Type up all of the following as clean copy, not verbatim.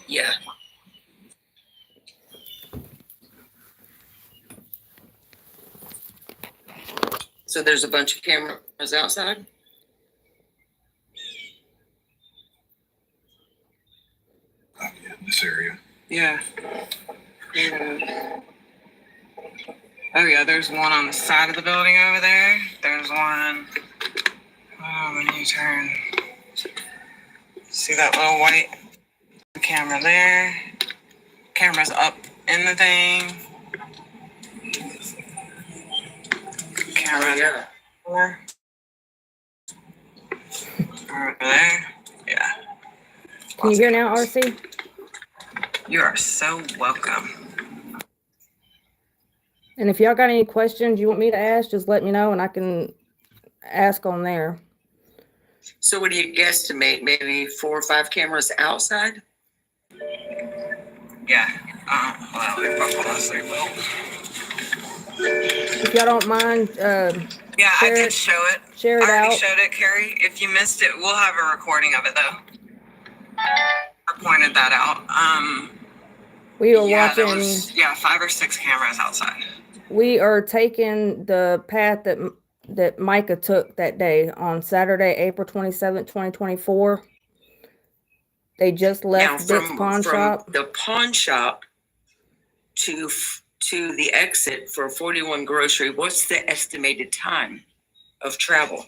Yeah. So there's a bunch of cameras outside? In this area. Yeah. Yeah. Oh yeah, there's one on the side of the building over there. There's one. Oh, when you turn, see that little white camera there? Camera's up in the thing. Camera there. Over there. Yeah. Can you hear now, RC? You are so welcome. And if y'all got any questions you want me to ask, just let me know and I can ask on there. So what do you guesstimate? Maybe 4 or 5 cameras outside? Yeah. Well, honestly, well. If y'all don't mind, yeah, I did show it. Share it I already out. showed it, Carrie. If you missed it, we'll have a recording of it though. I pointed that out. We were watching. watching. Was, 5 or 6 cameras outside. We are taking the path that Micah took that day on Saturday, April 27th, 2024. They just left Dick's pawn shop. From the pawn shop to the exit for 41 Grocery, what's the estimated time of travel?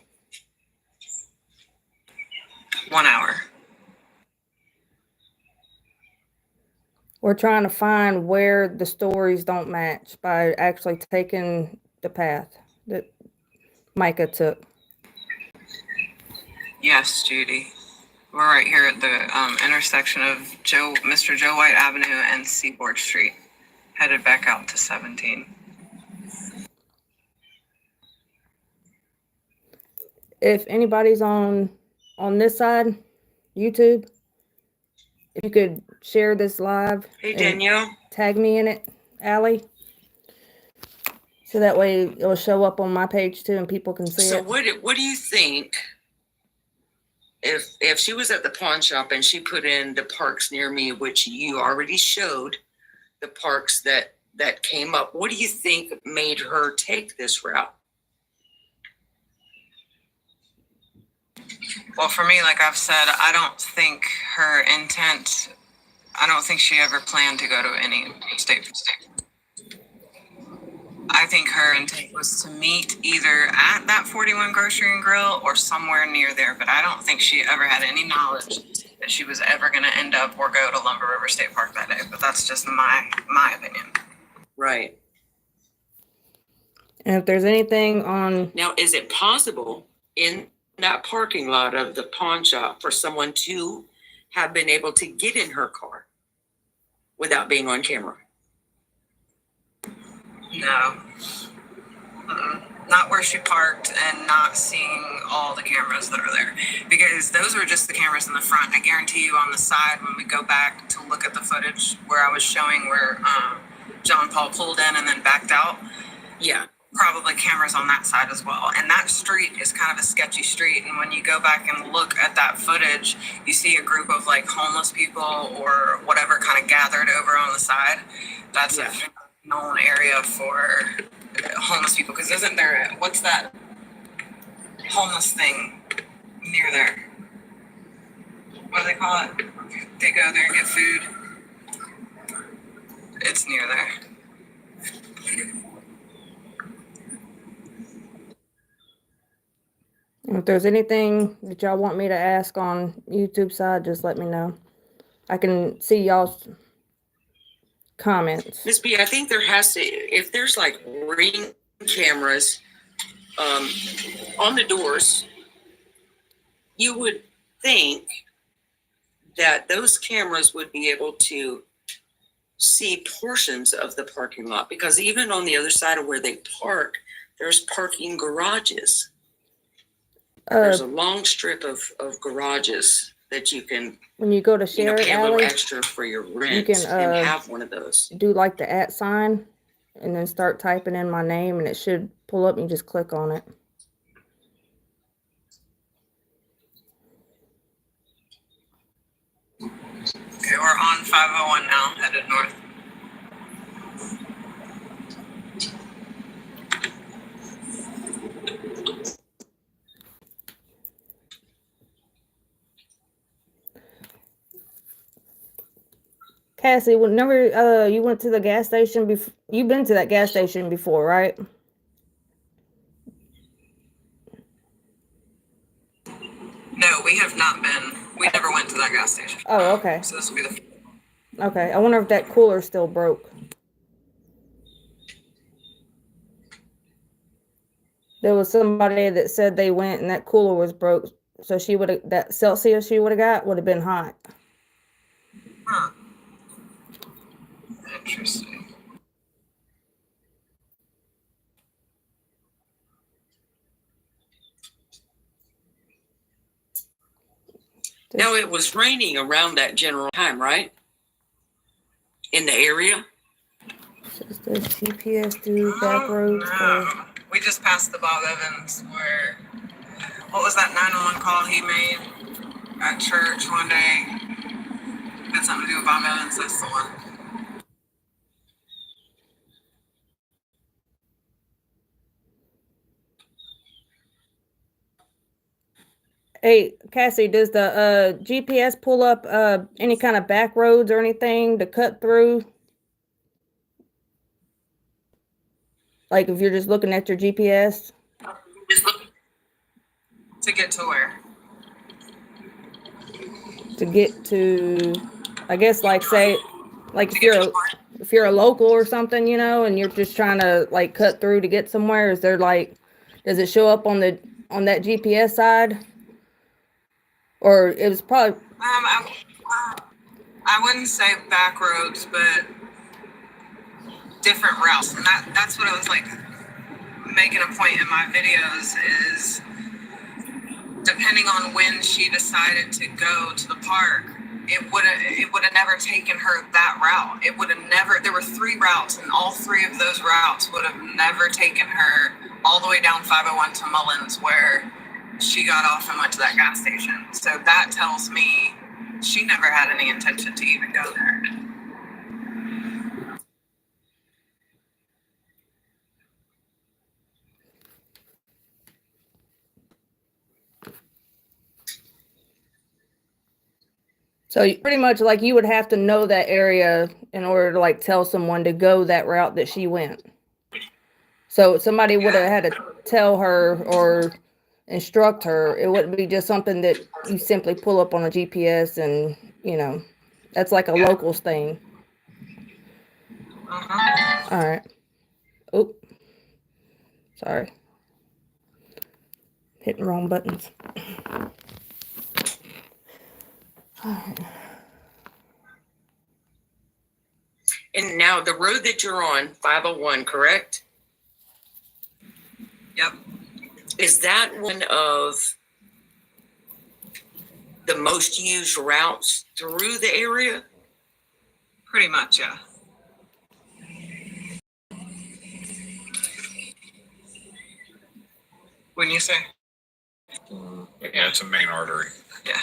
1 hour. We're trying to find where the stories don't match by actually taking the path that Micah took. Yes, Judy. We're right here at the intersection of Mr. Joe White Avenue and Seaboard Street, headed back out to 17. If anybody's on this side, YouTube, if you could share this live. Hey, Danielle. Tag me in it, Allie. So that way it'll show up on my page too and people can see it. So what do you think if she was at the pawn shop and she put in the parks near me, which you already showed, the parks that came up, what do you think made her take this route? Well, for me, like I've said, I don't think she ever planned to go to any state. I think her intent was to meet either at that 41 Grocery and Grill or somewhere near there, but I don't think she ever had any knowledge that she was ever going to end up or go to Lumber River State Park that day. But that's just my opinion. Right. And if there's anything on... Now, is it possible in that parking lot of the pawn shop for someone to have been able to get in her car without being on camera? No. Not where she parked and not seeing all the cameras that are there. Because those were just the cameras in the front. I guarantee you on the side, when we go back to look at the footage where I was showing where John Paul pulled in and then backed out. Yeah. Probably cameras on that side as well. And that street is kind of a sketchy street. And when you go back and look at that footage, you see a group of like homeless people or whatever kind of gathered over on the side. That's a known area for homeless people. Because isn't there, what's that homeless thing near there? What do they call it? They go there and get food. It's near there. If there's anything that y'all want me to ask on YouTube side, just let me know. I can see y'all's comments. Ms. B, I think there has to, if there's like ring cameras on the doors, you would think that those cameras would be able to see portions of the parking lot, because even on the other side of where they park, there's parking garages. There's a long strip of garages that you can, when you go to share pay a little Allie, extra for your rent you can and have one of those. do like the @ sign and then start typing in my name and it should pull up and you just click on it. Okay, we're on 501 now, headed north. Cassie, whenever you went to the gas station before, you've been to that gas station before, right? No, we have not been. We never went to that gas station. Oh, okay. So this will be the. Okay, I wonder if that cooler still broke. There was somebody that said they went and that cooler was broke, so she would have, that Celsius she would have got would have been hot. Huh. Interesting. Now, it was raining around that general time, right? In the area? Does the GPS do back roads? No. We just passed the Bob Evans where, what was that 911 call he made at church one day? Had something to do with Bob Evans, that's the one. Hey, Cassie, does the GPS pull up any kind of back roads or anything to cut through? Like if you're just looking at your GPS? To get to where? To get to, I guess, like say, like if you're a local or something, you know, and you're just trying to like cut through to get somewhere, is there like, does it show up on that GPS side? Or it was probably I wouldn't say back roads, but different routes. And that's what I was like making a point in my videos is depending on when she decided to go to the park, it would have never taken her that route. It would have never, there were 3 routes and all 3 of those routes would have never taken her all the way down 501 to Mullins where she got off and went to that gas station. So that tells me she never had any intention to even go there. so pretty much like you would have to know that area in order to like tell someone to go that route that she went. So somebody would have had to tell her or instruct her. It wouldn't be just something that you simply pull up on a GPS and, you know, that's like a locals thing. All right. Oh, sorry. Hitting wrong buttons. All right. And now the road that you're on, 501, correct? Yep. Is that one of the most used routes through the area? Pretty much, yeah. When you say? Yeah, it's a main artery. Yeah.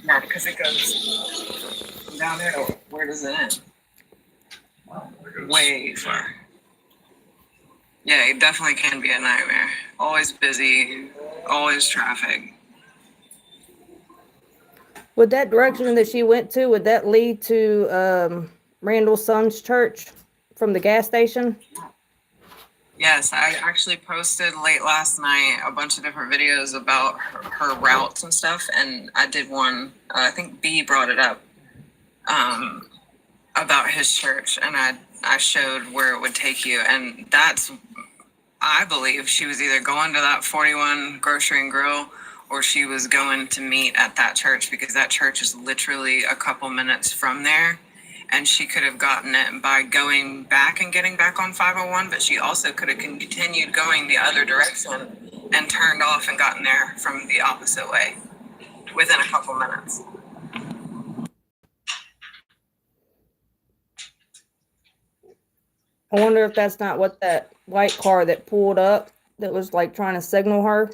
Yeah, because it goes down there. Where does it end? Way far. Yeah, it definitely can be a nightmare. Always busy, always traffic. Would that direction that she went to, would that lead to Randall's son's church from the gas station? Yes, I actually posted late last night a bunch of different videos about her routes and stuff, and I did one, I think B brought it up, about his church, and I showed where it would take you, and that's, I believe she was either going to that 41 Grocery and Grill or she was going to meet at that church because that church is literally a couple minutes from there. And she could have gotten it by going back and getting back on 501, but she also could have continued going the other direction and turned off and gotten there from the opposite way within a couple minutes. I wonder if that's not what that white car that pulled up that was like trying to signal her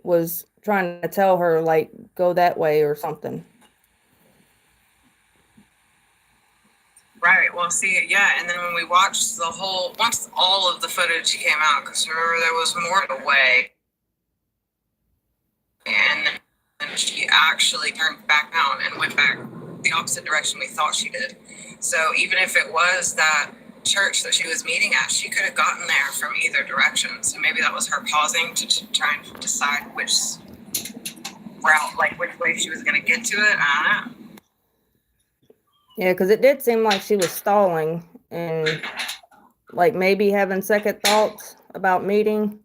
was trying to tell her, like, go that way or something. Right. Well, see, yeah. And then when we watched once all of the footage came out, because remember there was more away, and she actually turned back down and went back the opposite direction we thought she did. So even if it was that church that she was meeting at, she could have gotten there from either direction. So maybe that was her pausing to try and decide which route, like which way she was going to get to it. I don't know. Yeah, because it did seem like she was stalling and like maybe having second thoughts about meeting.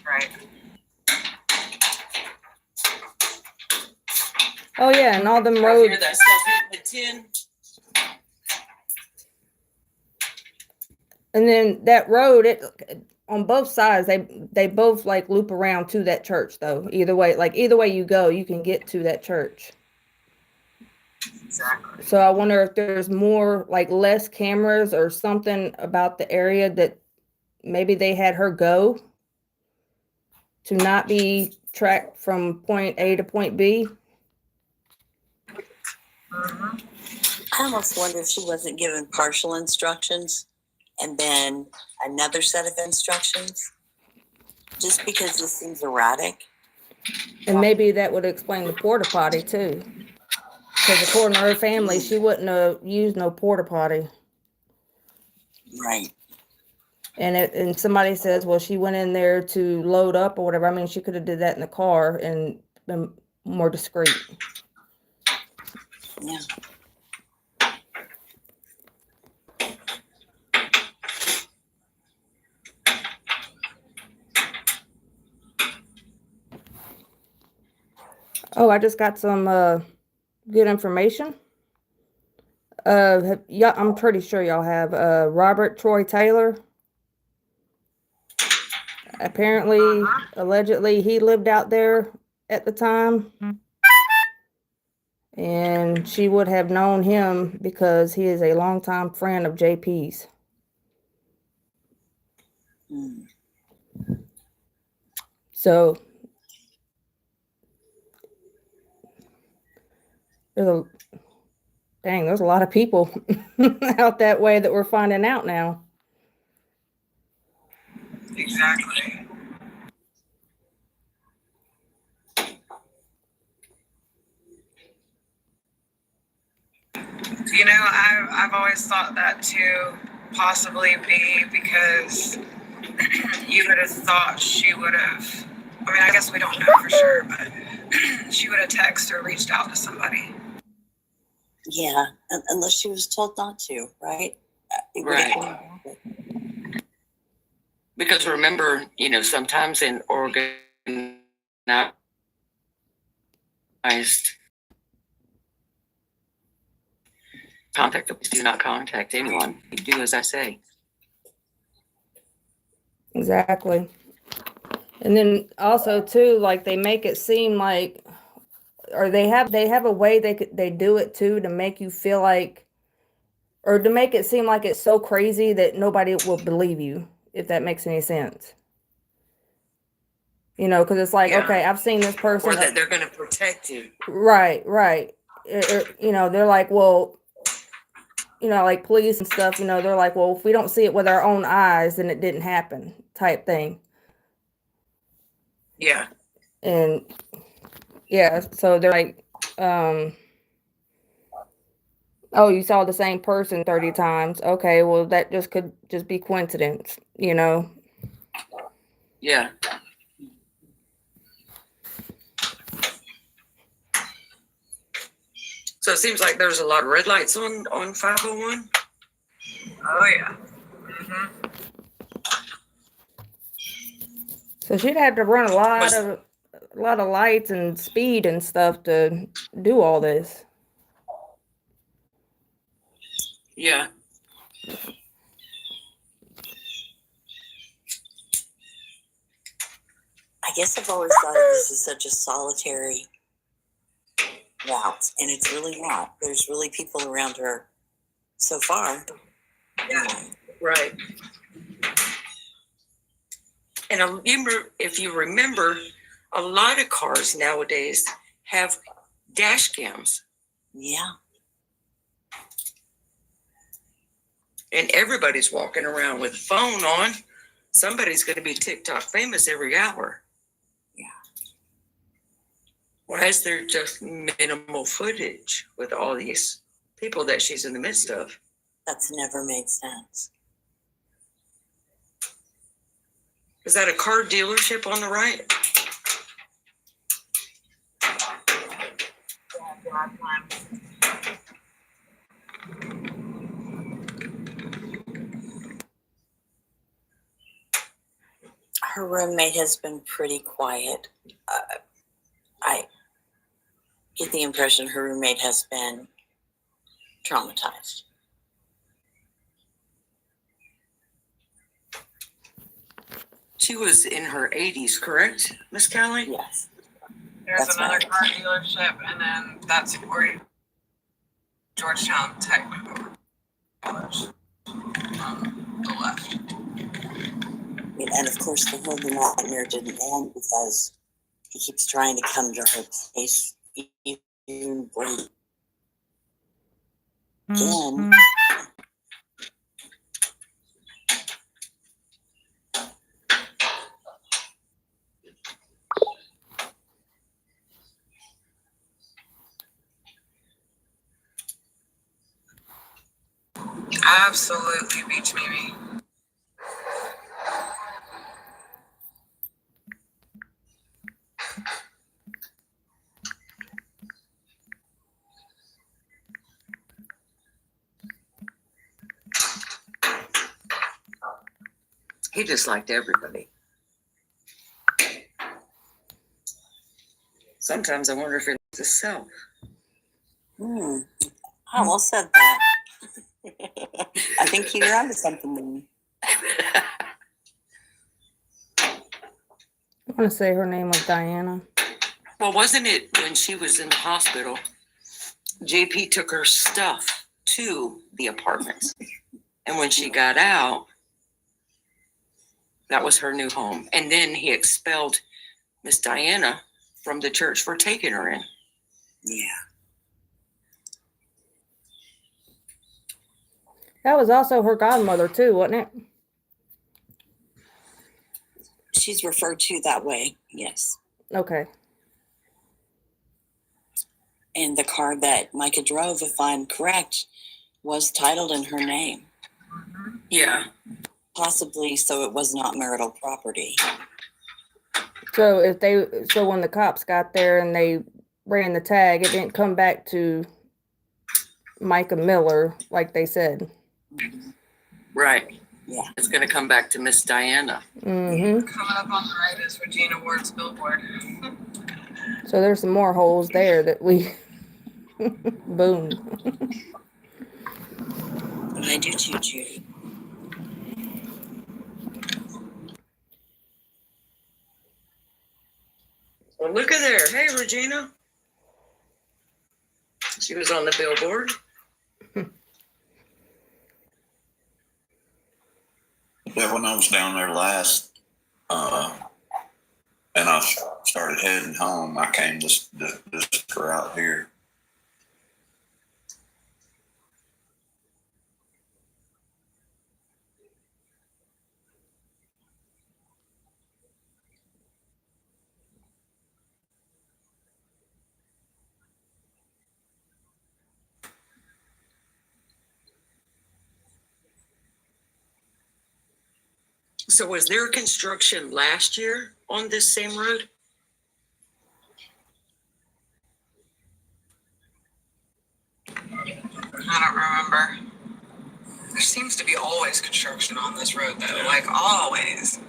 Right. Oh yeah, and all them Hear roads. that stuff hitting the tin? And then that road, it on both sides, they both like loop around to that church though. Either way you go, you can get to that church. Exactly. So I wonder if there's more, like less cameras or something about the area that maybe they had her go to not be tracked from point A to point B. Mm-hmm. I almost wonder if she wasn't given partial instructions and then another set of instructions, just because this seems erratic. And maybe that would explain the porta potty too. Because according to her family, she wouldn't have used no porta potty. Right. And somebody says, well, she went in there to load up or whatever. I mean, she could have did that in the car and been more discreet. Yeah. Oh, I just got some good information. Yeah, I'm pretty sure y'all have Robert Troy Taylor. Apparently, allegedly, he lived out there at the time. And she would have known him because he is a longtime friend of JP's. Mm. So there's a lot of people out that way that we're finding out now. Exactly. You know, I've always thought that too, possibly be because you would have thought she would have, I mean, I guess we don't know for sure, but she would have texted or reached out to somebody. Yeah, unless she was told not to, right? Right. Because remember, sometimes in organized contact, do not contact anyone. You do as I say. Exactly. And then also too, like they make it seem like, or they have a way they do it too to make you feel like, or to make it seem like it's so crazy that nobody will believe you, if that makes any sense. Because it's like, Yeah. okay, I've seen this person. Or that they're going to protect you. Right. They're like, well, like police and stuff, they're like, well, if we don't see it with our own eyes, then it didn't happen type thing. Yeah. And yeah, so they're like, oh, you saw the same person 30 times. Okay, well, that could just be coincidence, Yeah. So it seems like there's a lot of red lights on 501. Oh, yeah. Mm-hmm. So she'd have to run a lot of lights and speed and stuff to do all this. Yeah. I guess I've always thought of this as such a solitary route, and it's really not. There's really people around her so far. Yeah. Right. And if you remember, a lot of cars nowadays have dash cams, Yeah. and everybody's walking around with a phone on. Somebody's going to be TikTok famous every hour. Yeah. Why is there just minimal footage with all these people that she's in the midst of? That's never made sense. Is that a car dealership on the right? Her roommate has been pretty quiet. I get the impression her roommate has been traumatized. She was in her 80s, correct, Miss Callie? Yes. There's That's another right. car dealership, and then that's where Georgetown Technical College on the left. And of course, for her, the nightmare didn't end because he keeps trying to come to her place. Even break in. Absolutely, beach baby. He just liked everybody. Sometimes I wonder if he likes himself. I almost said that. I think you're onto something. I want to say her name was Diana. Well, wasn't it when she was in the hospital, JP took her stuff to the apartments. And when she got out, that was her new home. And then he expelled Miss Diana from the church for taking her in. Yeah. That was also her godmother too, wasn't it? She's referred to that way, yes. Okay. And the car that Micah drove, if I'm correct, was titled in her name. Yeah. Possibly so it was not marital property. So when the cops got there and they ran the tag, it didn't come back to Micah Miller like they said. Right. Yeah. It's going to come back to Miss Diana. Mm-hmm. Coming up on the right is Regina Ward's billboard. So there's some more holes there that we boom. But I do too, Judy. Well, look at there. Hey, Regina. She was on the billboard. Yeah, when I was down there last, and I started heading home, I came this route here. So was there construction last year on this same road? I don't remember. There seems to be always construction on this road, though. Like, always.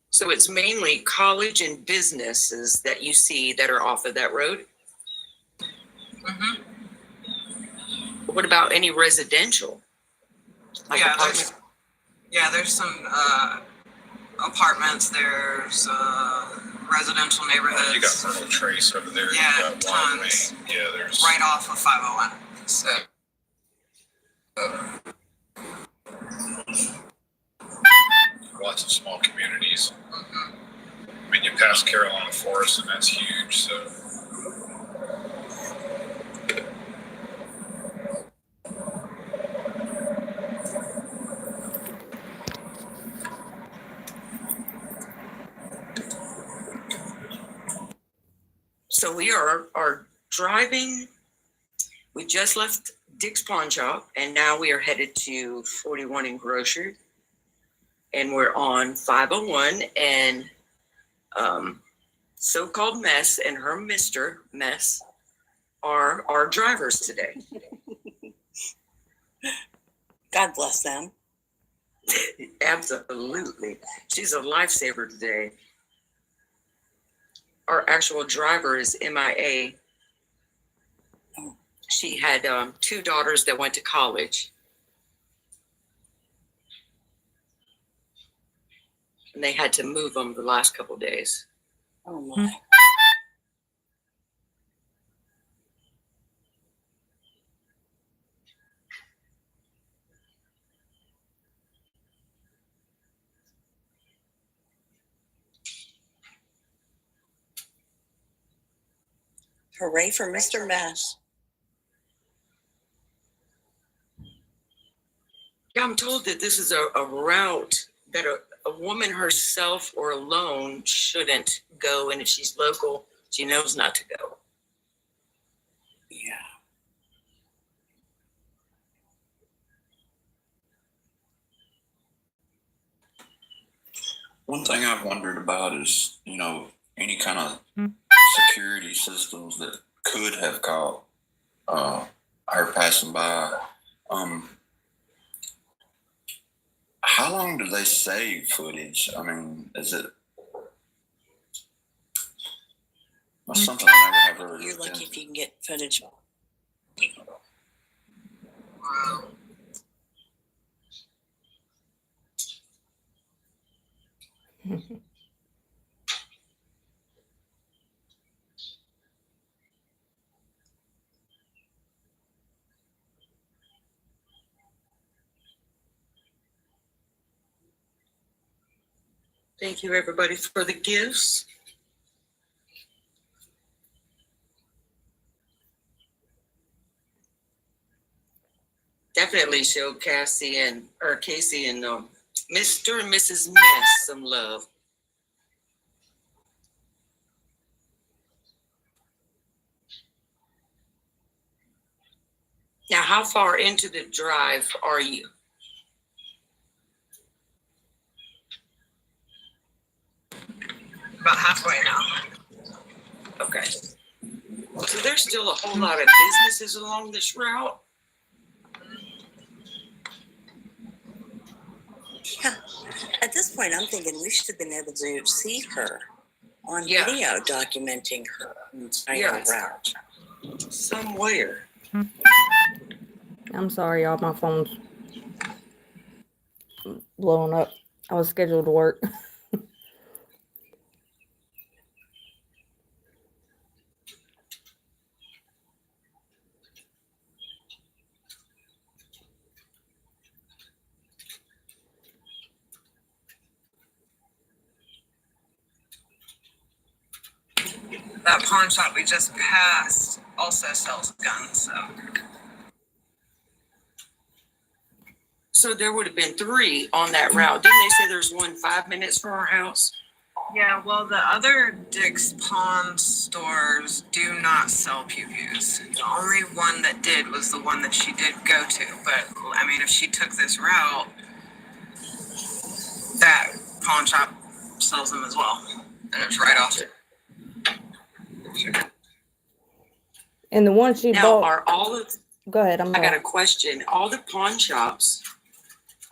So it's mainly college and businesses that you see that are off of that road? Mm-hmm. What about any residential? Like Yeah, apartment? there's some apartments. There's residential neighborhoods. You got Myrtle Trace over there. Yeah, You got tons. Wyoming. Yeah, there's Right off of 501. So lots of small communities. I mean, you pass Carolina Forest, and that's huge. So So we are driving. We just left Dick's Pawn Shop, and now we are headed to 41 in Grocery, and we're on 501, and so-called Mess and her Mr. Mess are our drivers today. God bless them. Absolutely. She's a lifesaver today. Our actual driver is MIA. She had 2 daughters that went to college. And they had to move them the last couple of days. Oh my. Hooray for Mr. Mess. Yeah, I'm told that this is a route that a woman herself or alone shouldn't go. And if she's local, she knows not to go. Yeah. One thing I've wondered about is, any kind of security systems that could have caught her passing by. How long do they save footage? I mean, is it something I never have really You're looked lucky into? if you can get footage. Thank you, everybody, for the gifts. Definitely show Casey and Mr. and Mrs. Mess some love. Now, how far into the drive are you? about halfway now. Okay. So there's still a whole lot of businesses along this route. Yeah. At this point, I'm thinking we should have been able to see her on Yeah. video documenting her entire Yes. route. Somewhere. I'm sorry, y'all. My phone's blowing up. I was scheduled to work. That pawn shop we just passed also sells guns, so. So there would have been 3 on that route. Didn't they say there's one 5 minutes from our house? Yeah, well, the other Dick's Pawn stores do not sell pew-pews. The only one that did was the one that she did go to. But, I mean, if she took this route, that pawn shop sells them as well. And it's right off it. And the one she Now, bought. are all of, Go ahead. I got a question. All the pawn shops,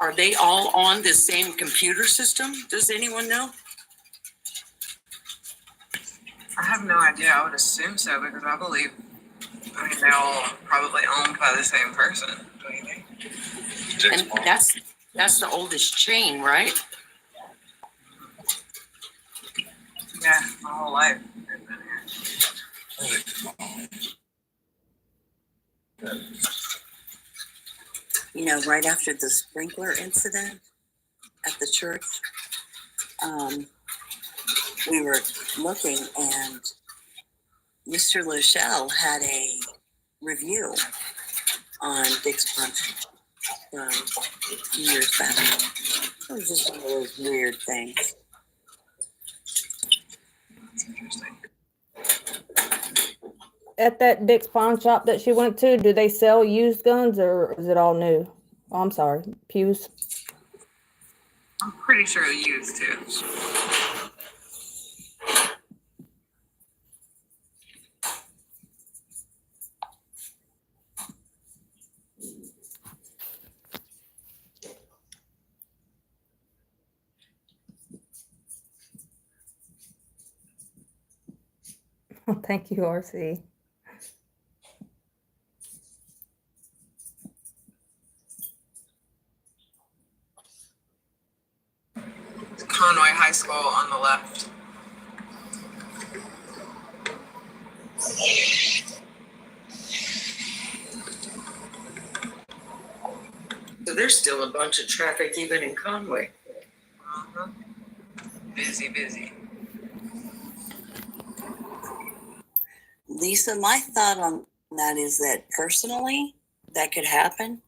are they all on the same computer system? Does anyone know? I have no idea. I would assume so because I mean, they're all probably owned by the same person. Don't you think? Dick's And Pawn. that's the oldest chain, right? Yeah, my whole life. You know, right after the sprinkler incident at the church, we were looking, and Mr. Lachelle had a review on Dick's Punch from a few years back. It was just one of those weird things. That's interesting. At that Dick's pawn shop that she went to, do they sell used guns or is it all new? Oh, I'm sorry, pews. I'm pretty sure they used to. Thank you, RC. Conway High School on the left. So there's still a bunch of traffic even in Conway. Uh-huh. Busy, busy. Lisa, my thought on that is that personally, that could happen.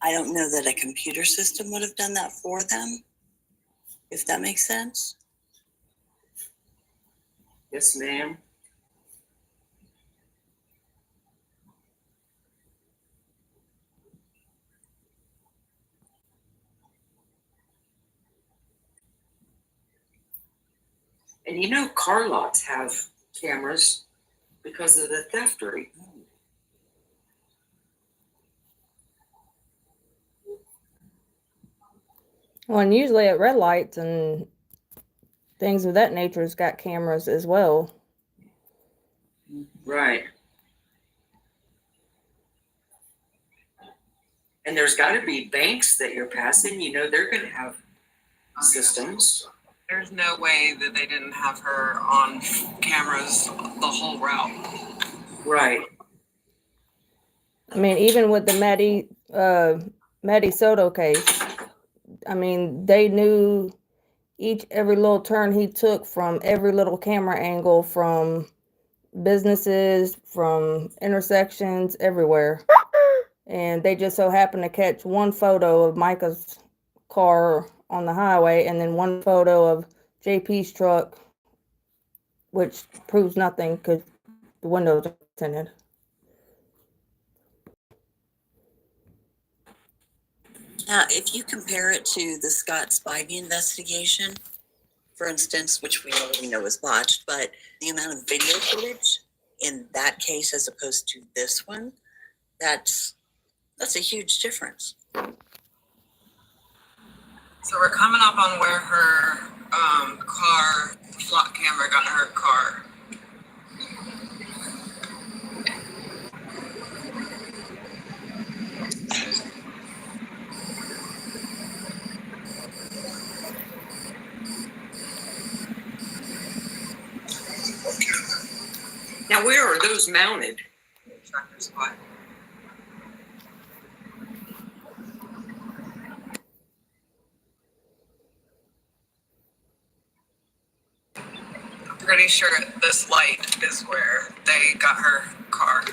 I don't know that a computer system would have done that for them, if that makes sense. Yes, ma'am. And you know, car lots have cameras because of the theft rate. Well, and usually at red lights and things of that nature has got cameras as well. Right. And there's got to be banks that you're passing, you know, they're going to have systems. There's no way that they didn't have her on cameras the whole route. Right. I mean, even with the Maddie Soto case, I mean, they knew every little turn he took from every little camera angle, from businesses, from intersections, everywhere. And they just so happened to catch one photo of Micah's car on the highway and then one photo of JP's truck, which proves nothing because the windows are tinted. Now, if you compare it to the Scott Spivey investigation, for instance, which we already know was botched, but the amount of video footage in that case as opposed to this one, that's a huge difference. So we're coming up on where her car, flock camera got in her car. Now, where are those mounted? Tractor spot. I'm pretty sure this light is where they got her car.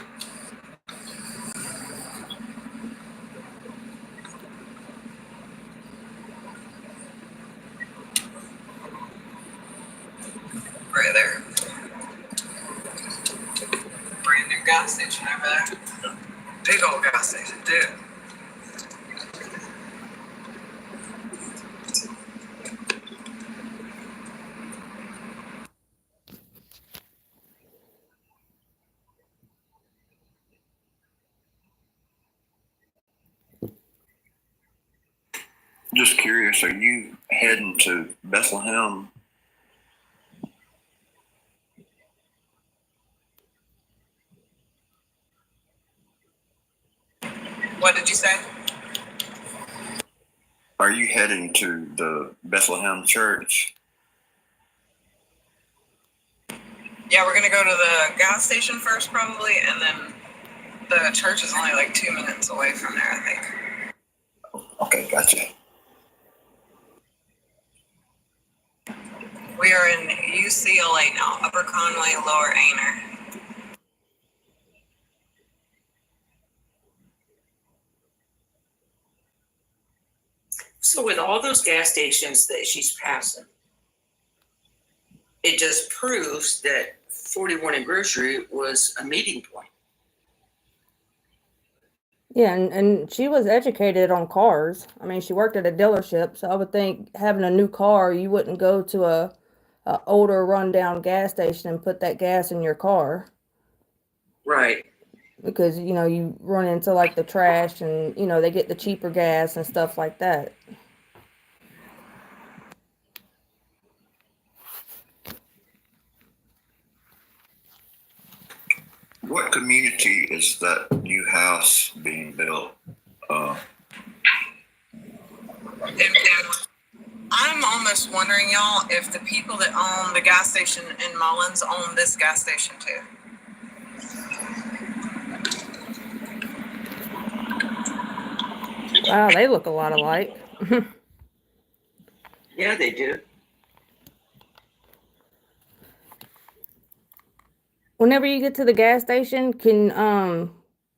Right there. Brand new gas station over there. Big old gas station, dude. Just curious, are you heading to Bethlehem? What did you say? Are you heading to the Bethlehem church? Yeah, we're gonna go to the gas station first, probably, and then the church is only like 2 minutes away from there, I think. Okay, gotcha. We are in UCLA now, Upper Conway, Lower Aner. So with all those gas stations that she's passing, it just proves that 41 and Grocery was a meeting point. Yeah, and she was educated on cars. I mean, she worked at a dealership, so I would think having a new car, you wouldn't go to a older rundown gas station and put that gas in your car. Right. Because, you know, you run into like the trash and, you know, they get the cheaper gas and stuff like that. What community is that new house being built? I'm almost wondering, y'all, if the people that own the gas station in Mullins own this gas station too. Wow, they look a lot alike. Yeah, they do. Whenever you get to the gas station, can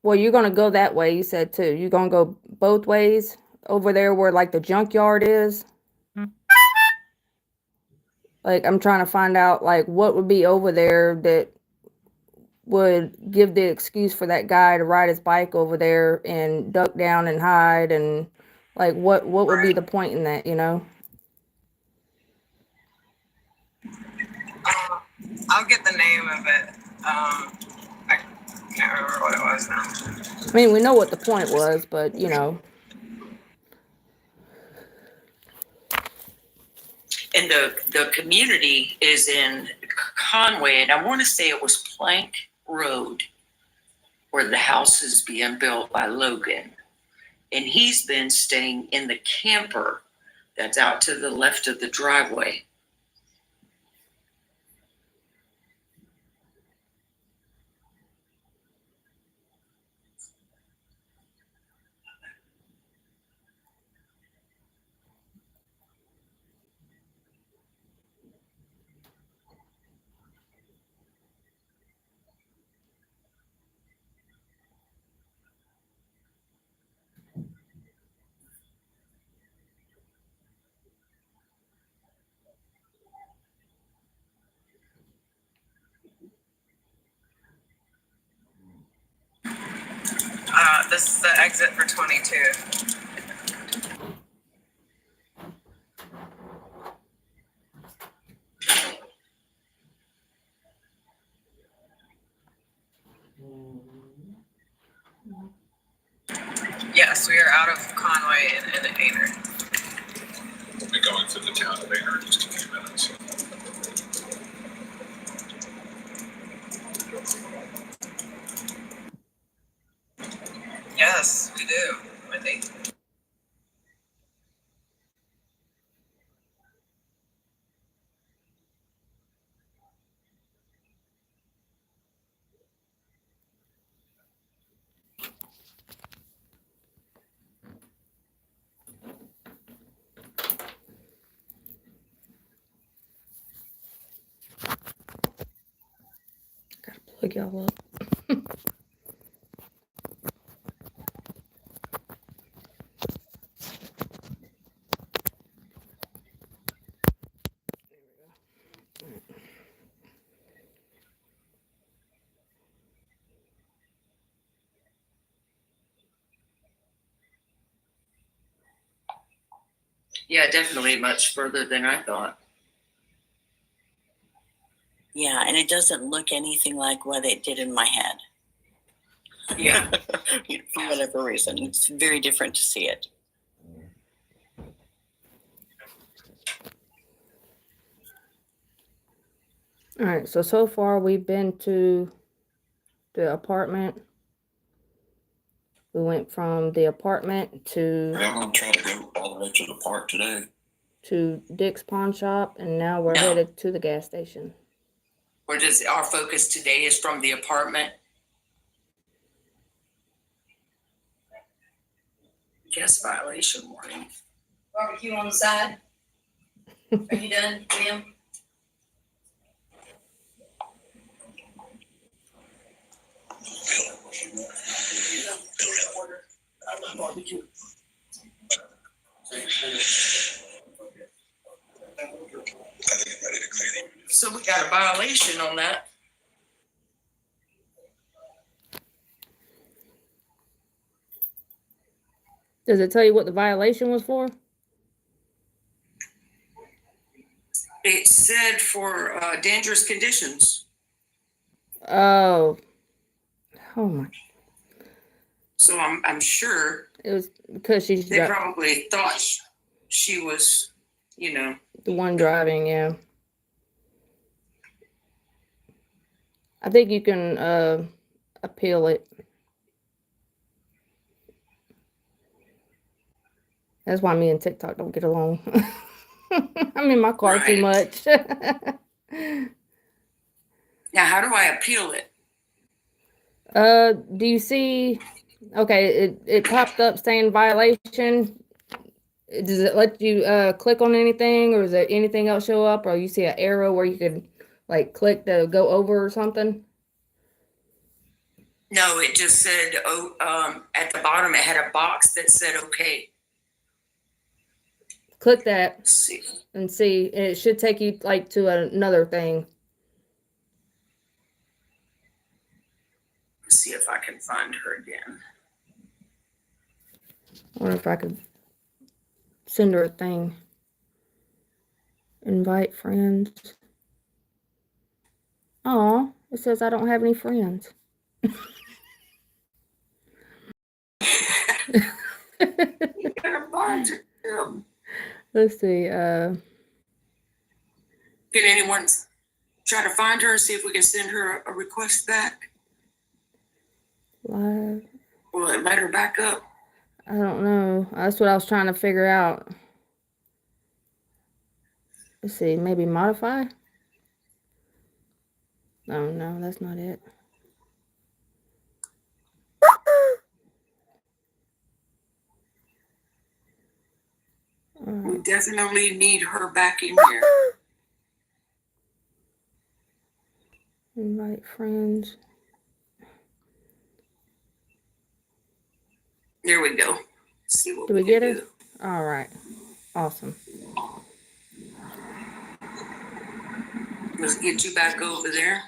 well, you're gonna go that way, you said too. You're gonna go both ways over there where like the junkyard is. Like I'm trying to find out like what would be over there that would give the excuse for that guy to ride his bike over there and duck down and hide, and like what would be the point in that, you know? I'll get the name of it. I can't remember what it was now. I mean, we know what the point was, but you know. And the community is in Conway, and I want to say it was Plank Road where the house is being built by Logan. And he's been staying in the camper that's out to the left of the driveway. This is the exit for 22. Yes, we are out of Conway and Aner. We'll be going through the town of Aner in just a few minutes. Yes, we do. Wendy. Gotta plug y'all up. Yeah, definitely much further than I thought. Yeah, and it doesn't look anything like what it did in my head. Yeah. For whatever reason. It's very different to see it. All right, so far we've been to the apartment. We went from the apartment to I'm gonna try to go all the way to the park today. Dick's Pawn Shop, and now we're No. headed to the gas station. Or does our focus today is from the apartment? Yes, violation warning. Barbecue on the side. Are you done, Liam? Barbecue. So we got a violation on that. Does it tell you what the violation was for? It said for dangerous conditions. Oh. Oh my. So I'm sure It was because she's they probably thought she was, the one driving, yeah. I think you can appeal it. That's why me and TikTok don't get along. I'm in my car too much. Now, how do I appeal it? Do you see? Okay, it popped up saying violation. Does it let you click on anything, or does there anything else show up, or you see an arrow where you could like click to go over or something? No, it just said, at the bottom, it had a box that said, okay. Click that Let's see. and see. And it should take you like to another thing. Let's see if I can find her again. I wonder if I could send her a thing. Invite friends. Oh, it says I don't have any friends. You gotta find them. Let's see. Can anyone try to find her and see if we can send her a request back? Live. Will it let her back up? I don't know. That's what I was trying to figure out. Let's see. Maybe modify. Oh no, that's not it. We definitely need her back in here. Invite friends. There we go. Let's see what Did we can get her? do. All right. Awesome. Let's get you back over there.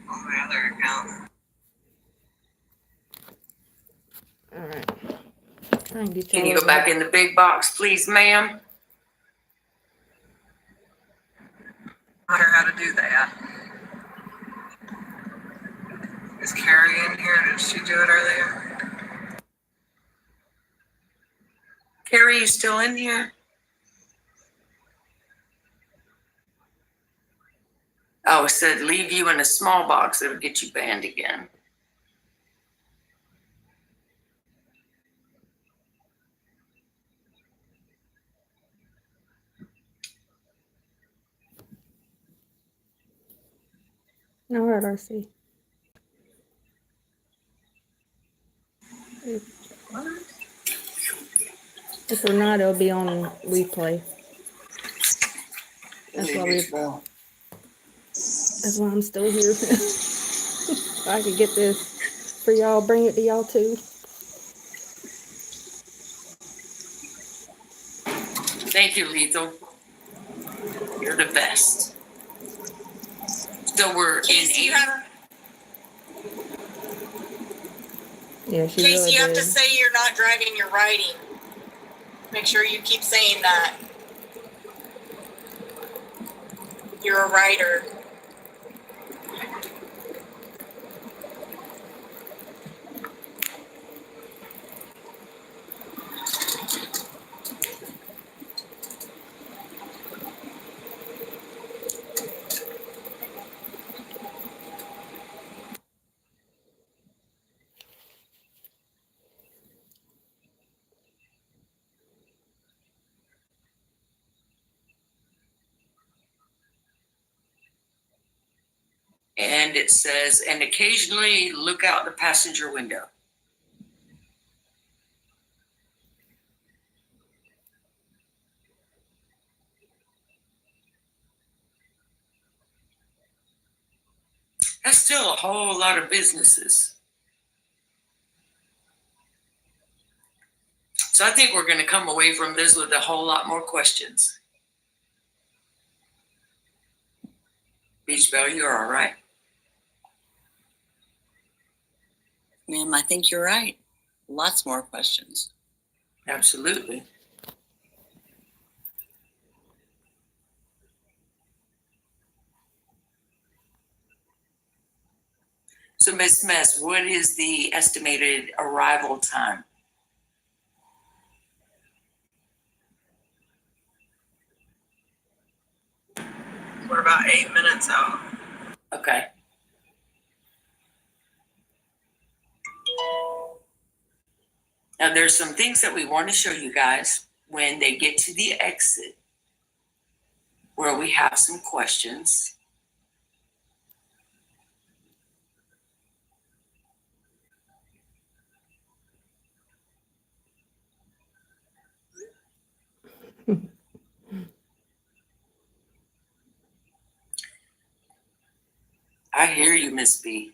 On my other account. All right. Try and get Can you go back in the big box, please, ma'am? Taught her how to do that. Is Carrie in here? Did she do it earlier? Carrie, you still in here? Oh, it said leave you in a small box. It'll get you banned again. All right, RC. If we're not, it'll be on replay. That's why I'm still here. So I could get this for y'all, bring it to y'all too. Thank you, Lethal. You're the best. So we're Casey, in you have, Yeah, she Casey, really you have to did. say you're not driving, you're riding. Make sure you keep saying that. You're a rider. And it says, and occasionally look out the passenger window. That's still a whole lot of businesses. So I think we're going to come away from this with a whole lot more questions. Beach Bell, you're all right. Ma'am, I think you're right. Lots more questions. Absolutely. So, Ms. Mess, what is the estimated arrival time? We're about 8 minutes out. Okay. Now, there's some things that we want to show you guys when they get to the exit where we have some questions. I hear you, Miss B.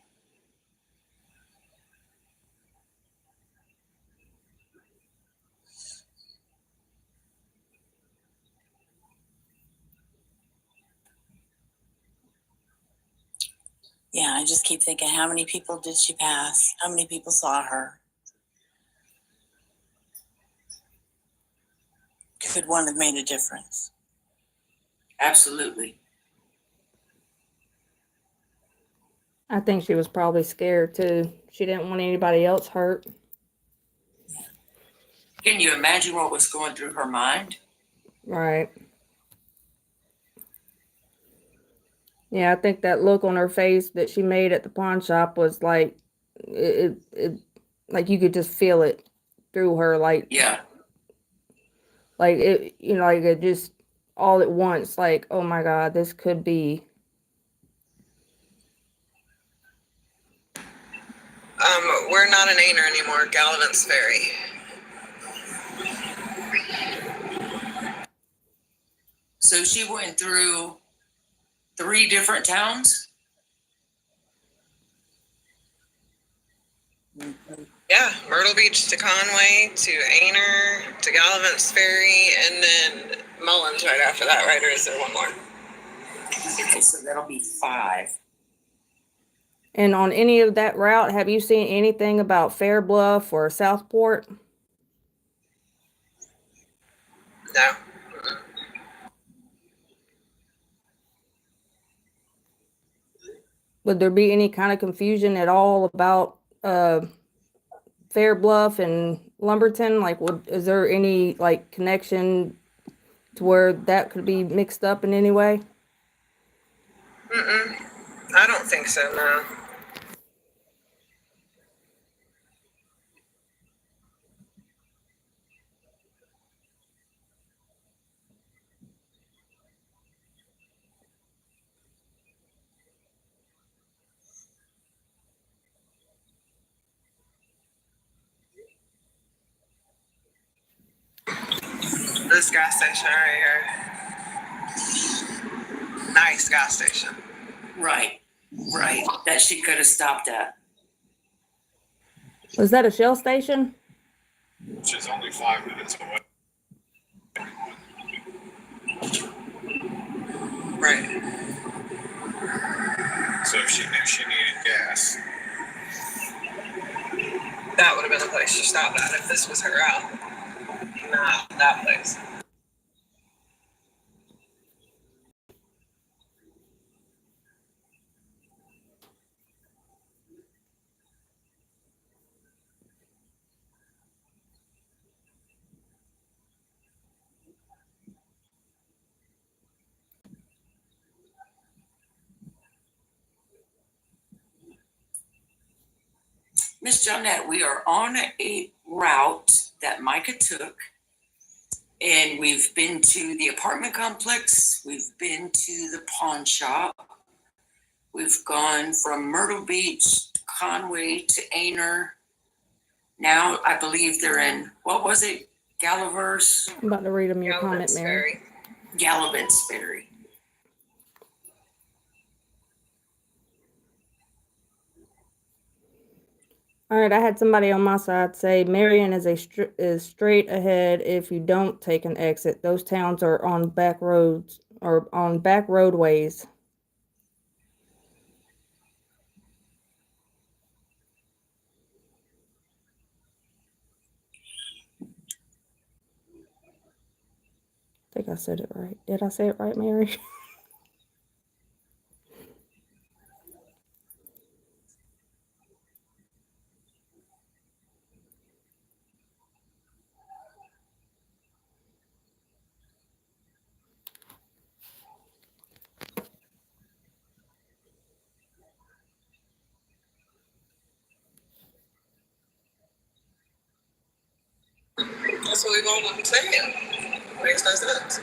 Yeah, I just keep thinking, how many people did she pass? How many people saw her? Could one have made a difference? Absolutely. I think she was probably scared too. She didn't want anybody else hurt. Can you imagine what was going through her mind? Right. Yeah, I think that look on her face that she made at the pawn shop was like, like you could just feel it through her, like Yeah. it, like it just all at once, like, oh my God, this could be. We're not an Aner anymore, Galavant's Ferry. So she went through 3 different towns? Yeah, Myrtle Beach to Conway to Aner to Galavant's Ferry, and then Mullins right after that, right? Or is there one more? Okay, so that'll be 5. And on any of that route, have you seen anything about Fair Bluff or Southport? No. Would there be any kind of confusion at all about Fair Bluff and Lumberton? Like, is there any like connection to where that could be mixed up in any way? I don't think so, no. This gas station right here. Nice gas station. Right. Right. That she could have stopped at. Was that a Shell station? Which is only 5 minutes away. Right. So if she knew she needed gas, That would have been the place to stop at if this was her route. Not that place. Miss Jonette, we are on a route that Micah took, and we've been to the apartment complex, we've been to the pawn shop, We've gone from Myrtle Beach, to Conway to Aner. Now I believe they're in, what was it? Gallivers? I'm about to read them your comment, Mary. Gallivants Ferry. All right, I had somebody on my side say Marion is is straight ahead if you don't take an exit. Those towns are on back roads or on back roadways. I think I said it right. Did I say it right, Mary? That's what we've all been saying. Makes no sense.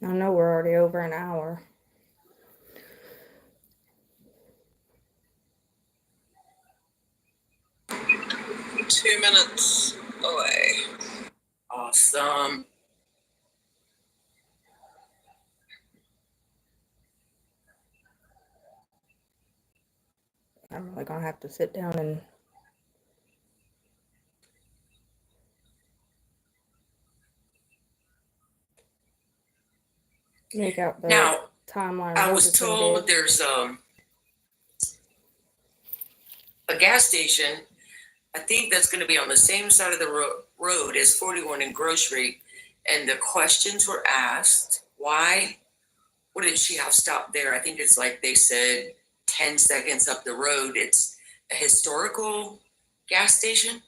I know we're already over an hour. Two minutes away. Awesome. I'm really gonna have to sit down and make out the Now, timeline. I was Robertson told did. there's a gas station, I think that's going to be on the same side of the road as 41 and Grocery. And the questions were asked, why wouldn't she have stopped there? I think it's like they said 10 seconds up the road. It's a historical gas station.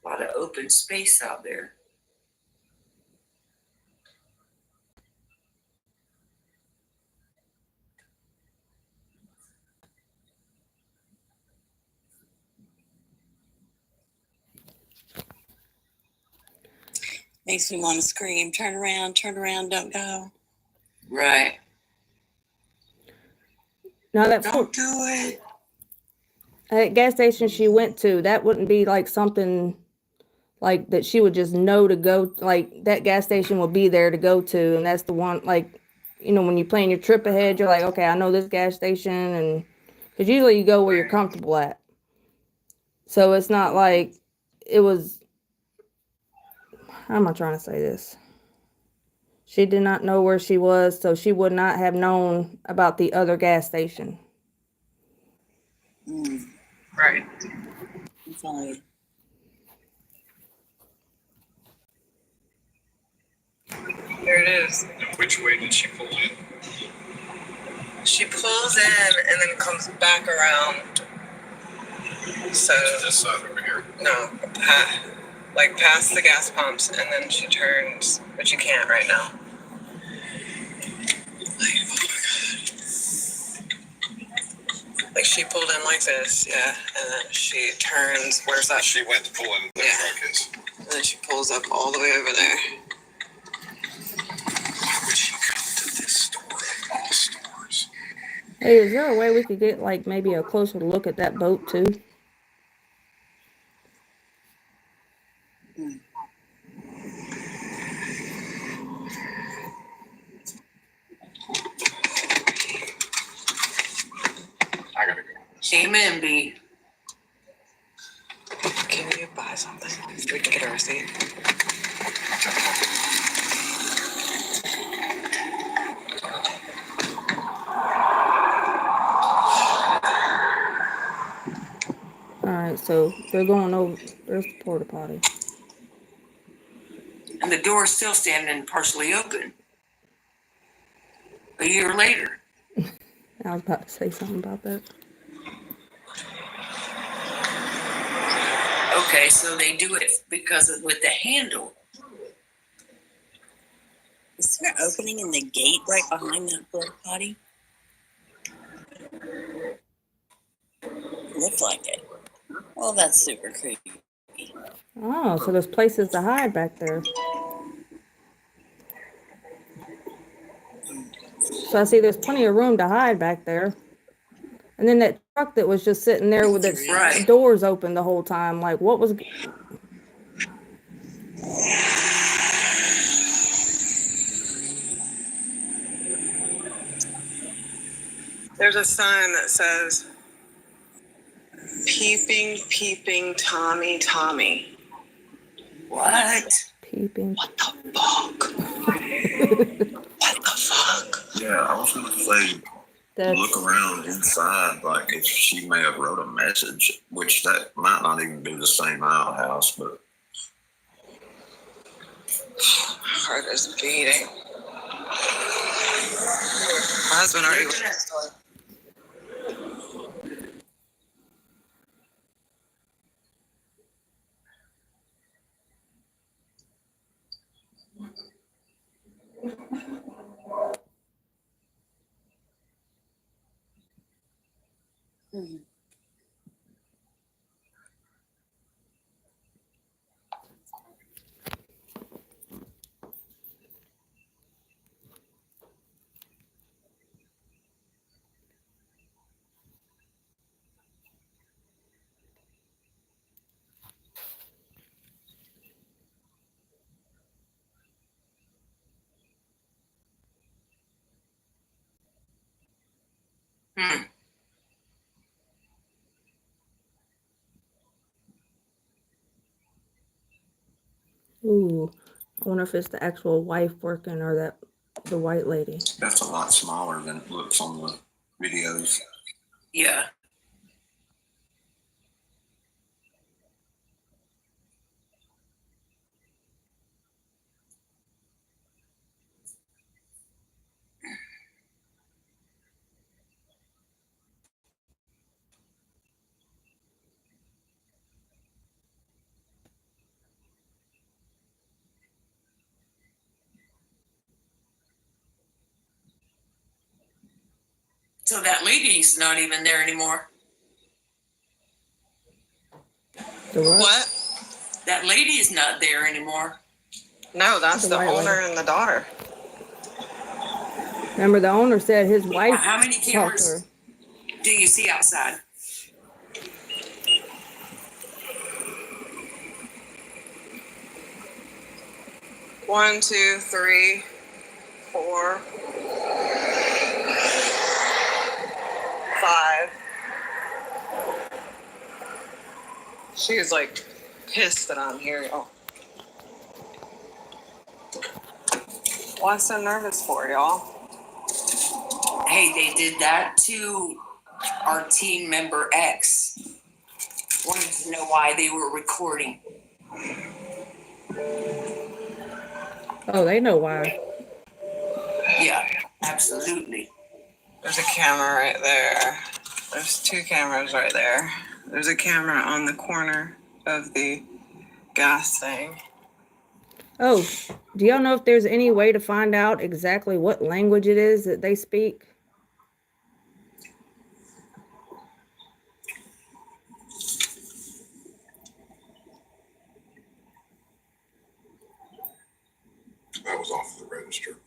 A lot of open space out there. Makes me want to scream, turn around, don't go. Right. Now that Don't do it. gas station she went to, that wouldn't be like something like that she would just know to go, like that gas station will be there to go to, and that's the one, like, you know, when you plan your trip ahead, you're like, okay, I know this gas station, and because usually you go where you're comfortable at. So it's not like it was, how am I trying to say this? She did not know where she was, so she would not have known about the other gas station. Right. Fine. There it is. And which way did she pull in? She pulls in and then comes back around. So This side over here. no, like past the gas pumps, and then she turns, but you can't right now. Like, oh my God. Like she pulled in like this, yeah, and then she turns. Where's that? She went to pull in the truck is. And then she pulls up all the way over there. Why would she come to this store of all stores? Hey, is there a way we could get like maybe a closer look at that boat too? I gotta go. Amen, B. Can you buy something? So we can get a receipt. All right, so they're going over. There's the porta potty. And And the door is still standing partially open. A year later. I was about to say something about that. Okay, so they do it because with the handle. Is there an opening in the gate right behind that porta potty? Looked like it. Well, that's super creepy. Oh, so there's places to hide back there. So I see there's plenty of room to hide back there. And then that truck that was just sitting there with its Right. doors open the whole time, like what was... There's a sign that says, peeping, peeping, Tommy, Tommy. What? Peeping. What the fuck? What the fuck? Yeah, I was gonna say, That's... look around inside, like if she may have wrote a message, which that might not even be the same outhouse, but My heart is beating. My husband already went next door. Hmm. Ooh, I wonder if it's the actual wife working or that the white lady. that's a lot smaller than it looks on the videos. Yeah. So that lady's not even there anymore. The what? What? That lady is not there anymore. No, that's The the white owner lady. and the daughter. Remember, the owner said his wife How many talked to cameras her. do you see outside? One, two, three, four, five. She's like pissed that I'm here, y'all. Why so nervous for, y'all? Hey, they did that to our team member X. Wanted to know why they were recording. Oh, they know why. Yeah, absolutely. There's a camera right there. There's two cameras right there. There's a camera on the corner of the gas thing. Oh, do y'all know if there's any way to find out exactly what language it is that they speak? That was off the register.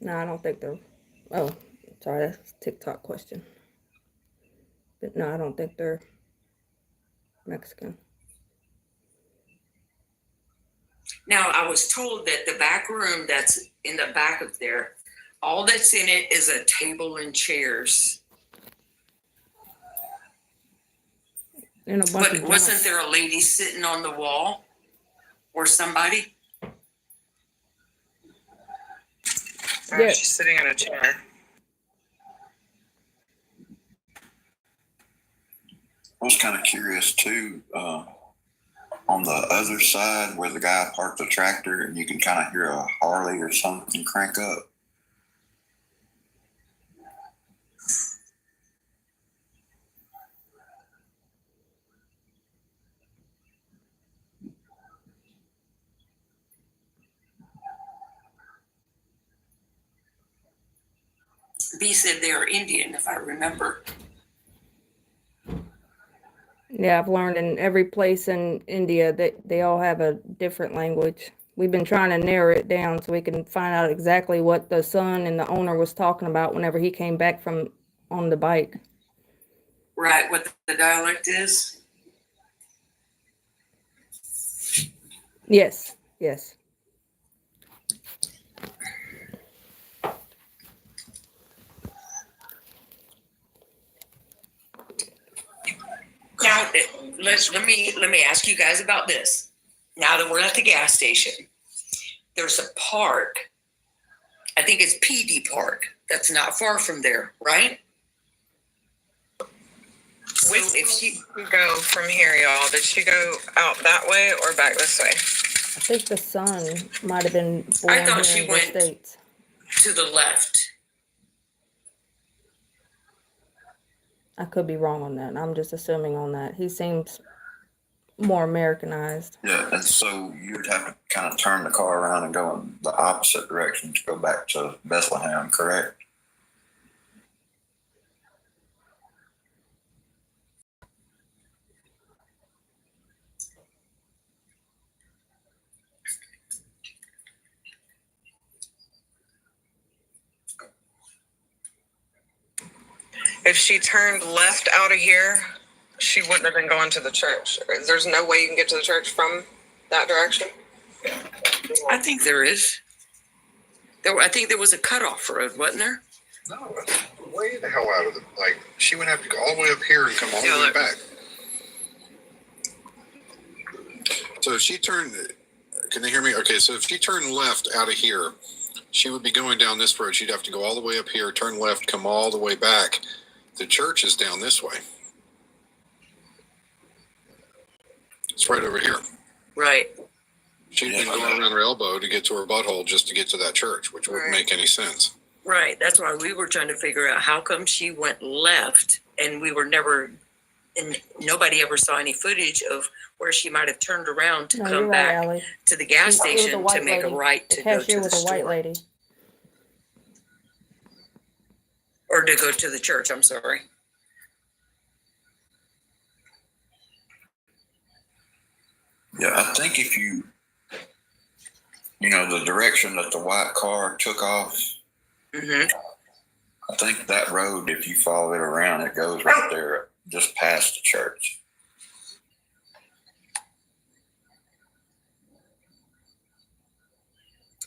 No, I don't think they're... Oh, sorry, that's a TikTok question. But no, I don't think they're Mexican. Now, I was told that the back room that's in the back of there, all that's in it is a table and chairs. And a bunch But of wasn't junk. there a lady sitting on the wall or somebody? Oh, Yeah. she's sitting in a chair. was kind of curious too. On the other side where the guy parked the tractor, and you can kind of hear a Harley or something crank up. B said they are Indian, if I remember. Yeah, I've learned in every place in India that they all have a different language. We've been trying to narrow it down so we can find out exactly what the son and the owner was talking about whenever he came back from on the bike. Right, what the dialect is. Yes, yes. Now, let me ask you guys about this. Now that we're at the gas station, there's a park. I think it's PD Park. That's not far from there, right? So if she go from here, y'all, did she go out that way or back this way? I think the son might have been born I thought here she in the went States. to the left. I could be wrong on that. I'm just assuming on that. He seems more Americanized. Yeah, and so you'd have to kind of turn the car around and go in the opposite direction to go back to Bethlehem, correct? If she turned left out of here, she wouldn't have been going to the church. There's no way you can get to the church from that direction? I think there is. I think there was a cutoff road, wasn't there? No, way the hell out of the, like, she would have to go all the way up here and come all the way back. So if she turned, can they hear me? Okay, so if she turned left out of here, she would be going down this road. She'd have to go all the way up here, turn left, come all the way back. The church is down this way. It's right over here. Right. She'd been going around her elbow to get to her butthole just to get to that church, which wouldn't make any sense. Right. That's why we were trying to figure out how come she went left, and we were never, and nobody ever saw any footage of where she might have turned around to come back Allie. to the gas station to make a right to go to the was a white store. lady. Or to go to the church, I'm sorry. Yeah, I think if you know, the direction that the white car took off, Mm-hmm. I think that road, if you follow it around, it goes right there just past the church.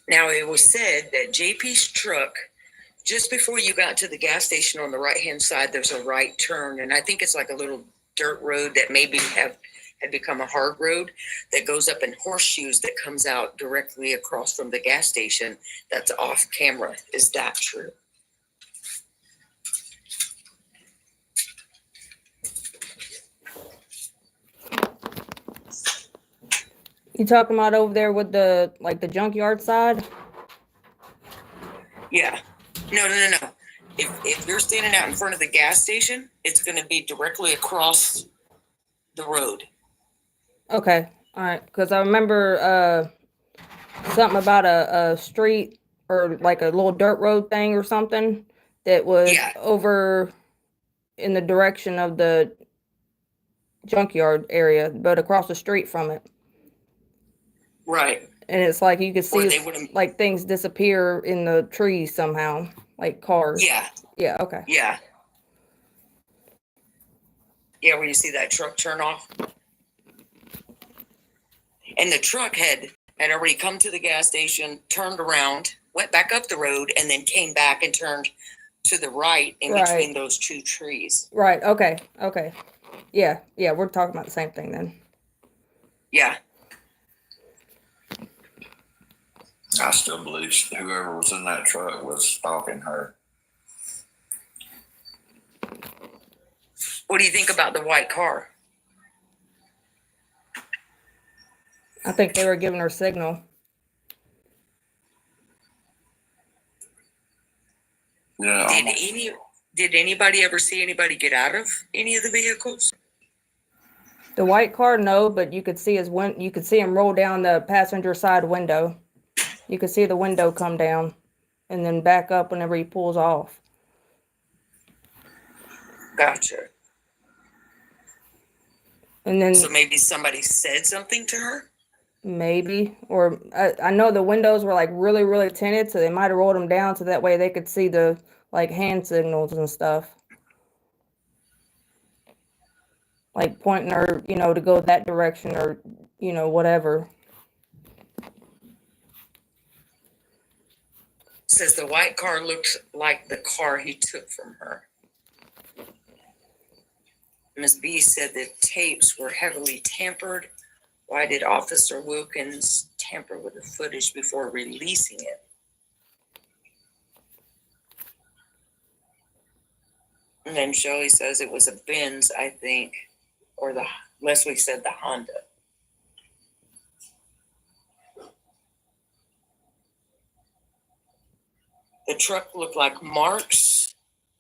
Now, it was said that JP's truck, just before you got to the gas station on the right-hand side, there's a right turn. And I think it's like a little dirt road that maybe had become a hard road that goes up in horseshoes that comes out directly across from the gas station. That's off camera. Is that true? You talking about over there with the junkyard side? Yeah. No. If you're standing out in front of the gas station, it's going to be directly across the road. Okay, all right. Because I remember something about a street or like a little dirt road thing or something that was over in the direction of the junkyard area, but across the street from it. Right. And it's like you could see like things disappear in the trees somehow, like cars. Yeah. Yeah, okay. Yeah. Yeah, where you see that truck turn off. And the truck had already come to the gas station, turned around, went back up the road, and then came back and turned to the right in between those two trees. Right, okay. Yeah, we're talking about the same thing then. Yeah. I still believe whoever was in that truck was stalking her. What do you think about the white car? I think they were giving her signal. Yeah, Did anybody ever see anybody get out of any of the vehicles? The white car, no, but you could see you could see him roll down the passenger side window. You could see the window come down and then back up whenever he pulls off. Gotcha. And then So maybe somebody said something to her? maybe, or I know the windows were like really, really tinted, so they might have rolled them down so that way they could see the like hand signals and stuff. Like pointing her, to go that direction or, whatever. Says the white car looked like the car he took from her. Ms. B said the tapes were heavily tampered. Why did Officer Wilkins tamper with the footage before releasing it? And then Shelley says it was a Benz, I think, or Leslie said the Honda. The truck looked like Mark's,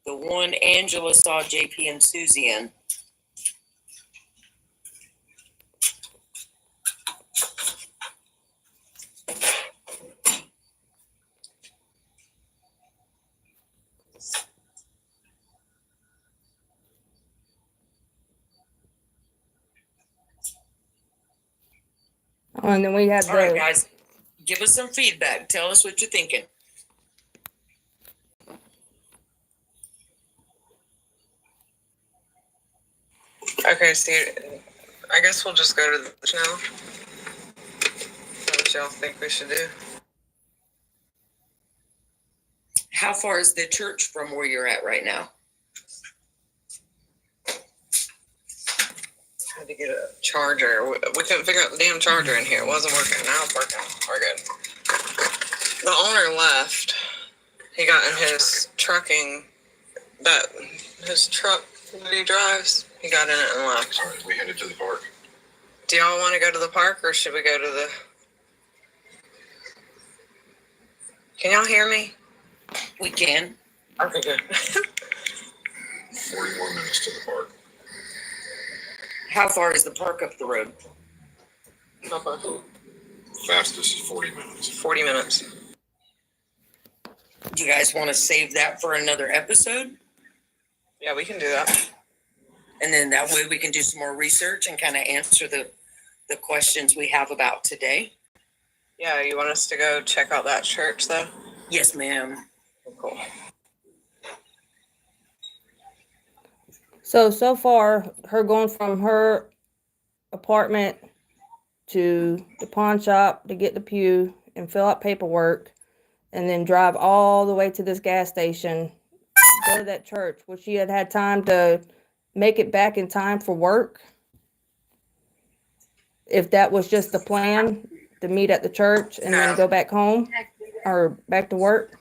the one Angela saw JP and Susie in. Oh, and then we had All right, guys, give us some feedback. Tell us what you're thinking. Okay, see, I guess we'll just go to the now. What y'all think we should do? How far is the church from where you're at right now? Had to get a charger. We couldn't figure out the damn charger in here. It wasn't working. Now it's working. We're good. The owner left. He got in his his truck that he drives. He got in it and left. All right, we headed to the park. Do y'all want to go to the park or should we go to the... Can y'all hear me? We can. Okay, good. 40 more minutes to the park. How far is the park up the road? Fastest is 40 minutes. 40 minutes. Do you guys want to save that for another episode? Yeah, we can do that. And then that way we can do some more research and kind of answer the questions we have about today. Yeah, you want us to go check out that church though? Yes, ma'am. Cool. So far, her going from her apartment to the pawn shop to get the pew and fill out paperwork and then drive all the way to this gas station, go to that church, where she had time to make it back in time for work. If that was just the plan, to meet at the church and then go back home or back to work.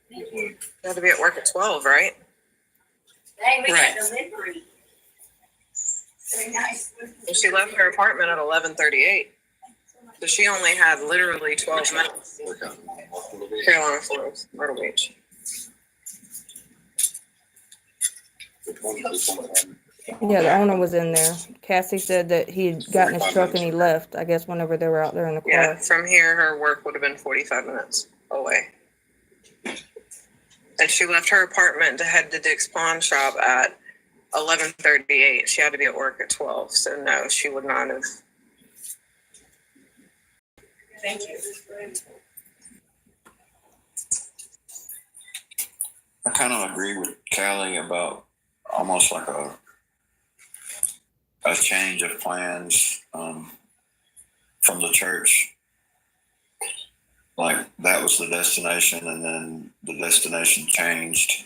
You had to be at work at 12, right? Hey, we Right. got delivery. Very nice. And she left her apartment at 11:38. So she only had literally 12 minutes. Carolina Flores, Myrtle Beach. Yeah, the owner was in there. Cassie said that he had gotten his truck and he left, I guess, whenever they were out there in the car. Yeah, from here, her work would have been 45 minutes away. And she left her apartment to head to Dick's pawn shop at 11:38. She had to be at work at 12. So no, she would not have. Thank you. I kind of agree with Callie about almost like a change of plans from the church. Like that was the destination, and then the destination changed.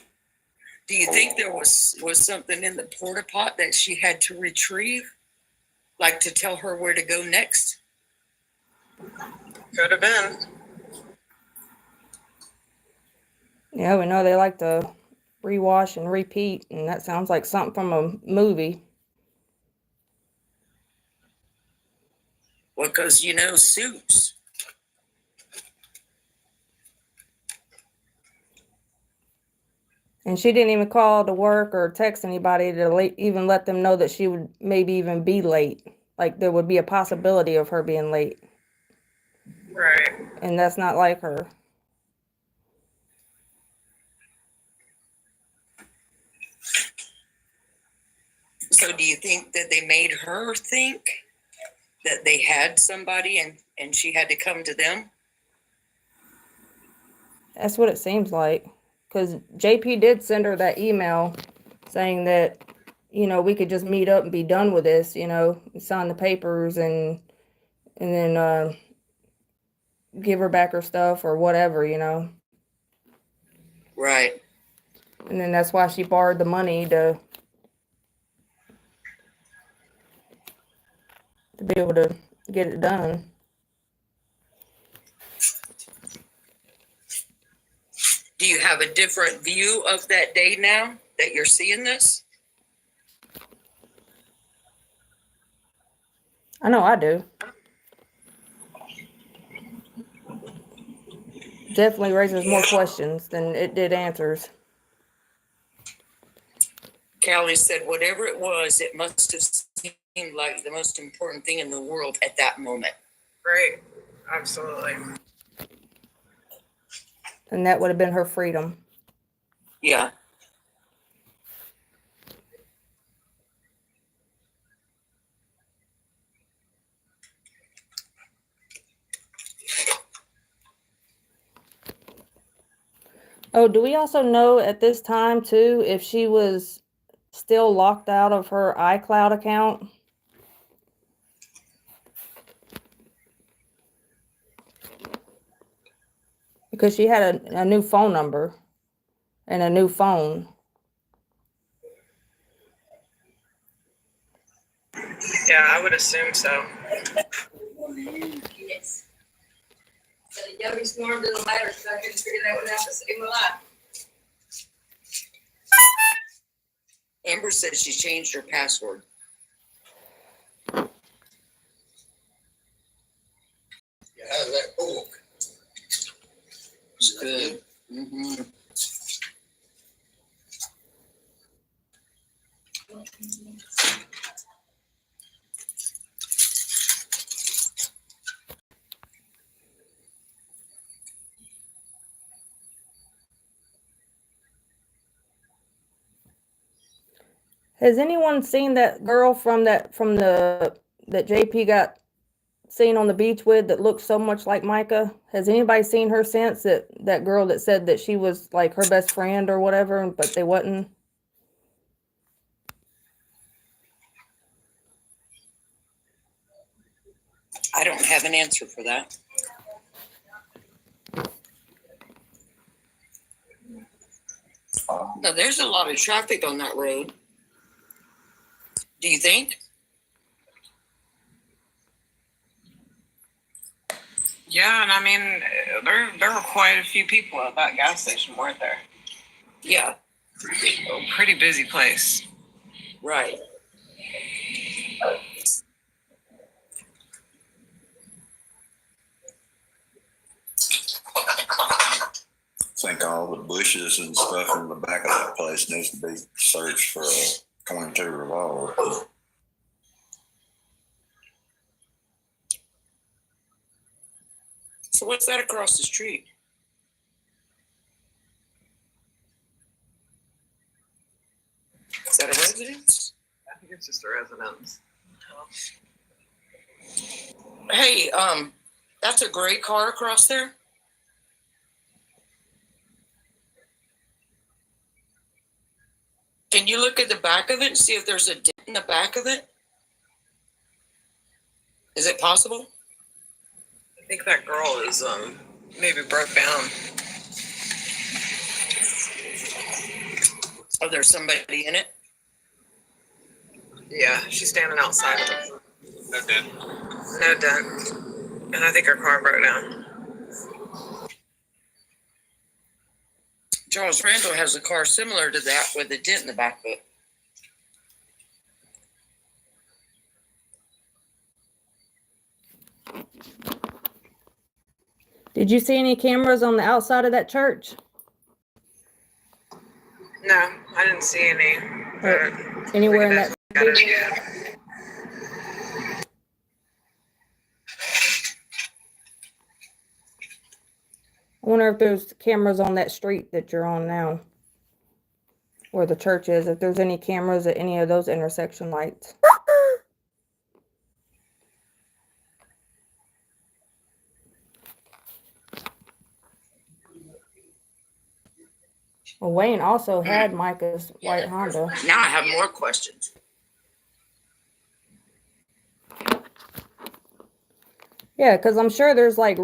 Do you think there was something in the porta pot that she had to retrieve? Like to tell her where to go next? Could have been. Yeah, we know they like to rewash and repeat, and that sounds like something from a movie. Well, because Suits. And she didn't even call to work or text anybody to even let them know that she would maybe even be late. Like there would be a possibility of her being late. Right. And that's not like her. So do you think that they made her think that they had somebody and she had to come to them? That's what it seems like. Because JP did send her that email saying that, we could just meet up and be done with this, sign the papers and then give her back her stuff or whatever, Right. And then that's why she borrowed the money to be able to get it done. Do you have a different view of that day now that you're seeing this? I know I do. Definitely raises more questions than it did answers. Callie said, whatever it was, it must have seemed like the most important thing in the world at that moment. Right. Absolutely. And that would have been her freedom. Yeah. Oh, do we also know at this time too if she was still locked out of her iCloud account? Because she had a new phone number and a new phone. Yeah, I would assume so. Yes. So the youngest one doesn't matter, so I can figure that one out to save my life. Amber said she changed her password. How's that book? It's good. Mm-hmm. Has anyone seen that girl that JP got seen on the beach with that looks so much like Micah? Has anybody seen her since? That girl that said that she was like her best friend or whatever, but they wasn't? I don't have an answer for that. Now, there's a lot of traffic on that road. Do you think? Yeah, and I mean, there were quite a few people at that gas station, weren't there? Yeah, Pretty busy place. right. I think all the bushes and stuff in the back of that place needs to be searched for a .22 revolver. So what's that across the street? Is that a residence? I think it's just a residence. Hey, that's a gray car across there. Can you look at the back of it and see if there's a dent in the back of it? Is it possible? I think that girl is maybe broke down. Oh, there's somebody in it? Yeah, she's standing outside of it. No dent. No dent. And I think her car broke down. Charles Randall has a car similar to that with a dent in the back of it. Did you see any cameras on the outside of that church? No, I didn't see any. Or anywhere in that? I wonder if there's cameras on that street that you're on now, where the church is, if there's any cameras at any of those intersection lights. Well, Wayne also had Micah's white Honda. Now I have more questions. Yeah, because I'm sure there's like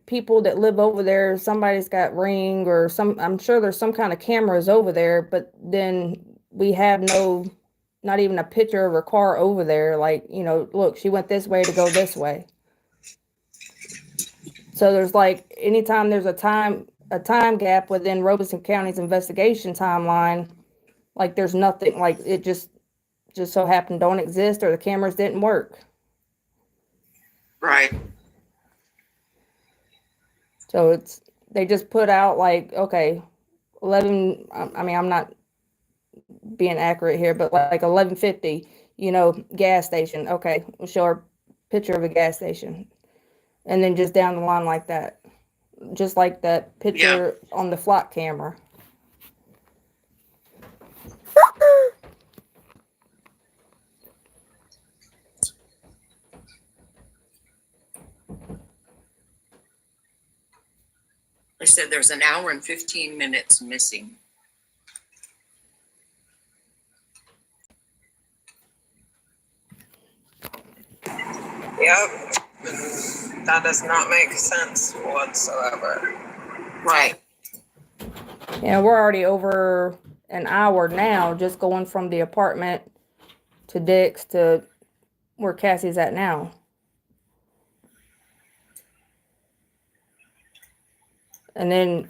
people that live over there. Somebody's got Ring or I'm sure there's some kind of cameras over there, but then we have not even a picture of her car over there. Like, look, she went this way to go this way. So there's like, anytime there's a time gap within Robeson County's investigation timeline, like there's nothing, like it just so happened don't exist or the cameras didn't work. Right. So they just put out like, okay, 11, I mean, I'm not being accurate here, but like 11:50, gas station. Okay, we'll show her picture of a gas station. And then just down the line like that. Just like that picture on the flock camera. They said there's an hour and 15 minutes missing. Yep. That does not make sense whatsoever. Right. Yeah, we're already over an hour now, just going from the apartment to Dick's to where Cassie's at now. And then,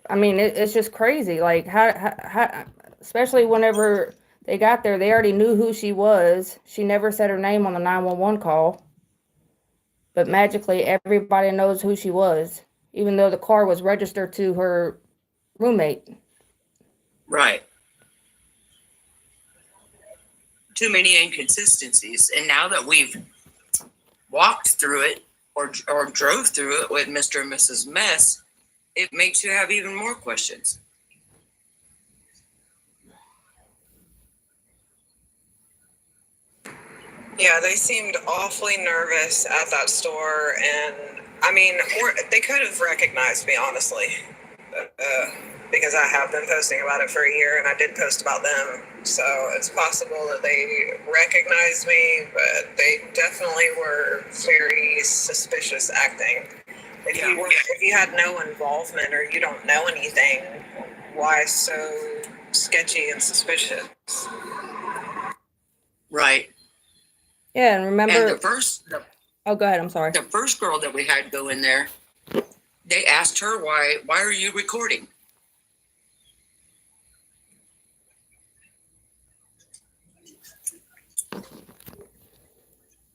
I mean, it's just crazy. Like, how, especially whenever they got there, they already knew who she was. She never said her name on the 911 call. But magically, everybody knows who she was, even though the car was registered to her roommate. Right. Too many inconsistencies. And now that we've walked through it or drove through it with Mr. and Mrs. Mess, it makes you have even more questions. Yeah, they seemed awfully nervous at that store, and I mean, they could have recognized me, honestly, because I have been posting about it for a year, and I did post about them, so it's possible that they recognized me, but they definitely were very suspicious acting. If you had no involvement or you don't know anything, why so sketchy and suspicious? Right. Yeah, and remember. And oh, go ahead. I'm sorry. The first girl that we had go in there, they asked her, why are you recording?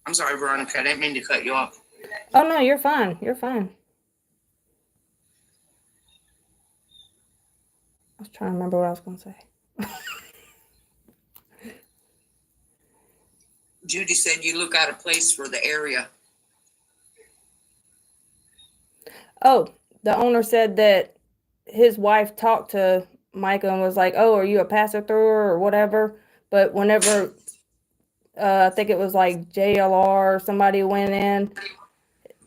I'm sorry, Veronica. I didn't mean to cut you off. Oh, no, you're fine. You're fine. I was trying to remember what I was going to say. Judy said you look out of place for the area. Oh, the owner said that his wife talked to Micah and was like, oh, are you a passer through or whatever? But whenever, I think it was like JLR or somebody went in.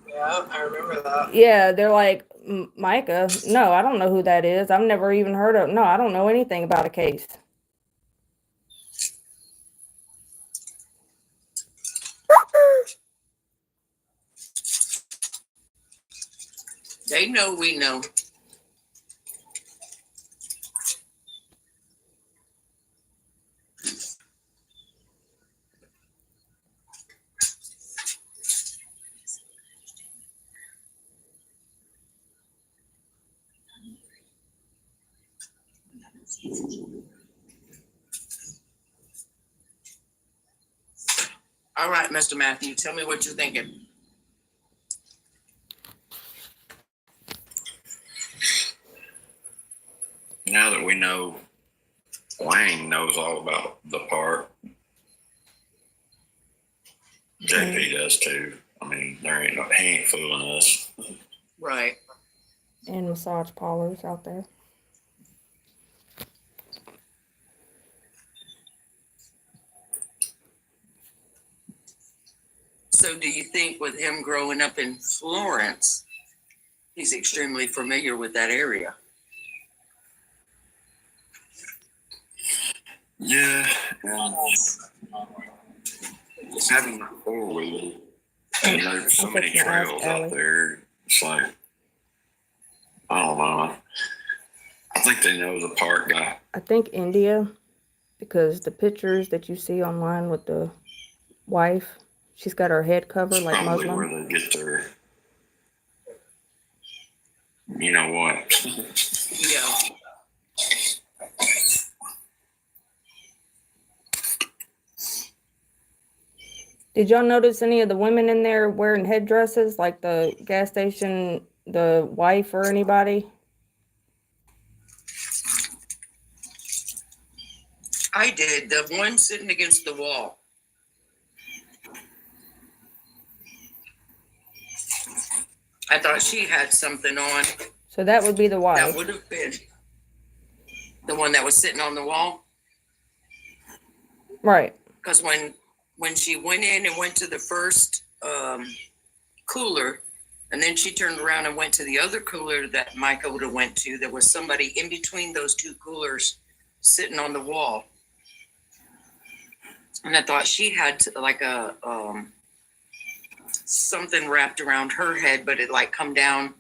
Yeah, I remember that. Yeah, they're like, Micah, no, I don't know who that is. I've never even heard of, no, I don't know anything about a case. They know we know. All right, Mr. Matthew, tell me what you're thinking. Now that we know Wayne knows all about the park, JP does too. I mean, he ain't fooling us. Right. And massage parlors out there. So do you think with him growing up in Florence, he's extremely familiar with that area? Yeah, and having rapport with him, and there's so many trails out there. It's like, I don't know. I think they know the park guy. I think India, because the pictures that you see online with the wife, she's got her head covered like Probably Muslim. where they get their, you know what? Yeah. Did y'all notice any of the women in there wearing headdresses, like the gas station, the wife or anybody? I did. The one sitting against the wall. I thought she had something on. So that would be the wife. That would have been the one that was sitting on the wall. Right. Because when she went in and went to the first cooler, and then she turned around and went to the other cooler that Micah would have went to, there was somebody in between those two coolers sitting on the wall. And I thought she had like a something wrapped around her head, but it like come down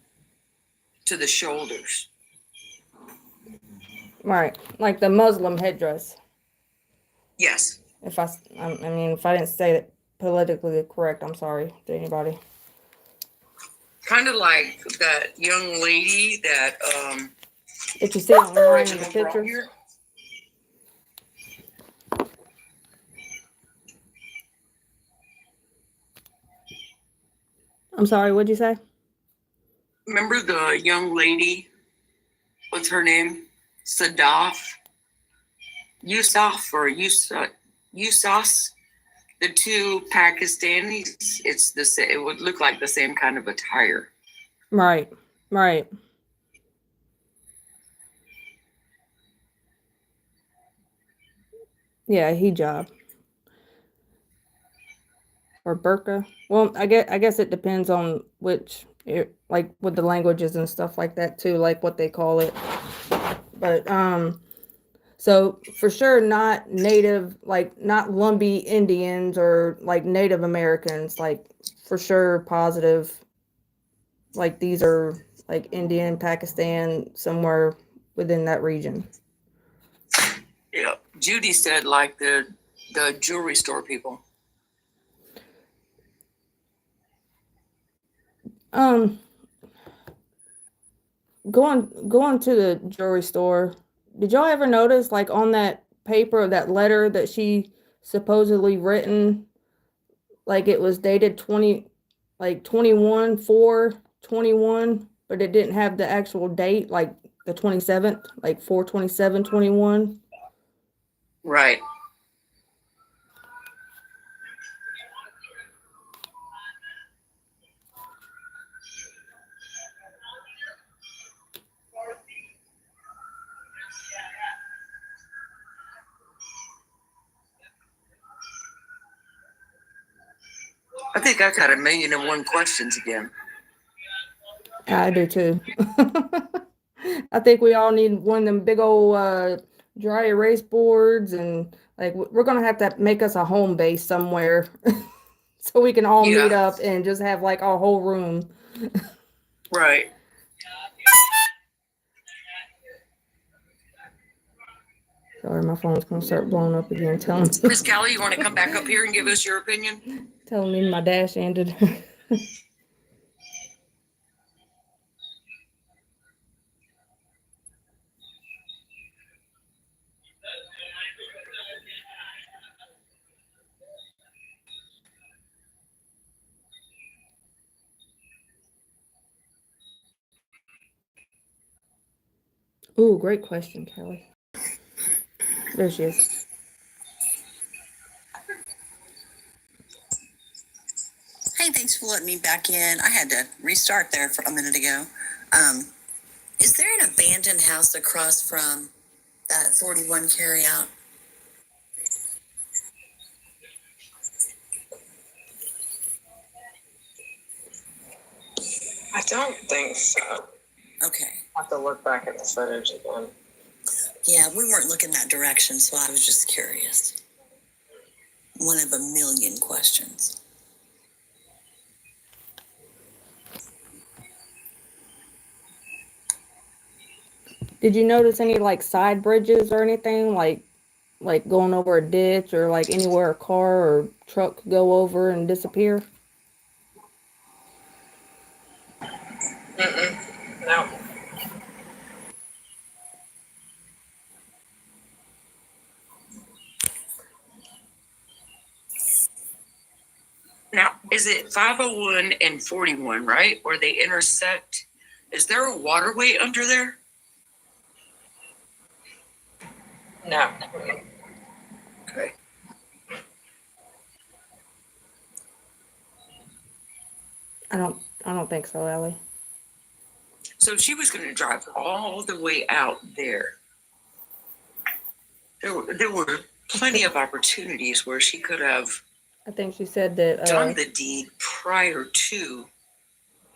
to the shoulders. Right. Like the Muslim headdress. Yes. If I mean, if I didn't say it politically correct, I'm sorry to anybody. Kind of like that young lady that If you see online in the pictures. Here. I'm sorry, what'd you say? Remember the young lady? What's her name? Sadaf? Yusuf or Yusas? The two Pakistanis. It's the same. It would look like the same kind of attire. Right. Right. Yeah, hijab. Or burqa. Well, I guess it depends on which, like with the languages and stuff like that too, like what they call it. But so for sure not native, like not Lumbee Indians or like Native Americans, like for sure positive. Like these are like Indian, Pakistan, somewhere within that region. Yeah. Judy said like the jewelry store people. Going to the jewelry store, did y'all ever notice like on that paper, that letter that she supposedly written, like it was dated 21/4/21, but it didn't have the actual date, like the 27th, like 4/27/21. Right. I think I got 1,000,001 questions again. I do too. I think we all need one of them big old dry erase boards, and like we're gonna have to make us a home base somewhere so we can all meet up and just have like a whole room. Right. Sorry, my phone's gonna start blowing up again. Telling Miss Callie, you want to come back up here and give us your opinion? telling me my dash ended. Ooh, great question, Kelly. There she is. Hey, thanks for letting me back in. I had to restart there for a minute ago. Is there an abandoned house across from that 41 carryout? I don't think so. Okay. I'll have to look back at the footage again. Yeah, we weren't looking that direction, so I was just curious. One of a million questions. Did you notice any like side bridges or anything like going over a ditch or like anywhere a car or truck could go over and disappear? No. Now, is it 501 and 41, right? Where they intersect? Is there a waterway under there? No. Okay. I don't think so, Ellie. So she was going to drive all the way out there. There were plenty of opportunities where she could have I think she said that done the deed prior to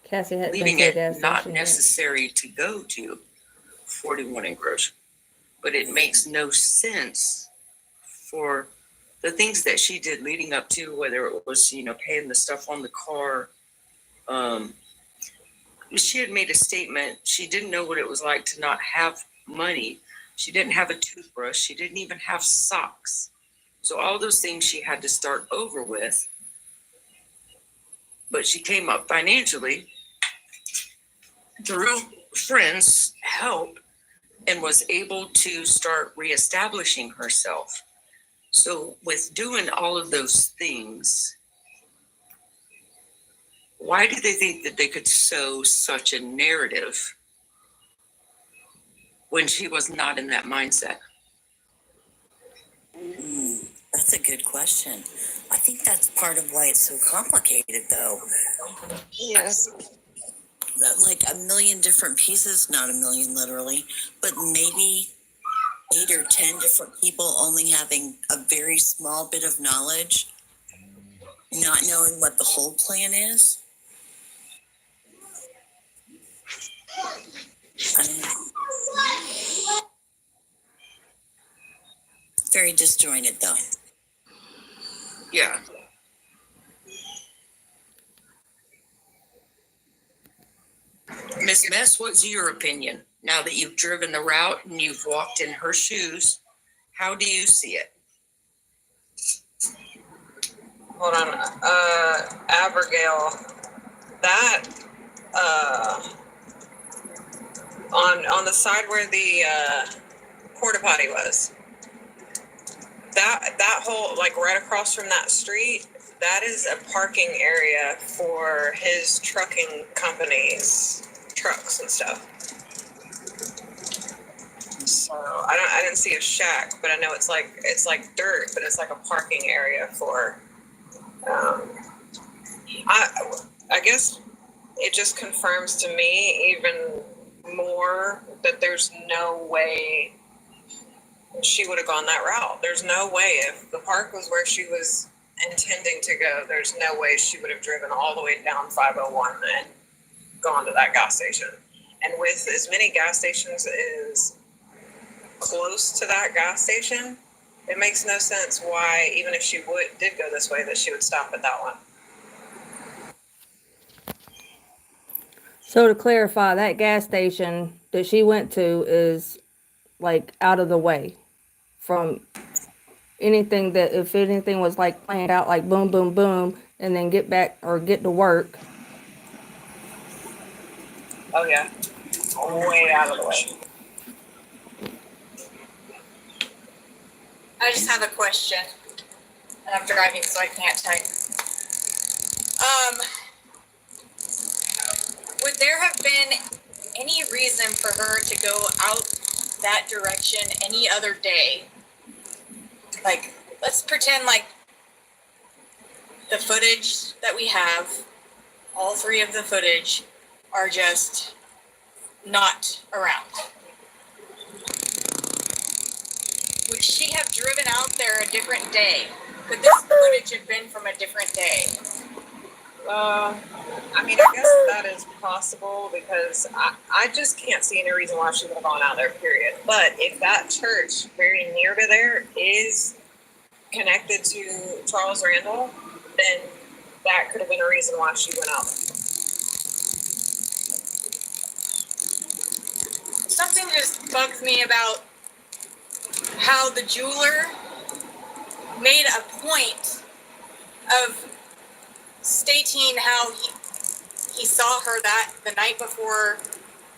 Cassie had been leaving to the it gas not station. Yeah. necessary to go to 41 and Grocery. But it makes no sense for the things that she did leading up to, whether it was, paying the stuff on the car. She had made a statement. She didn't know what it was like to not have money. She didn't have a toothbrush. She didn't even have socks. So all those things she had to start over with. But she came up financially through friends' help and was able to start reestablishing herself. So with doing all of those things, why did they think that they could sow such a narrative when she was not in that mindset? That's a good question. I think that's part of why it's so complicated, though. Yes. That, like a million different pieces, not a million literally, but maybe 8 or 10 different people only having a very small bit of knowledge, not knowing what the whole plan is. I don't know. Very disjointed, though. Yeah. Miss Mess, what's your opinion? Now that you've driven the route and you've walked in her shoes, how do you see it? Hold on. Abigail, that on the side where the porta potty was, that whole, like right across from that street, that is a parking area for his trucking company's trucks and stuff. So I didn't see a shack, but I know it's like dirt, but it's like a parking area for. I guess it just confirms to me even more that there's no way she would have gone that route. There's no way, if the park was where she was intending to go, there's no way she would have driven all the way down 501 and gone to that gas station. And with as many gas stations as close to that gas station, it makes no sense why, even if she did go this way, that she would stop at that one. So to clarify, that gas station that she went to is like out of the way from anything that, if anything was like planned out, like boom, boom, boom, and then get back or get to work. Oh yeah, way out of the way. I just have a question. And I'm driving, so I can't type. Would there have been any reason for her to go out that direction any other day, like, let's pretend like the footage that we have, all three of the footage, are just not around. Would she have driven out there a different day? Could this footage have been from a different day? I mean, I guess that is possible because I just can't see any reason why she would have gone out there, period. But if that church very near to there is connected to Charles Randall, then that could have been a reason why she went out there. Something just bugs me about how the jeweler made a point of stating how he saw her that the night before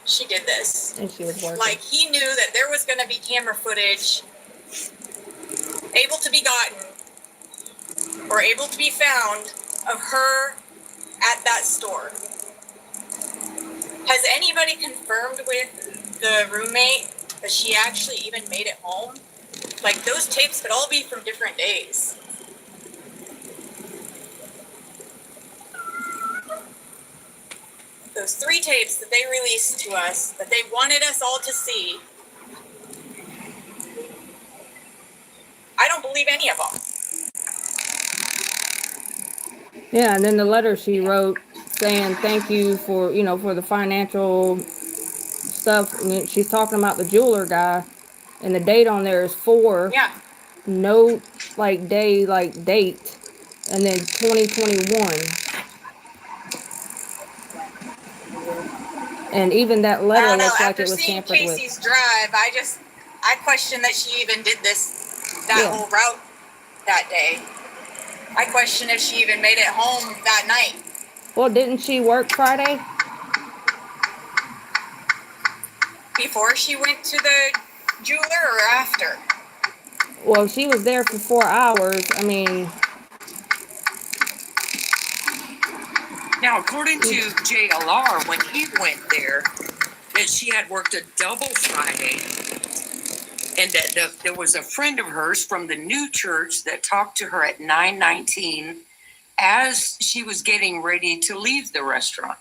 she did this. And she was working. Like, he knew that there was going to be camera footage able to be gotten or able to be found of her at that store. Has anybody confirmed with the roommate that she actually even made it home? Like, those tapes could all be from different days. Those 3 tapes that they released to us, that they wanted us all to see, I don't believe any of them. Yeah, and then the letter she wrote saying thank you for, you know, for the financial stuff. I mean, she's talking about the jeweler guy, and the date on there is 4. Yeah. No, like, day, like, date, and then 2021. And even that I letter don't know. looks like After it was seeing tampered with. Casey's drive, I question that she even did that Yeah. whole route that day. I question if she even made it home that night. Well, didn't she work Friday? Before she went to the jeweler or after? Well, she was there for 4 hours. I mean, Now, according to JLR, when he went there, that she had worked a double Friday, and that there was a friend of hers from the new church that talked to her at 9:19 as she was getting ready to leave the restaurant.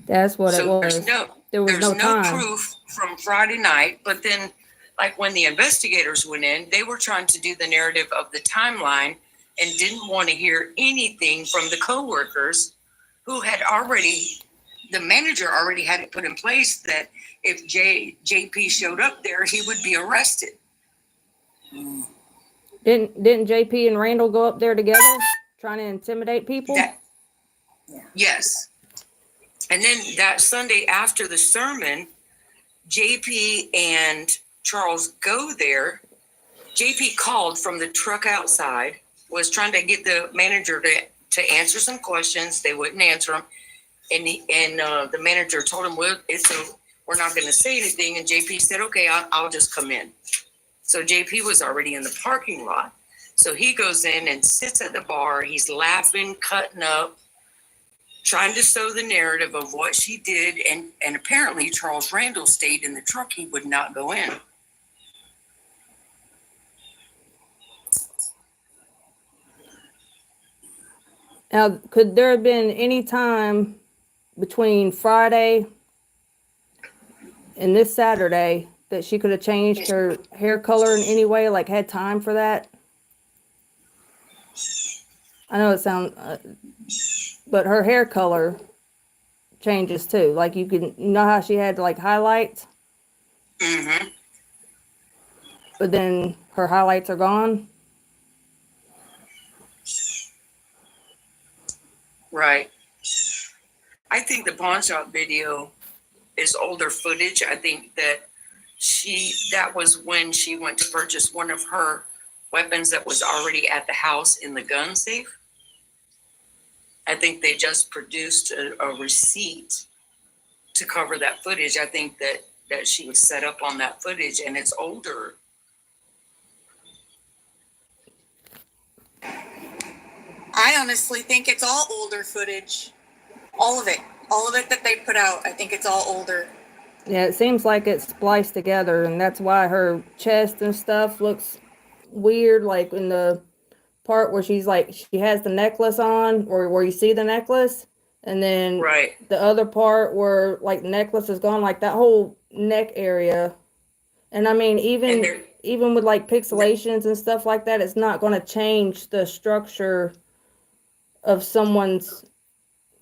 that's what it So was. there's no no time. proof from Friday night, but then, like, when the investigators went in, they were trying to do the narrative of the timeline and didn't want to hear anything from the coworkers who had already, the manager already had it put in place that if JP showed up there, he would be arrested. Didn't JP and Randall go up there together trying to intimidate people? Yes. And then that Sunday after the sermon, JP and Charles go there. JP called from the truck outside, was trying to get the manager to answer some questions. They wouldn't answer them. And the manager told him, well, we're not going to say anything. And JP said, okay, I'll just come in. So JP was already in the parking lot. So he goes in and sits at the bar. He's laughing, cutting up, trying to sew the narrative of what she did. And apparently Charles Randall stayed in the truck. He would not go in. Now, could there have been any time between Friday and this Saturday that she could have changed her hair color in any way, like had time for that? I know it sounds, but her hair color changes too. Like, you know how she had like highlights, Mm-hmm. but then her highlights are gone. Right. I think the pawn shop video is older footage. I think that that was when she went to purchase one of her weapons that was already at the house in the gun safe. I think they just produced a receipt to cover that footage. I think that she was set up on that footage, and it's older. I honestly think it's all older footage. All of it. All of it that they put out. I think it's all older. Yeah, it seems like it's spliced together, and that's why her chest and stuff looks weird, like in the part where she's like, she has the necklace on, or where you see the necklace, and then Right. the other part where like the necklace is gone, like that whole neck area. And I mean, And there, even with like pixelations and stuff like that, it's not going to change the structure of someone's,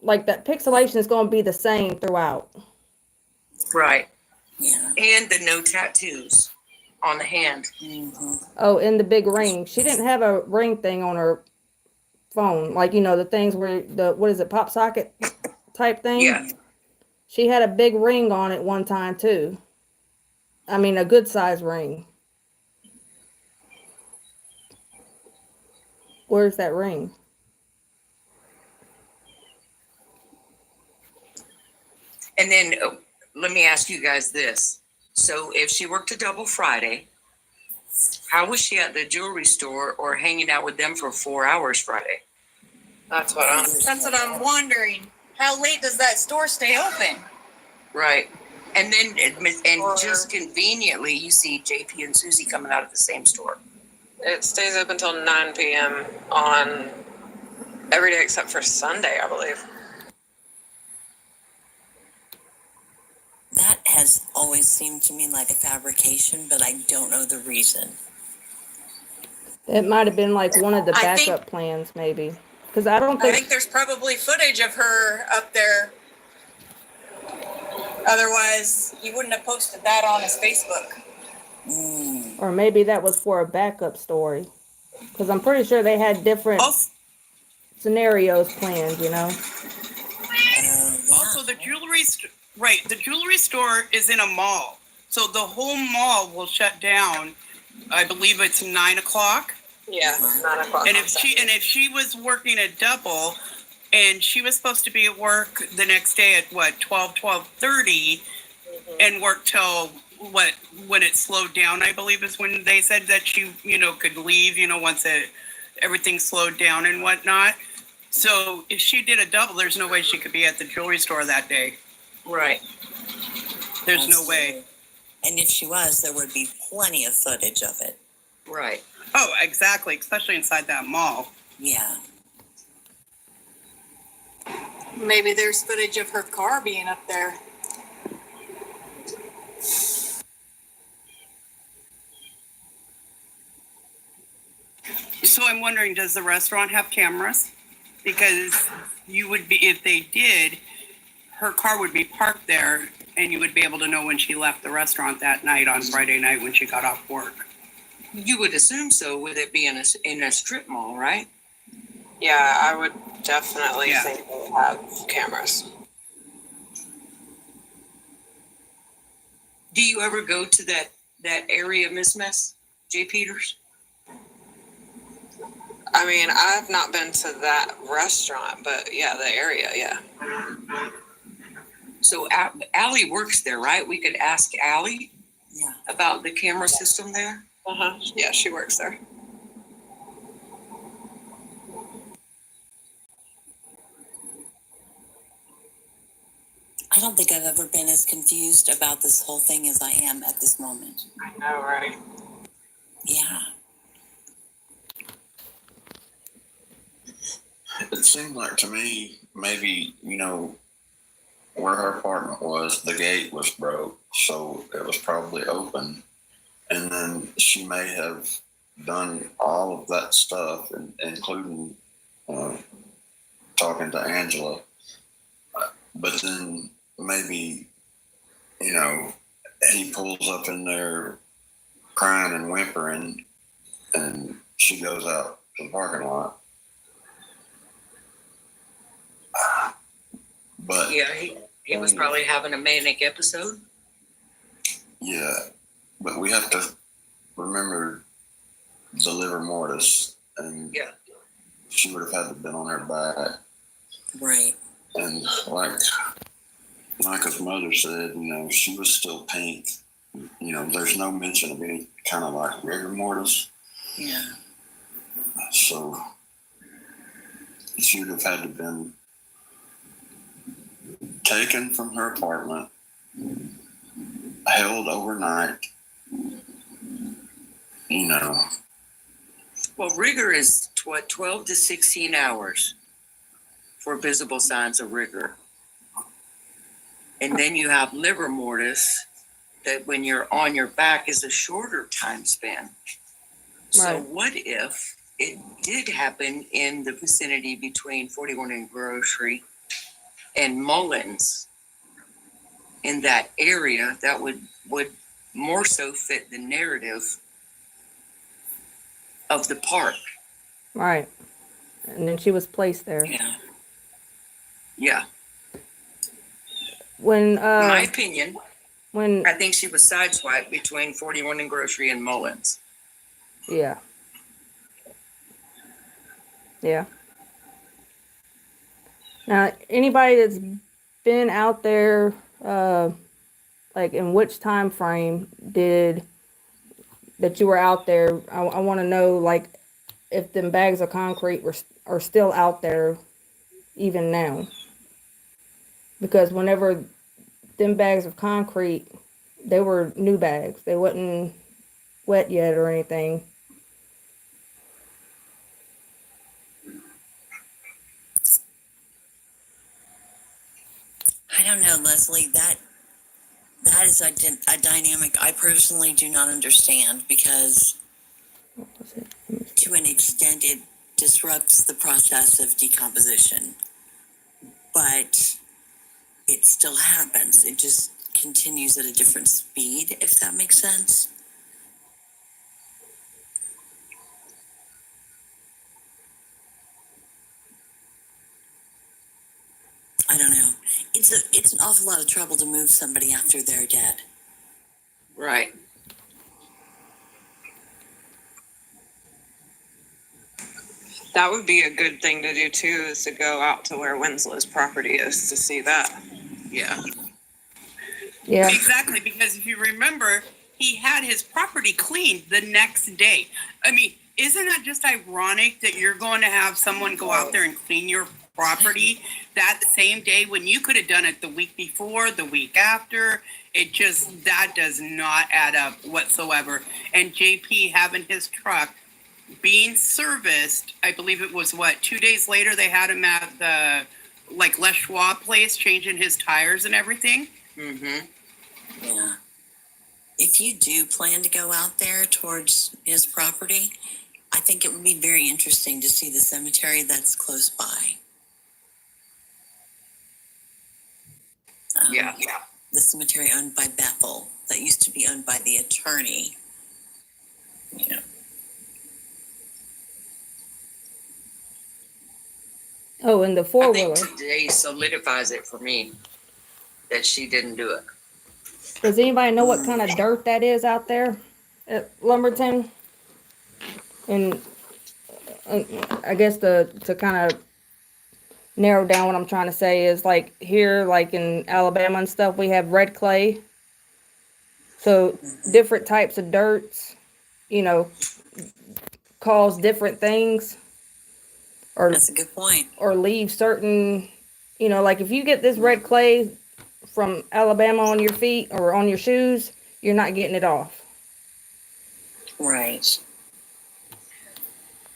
like that pixelation is going to be the same throughout. right. Yeah. And the no tattoos on the hand. Mm-hmm. Oh, and the big ring. She didn't have a ring thing on her phone, like, you know, the things where the, what is it, pop socket type thing? Yeah. She had a big ring on it one time too. I mean, a good size ring. Where's that ring? And then let me ask you guys this. So if she worked a double Friday, how was she at the jewelry store or hanging out with them for 4 hours Friday? That's what I'm wondering. How late does that store stay open? Right. And then, Or- just conveniently, you see JP and Susie coming out of the same store. It stays open until 9 p.m. on every day except for Sunday, I believe. That has always seemed to me like a fabrication, but I don't know the reason. It might have been like one of the I think- backup plans, maybe. Because I don't I think, think there's probably footage of her up there. Otherwise, he wouldn't have posted that on his Facebook. Mm. or maybe that was for a backup story. Because I'm pretty sure they had different scenarios planned, you know? Also, the jewelry store is in a mall. So the whole mall will shut down. I believe it's 9 o'clock. Yeah, 9 o'clock. And if she was working a double and she was supposed to be at work the next day at 12:30 and work till when it slowed down, I believe is when they said that she, could leave, once everything slowed down and whatnot. So if she did a double, there's no way she could be at the jewelry store that day. Right. There's no way. And if she was, there would be plenty of footage of it. Right. Oh, exactly, especially inside that mall. Yeah. Maybe there's footage of her car being up there. So I'm wondering, does the restaurant have cameras? Because you would be, if they did, her car would be parked there and you would be able to know when she left the restaurant that night on Friday night when she got off work. You would assume so, with it being in a strip mall, right? Yeah, I would definitely Yeah. think they would have cameras. Do you ever go to that area, Miss Mess, J. Peters? I mean, I've not been to that restaurant, but yeah, the area, yeah. So Allie works there, right? We could ask Allie Yeah. about the camera system there. Yeah, she works there. I don't think I've ever been as confused about this whole thing as I am at this moment. I know, right? Yeah. It seemed like to me, maybe, where her apartment was, the gate was broke, so it was probably open. And then she may have done all of that stuff, including talking to Angela. But then maybe, he pulls up in there crying and whimpering, and she goes out to the parking lot. But Yeah, he was probably having a manic episode. yeah, but we have to remember the livor mortis, and Yeah. she would have had to have been on her back. Right. And like Micah's mother said, she was still pink. There's no mention of any kind of like rigor mortis. Yeah. So she would have had to have been taken from her apartment, held overnight. You know, Well, rigor is what, 12 to 16 hours for visible signs of rigor. And then you have livor mortis, that when you're on your back is a shorter time span. So Right. what if it did happen in the vicinity between 41 and Grocery and Mullins, in that area? That would more so fit the narrative of the park. Right. And then she was placed there. Yeah. When My opinion, when I think she was sideswiped between 41 and Grocery and Mullins. yeah. Yeah. Now, anybody that's been out there, like in which time frame did that you were out there? I want to know, like, if them bags of concrete are still out there even now. Because whenever them bags of concrete, they were new bags. They wasn't wet yet or anything. I don't know, Leslie, that is a dynamic I personally do not understand, because to an extent it disrupts the process of decomposition, but it still happens. It just continues at a different speed, if that makes sense. I don't know. It's an awful lot of trouble to move somebody after they're dead. Right. That would be a good thing to do too, is to go out to where Winslow's property is to see that. Yeah. Yeah. Exactly, because if you remember, he had his property cleaned the next day. I mean, isn't that just ironic that you're going to have someone go out there and clean your property that same day when you could have done it the week before, the week after? That does not add up whatsoever. And JP having his truck being serviced, I believe it was 2 days later, they had him at the Les Schwab place changing his tires and everything. Mm-hmm. Yeah. If you do plan to go out there towards his property, I think it would be very interesting to see the cemetery that's close by. Yeah. The cemetery owned by Bethel, that used to be owned by the attorney. You know. Oh, and the I four-wheeler. think today solidifies it for me that she didn't do it. Does anybody know what kind of dirt that is out there at Lumberton? And I guess to kind of narrow down what I'm trying to say is, like, here, like in Alabama and stuff, we have red clay. So different types of dirts, cause different things. Or That's a good point. Or leave certain, like if you get this red clay from Alabama on your feet or on your shoes, you're not getting it off. Right.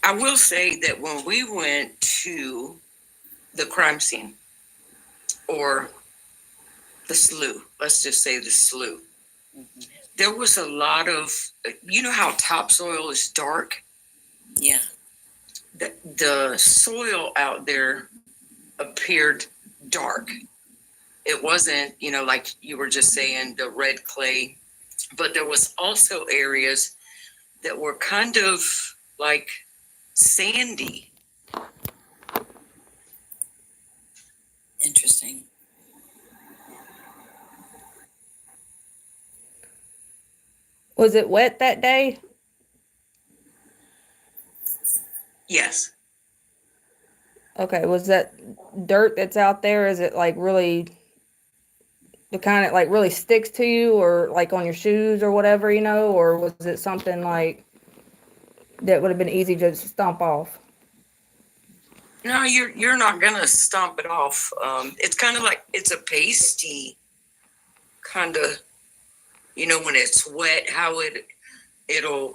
I will say that when we went to the crime scene, or the slough, let's just say the slough, there was a lot of, how topsoil is dark? Yeah. The soil out there appeared dark. It wasn't, like you were just saying, the red clay, but there was also areas that were kind of like sandy. Interesting. Was it wet that day? Yes. Okay, was that dirt that's out there, is it like really, the kind of like really sticks to you, or like on your shoes or whatever, or was it something like that would have been easy to stomp off? No, you're not gonna stomp it off. It's kind of like, it's a pasty kind of You know, when it's wet, how it'll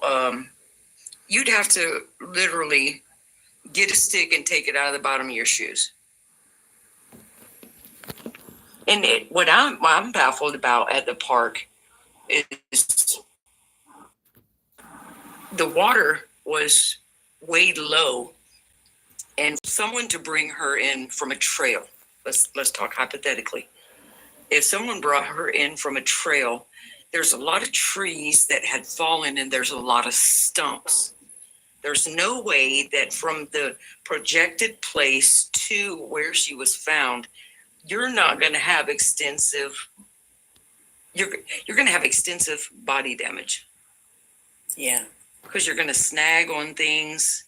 you'd have to literally get a stick and take it out of the bottom of your shoes. And what I'm baffled about at the park is the water was way low, and someone to bring her in from a trail. Let's talk hypothetically. If someone brought her in from a trail, there's a lot of trees that had fallen, and there's a lot of stumps. There's no way that from the projected place to where she was found, you're not going to have extensive. You're going to have extensive body damage. Yeah. Because you're going to snag on things.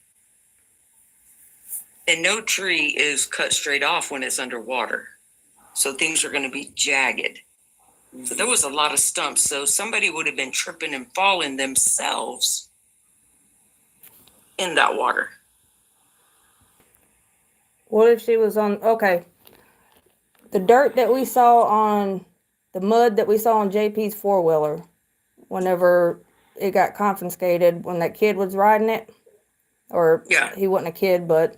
And no tree is cut straight off when it's underwater. So things are going to be jagged. So there was a lot of stumps. So somebody would have been tripping and falling themselves in that water. What if she was on, okay, the dirt that we saw on, the mud that we saw on JP's four-wheeler, whenever it got confiscated, when that kid was riding it, or Yeah. he wasn't a kid, but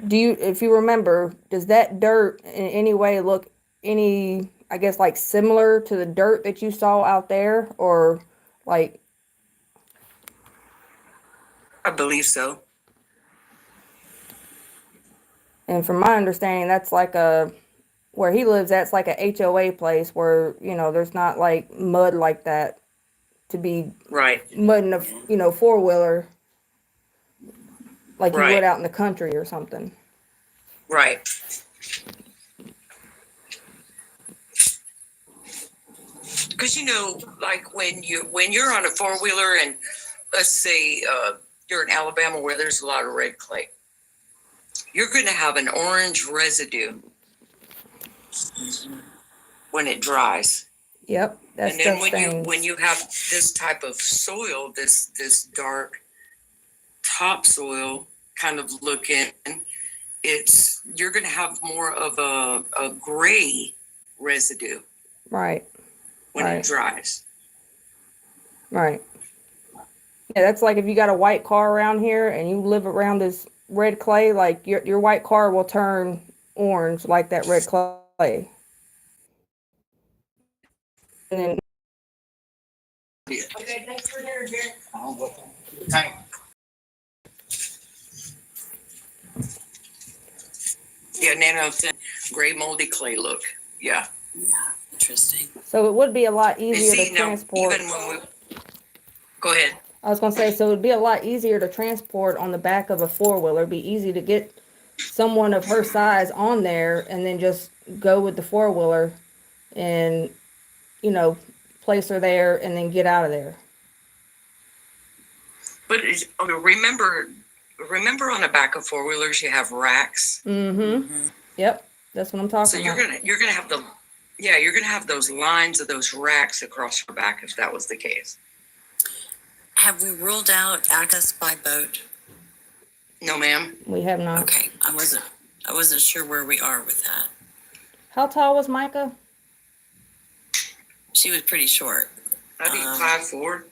do you, if you remember, does that dirt in any way look any, I guess, like similar to the dirt that you saw out there, or like? I believe so. And from my understanding, that's like where he lives, that's like a HOA place where, you know, there's not like mud like that to be Right. mud in a, you know, four-wheeler like you Right. would out in the country or something. Right. Because, you know, like when you're on a four-wheeler, and let's say you're in Alabama where there's a lot of red clay, you're going to have an orange residue when it dries. Yep, that's And then the thing. when you have this type of soil, this dark topsoil kind of looking, you're going to have more of a gray residue. Right. When Right. it dries. Right. Yeah, that's like if you got a white car around here and you live around this red clay, like your white car will turn orange like that red clay. And then, Okay, thanks for dinner, Jared. Yeah, nanothin, gray moldy clay look. Yeah. Yeah. Interesting. so it would be a lot And easier see, to now, transport. even when we, go ahead. I was gonna say, so it'd be a lot easier to transport on the back of a four-wheeler. It'd be easy to get someone of her size on there and then just go with the four-wheeler and, you know, place her there and then get out of there. But remember on the back of four-wheelers, you have racks. Mm-hmm. Yep. That's what I'm talking So about. you're gonna have you're gonna have those lines of those racks across your back if that was the case. Have we ruled out access by boat? No, ma'am. We have not. Okay, I wasn't sure where we are with that. How tall was Micah? She was pretty short. I think 5'4".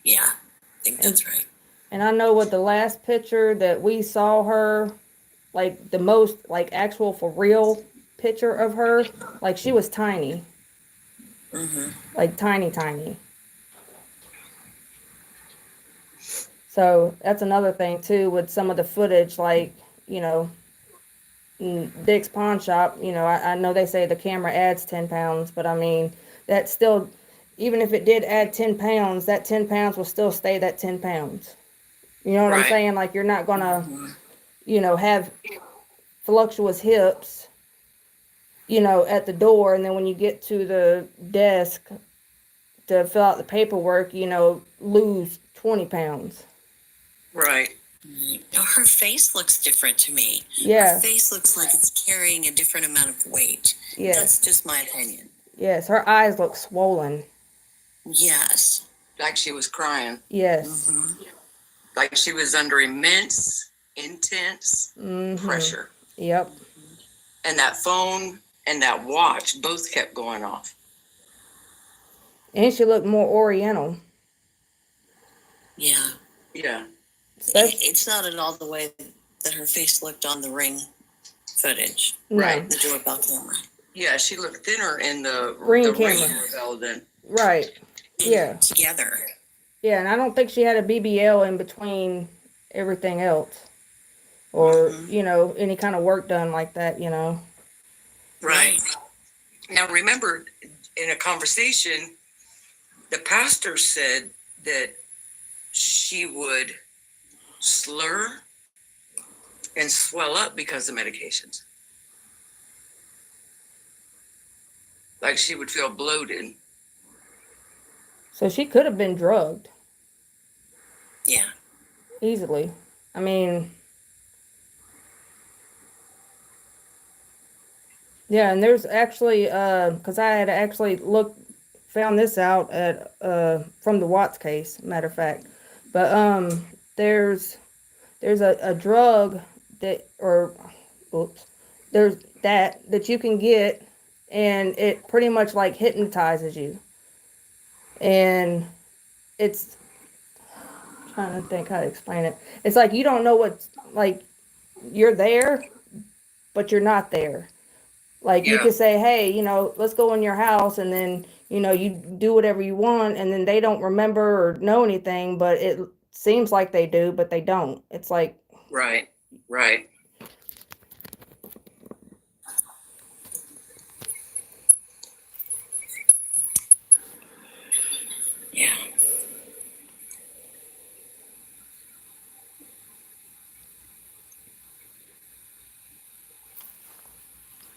Yeah, I think that's right. And I know with the last picture that we saw her, like the most like actual for real picture of her, like she was tiny. Mm-hmm. Like tiny. So that's another thing too with some of the footage, like, you know, Dick's Pawn Shop, you know, I know they say the camera adds 10 pounds, but I mean, that's still, even if it did add 10 pounds, that 10 pounds will still stay that 10 pounds. You know what I'm Right. saying? Like you're not gonna, you know, have voluptuous hips, you know, at the door, and then when you get to the desk to fill out the paperwork, you know, lose 20 pounds. Right. No, her face looks different to me. Yeah. Her face looks like it's carrying a different amount of weight. Yes. That's just my opinion. Yes, her eyes look swollen. Yes. Like she was crying. Yes. Mm-hmm. Like she was under intense pressure. Yep. And that phone and that watch both kept going off. And she looked more oriental. Yeah. Yeah. It's not at all the way that her face looked on the Ring footage. No. Right. The doorbell camera. Yeah, she looked thinner in the Ring the camera. doorbell than. Right. Yeah. Together. Yeah, and I don't think she had a BBL in between everything else. Or, any kind of work done like that, Right. Now, remember, in a conversation, the pastor said that she would slur and swell up because of medications. Like she would feel bloated. So she could have been drugged. Yeah. Easily. I mean, yeah, and there's actually, because I had actually found this out at, from the Watts case, matter of fact. But, there's a drug there's that you can get, and it pretty much like hypnotizes you. And it's, trying to think how to explain it. It's like you don't know what's, like, you're there, but you're not there. Like you could say, hey, let's go in your house, and then, you do whatever you want, and then they don't remember or know anything, but it seems like they do, but they don't. It's like. Right. Yeah.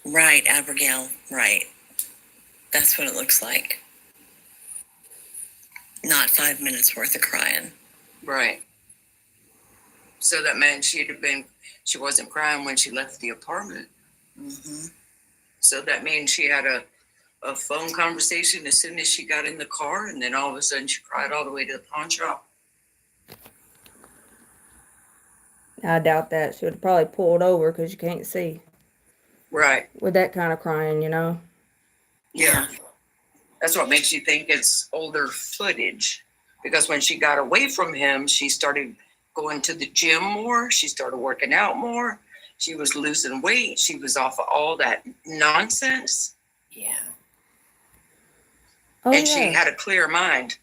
Right, Abigail. Right. That's what it looks like. Not 5 minutes worth of crying. Right. So that meant she wasn't crying when she left the apartment. Mm-hmm. So that means she had a phone conversation as soon as she got in the car, and then all of a sudden she cried all the way to the pawn shop. I doubt that. She would have probably pulled over because you can't see. Right. With that kind of crying, Yeah. That's what makes you think it's older footage. Because when she got away from him, she started going to the gym more. She started working out more. She was losing weight. She was off of all that nonsense. Yeah. Oh, and yeah. she had a clear mind.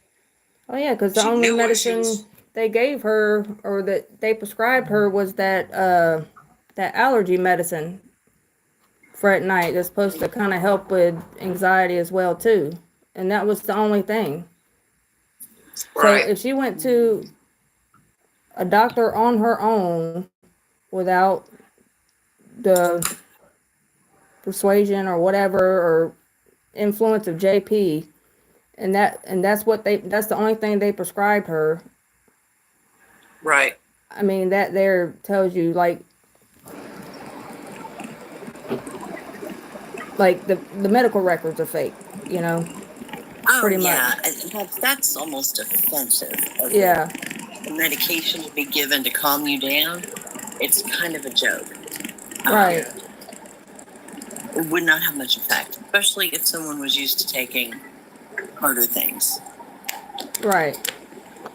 Oh, yeah, because the She only knew what she medicine was- they gave her, or that they prescribed her, was that allergy medicine for at night. That's supposed to kind of help with anxiety as well, too. And that was the only thing. Right. So if she went to a doctor on her own without the persuasion or whatever, or influence of JP, and that's the only thing they prescribed her. Right. I mean, that there tells you like the medical records are fake, Oh, pretty yeah. much. That's almost offensive. Yeah. The medication to be given to calm you down, it's kind of a joke. Right. It would not have much effect, especially if someone was used to taking harder things. Right.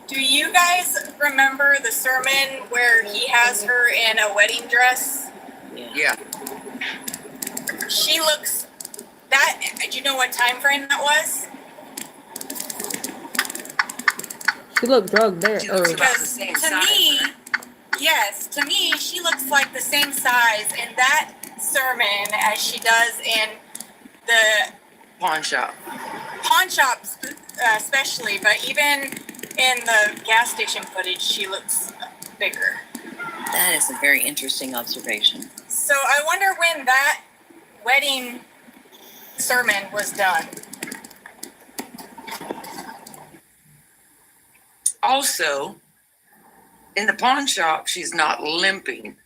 Do you guys remember the sermon where he has her in a wedding dress? Yeah. She looks that. Do you know what time frame that was? She looked drugged there. She looks about the Because same to size, me, right? yes, to me, she looks like the same size in that sermon as she does in the Pawn shop. pawn shops, especially, but even in the gas station footage, she looks bigger. That is a very interesting observation. So I wonder when that wedding sermon was done. Also, in the pawn shop, she's not limping.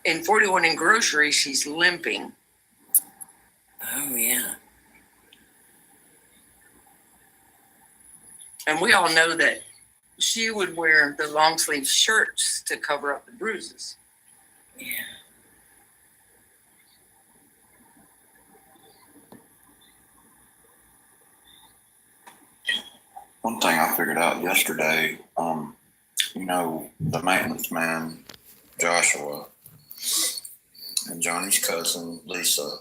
In 41 in grocery, she's limping. Oh, yeah. And we all know that she would wear the long sleeve shirts to cover up the bruises. Yeah. one thing I figured out yesterday, you know, the maintenance man, Joshua, and Johnny's cousin, Lisa.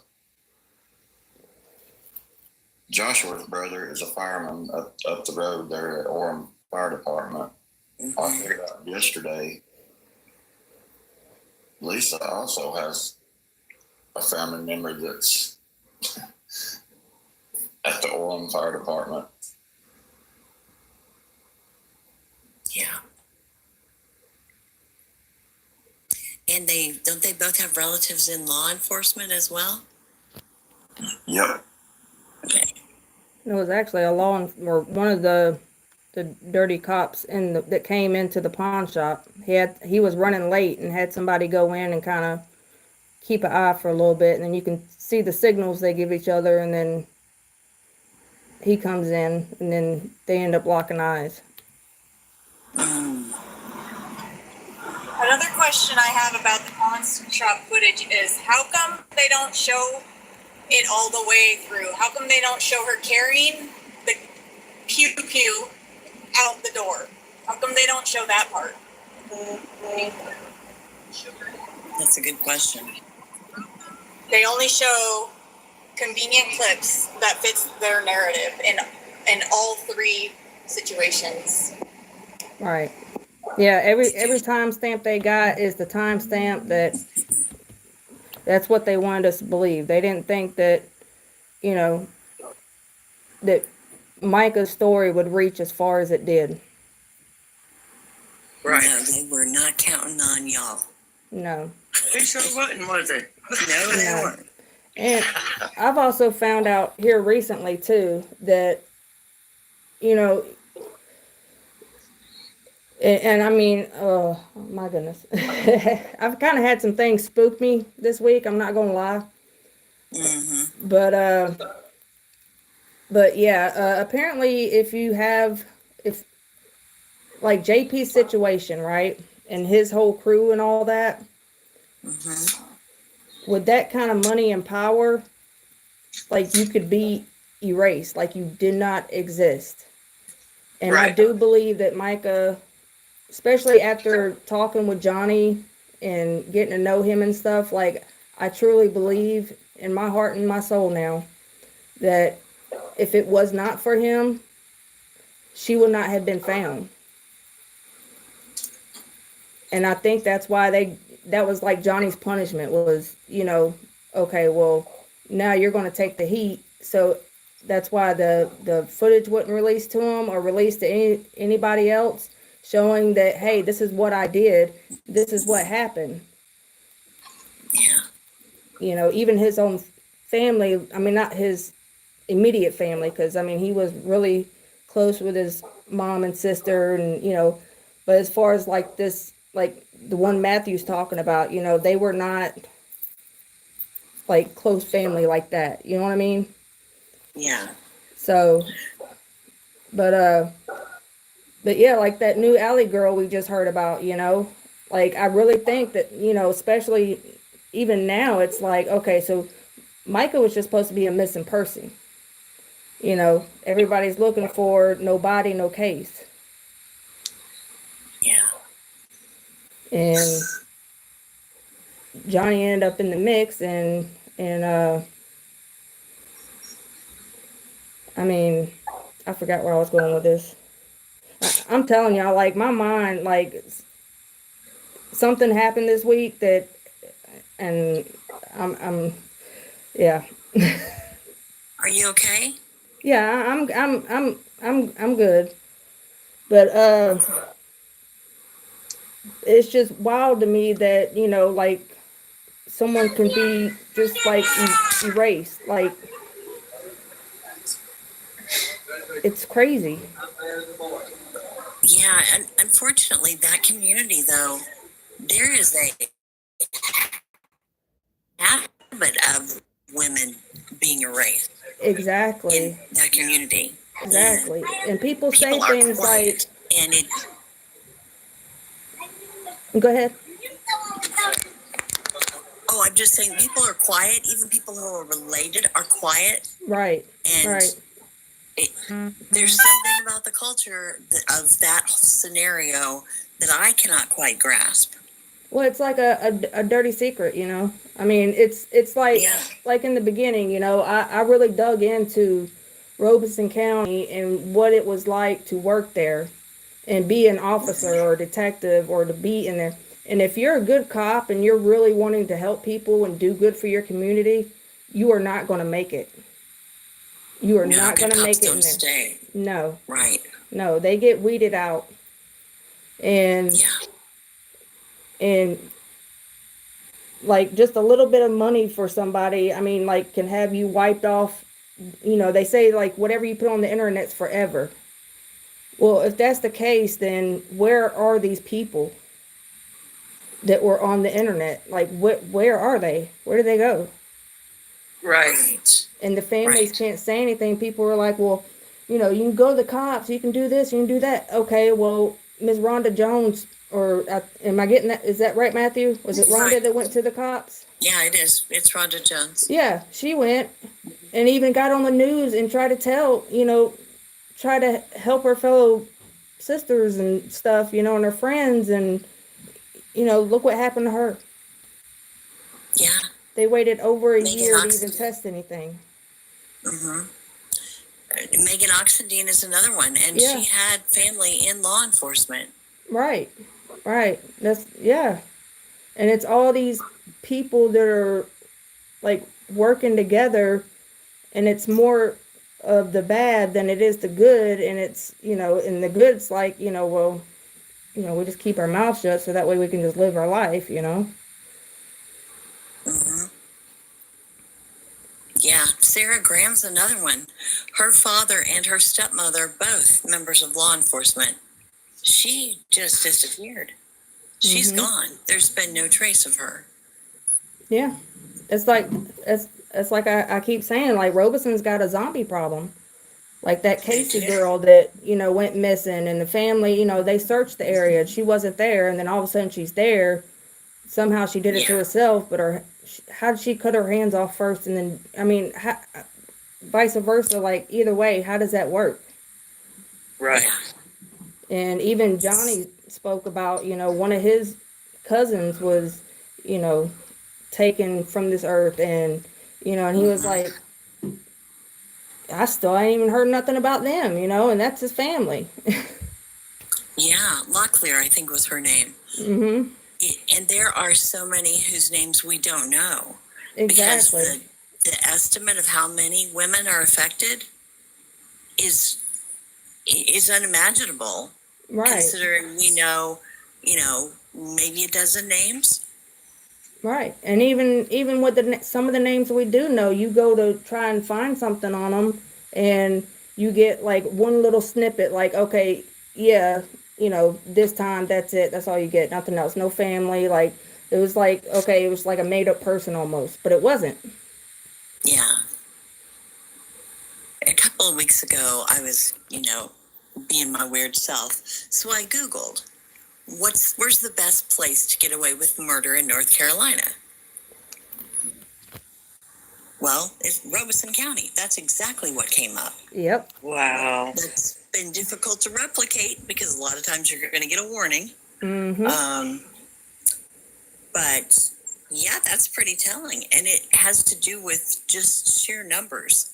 Joshua's brother is a fireman up the road there at Orem Fire Department. I figured out yesterday, Lisa also has a family member that's at the Orem Fire Department. Yeah. And don't they both have relatives in law enforcement as well? Yep. Okay. It was actually or one of the dirty cops that came into the pawn shop. He was running late and had somebody go in and kind of keep an eye for a little bit, and then you can see the signals they give each other, and then he comes in, and then they end up locking eyes. Another question I have about the pawn shop footage is how come they don't show it all the way through? How come they don't show her carrying the pew out the door? How come they don't show that part? That's a good question. They only show convenient clips that fits their narrative in all three situations. Right. Yeah, every timestamp they got is the timestamp that's what they wanted us to believe. They didn't think that, you know, that Micah's story would reach as far as it did. Right. No, they were not counting on y'all. No. They sure wasn't, was it? No, they weren't. And I've also found out here recently too that, you know, and I mean, oh my goodness, I've kind of had some things spook me this week. I'm not gonna lie. Mm-hmm. But yeah, apparently if like JP's situation, right, and his whole crew and all that, with that kind of money and power, like you could be erased, like you did not exist. And Right. I do believe that Micah, especially after talking with Johnny and getting to know him and stuff, like I truly believe in my heart and my soul now that if it was not for him, she would not have been found. And I think that's why that was like Johnny's punishment was, you know, okay, well, now you're going to take the heat. So that's why the footage wasn't released to him or released to anybody else, showing that, hey, this is what I did. This is what happened. Yeah. You know, even his own family, I mean, not his immediate family, because, I mean, he was really close with his mom and sister and, you know, but as far as like this, like the one Matthew's talking about, you know, they were not like close family like that. You know what I mean? Yeah. So, but yeah, like that new alley girl we just heard about, you know, like I really think that, you know, especially even now, it's like, okay, so Micah was just supposed to be a missing person. You know, everybody's looking for no body, no case. Yeah. And Johnny ended up in the mix and I mean, I forgot where I was going with this. I'm telling y'all, like my mind, like something happened this week that, and I'm yeah. Are you okay? Yeah, I'm good. But it's just wild to me that, you know, like someone can be just like erased. Like it's crazy. Yeah, and unfortunately, that community, though, there is a habit of women being erased Exactly. in that community. Exactly. And people say People are things quiet, like, and it. go ahead. Oh, I'm just saying, people are quiet. Even people who are related are quiet. Right. And right. There's something about the culture of that scenario that I cannot quite grasp. Well, it's like a dirty secret, you know. I mean, it's like Yeah. like in the beginning, you know, I really dug into Robeson County and what it was like to work there and be an officer or a detective or to be in there. And if you're a good cop and you're really wanting to help people and do good for your community, you are not going to make it. You are No, not good going to cops make it in don't there. stay. No, Right. no, they get weeded out. And Yeah. and like just a little bit of money for somebody, I mean, like can have you wiped off. You know, they say like whatever you put on the internet's forever. Well, if that's the case, then where are these people that were on the internet? Like, where are they? Where do they go? Right. And the families Right. can't say anything. People are like, well, you know, you can go to the cops, you can do this, you can do that. Okay, well, Ms. Rhonda Jones, or am I getting that? Is that right, Matthew? Was it Rhonda Right. that went to the cops? Yeah, it is. It's Rhonda Jones. Yeah, she went and even got on the news and tried to tell, you know, try to help her fellow sisters and stuff, you know, and her friends. And, you know, look what happened to her. Yeah. They waited over a Megan year to even Oxenden. test anything. Mm-hmm. Megan Oxenden is another one, and Yeah. she had family in law enforcement. Right. Right. That's, yeah. And it's all these people that are like working together, and it's more of the bad than it is the good. And it's, you know, and the good's like, you know, well, you know, we just keep our mouth shut so that way we can just live our life, you know. Mm-hmm. Yeah, Sarah Graham's another one. Her father and her stepmother, both members of law enforcement. She just disappeared. She's gone. There's been no trace of her. Yeah. It's like it's like I keep saying, like Robeson's got a zombie problem. Like that Casey do. girl that, you know, went missing, and the family, you know, they searched the area. She wasn't there, and then all of a sudden she's there. Somehow she did it to Yeah. herself, but how did she cut her hands off first, and then, I mean, vice versa, like either way, how does that work? Right. Yeah. And even Johnny spoke about, you know, one of his cousins was, you know, taken from this earth, and, you know, and he was like, I still ain't even heard nothing about them, you know, and that's his family. Yeah, Locklear, I think was her name. Mm-hmm. And there are so many whose names we don't know. Exactly. Because the estimate of how many women are affected is unimaginable. Right. Considering we know, you know, maybe a dozen names. Right. And even with some of the names we do know, you go to try and find something on them, and you get like one little snippet, like, okay, yeah, you know, this time that's it. That's all you get. Nothing else. No family. Like, it was like, okay, it was like a made up person almost, but it wasn't. Yeah. A couple of weeks ago, I was, you know, being my weird self. So I Googled, where's the best place to get away with murder in North Carolina? Well, it's Robeson County. That's exactly what came up. Yep. Wow. That's been difficult to replicate because a lot of times you're going to get a warning. Mm-hmm. But yeah, that's pretty telling. And it has to do with just sheer numbers.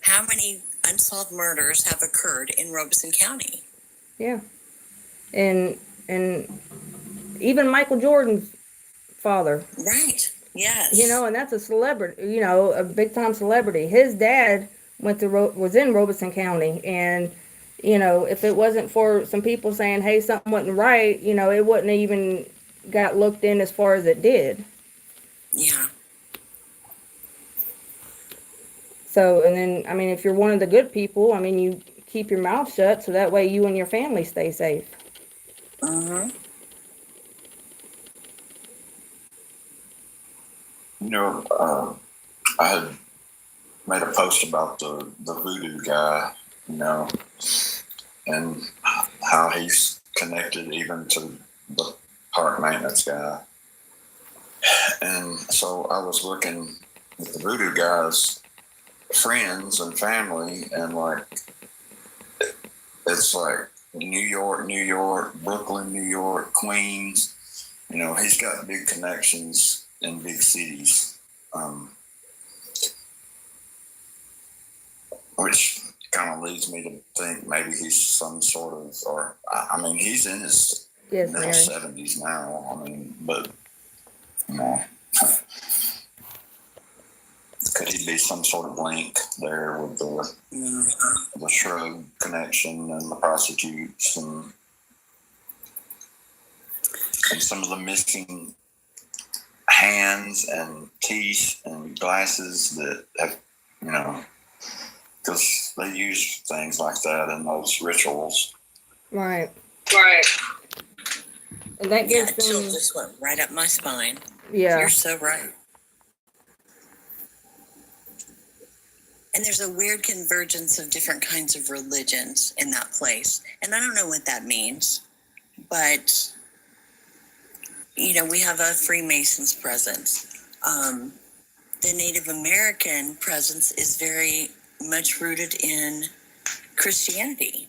How many unsolved murders have occurred in Robeson County? Yeah. And even Michael Jordan's father. Right. Yes. You know, and that's a celebrity, you know, a big time celebrity. His dad was in Robeson County, and, you know, if it wasn't for some people saying, hey, something wasn't right, you know, it wouldn't even got looked in as far as it did. Yeah. So, and then, I mean, if you're one of the good people, I mean, you keep your mouth shut so that way you and your family stay safe. Mm-hmm. You know, I had made a post about the voodoo guy, you know, and how he's connected even to the park maintenance guy. And so I was looking at the voodoo guy's friends and family, and like it's like New York, Brooklyn, New York, Queens. You know, he's got big connections in big cities, which kind of leads me to think maybe he's some sort of, or I mean, he's in his Yes, middle Mary. 70s now. I mean, but you know, could he be some sort of link there with the shrug connection and the prostitutes and some of the missing hands and teeth and glasses that have, you know, because they use things like that in those rituals. Right. Right. And that Yeah, gives chill them, just went right up my spine. yeah. You're so right. And there's a weird convergence of different kinds of religions in that place. And I don't know what that means, but, you know, we have a Freemasons presence. The Native American presence is very much rooted in Christianity.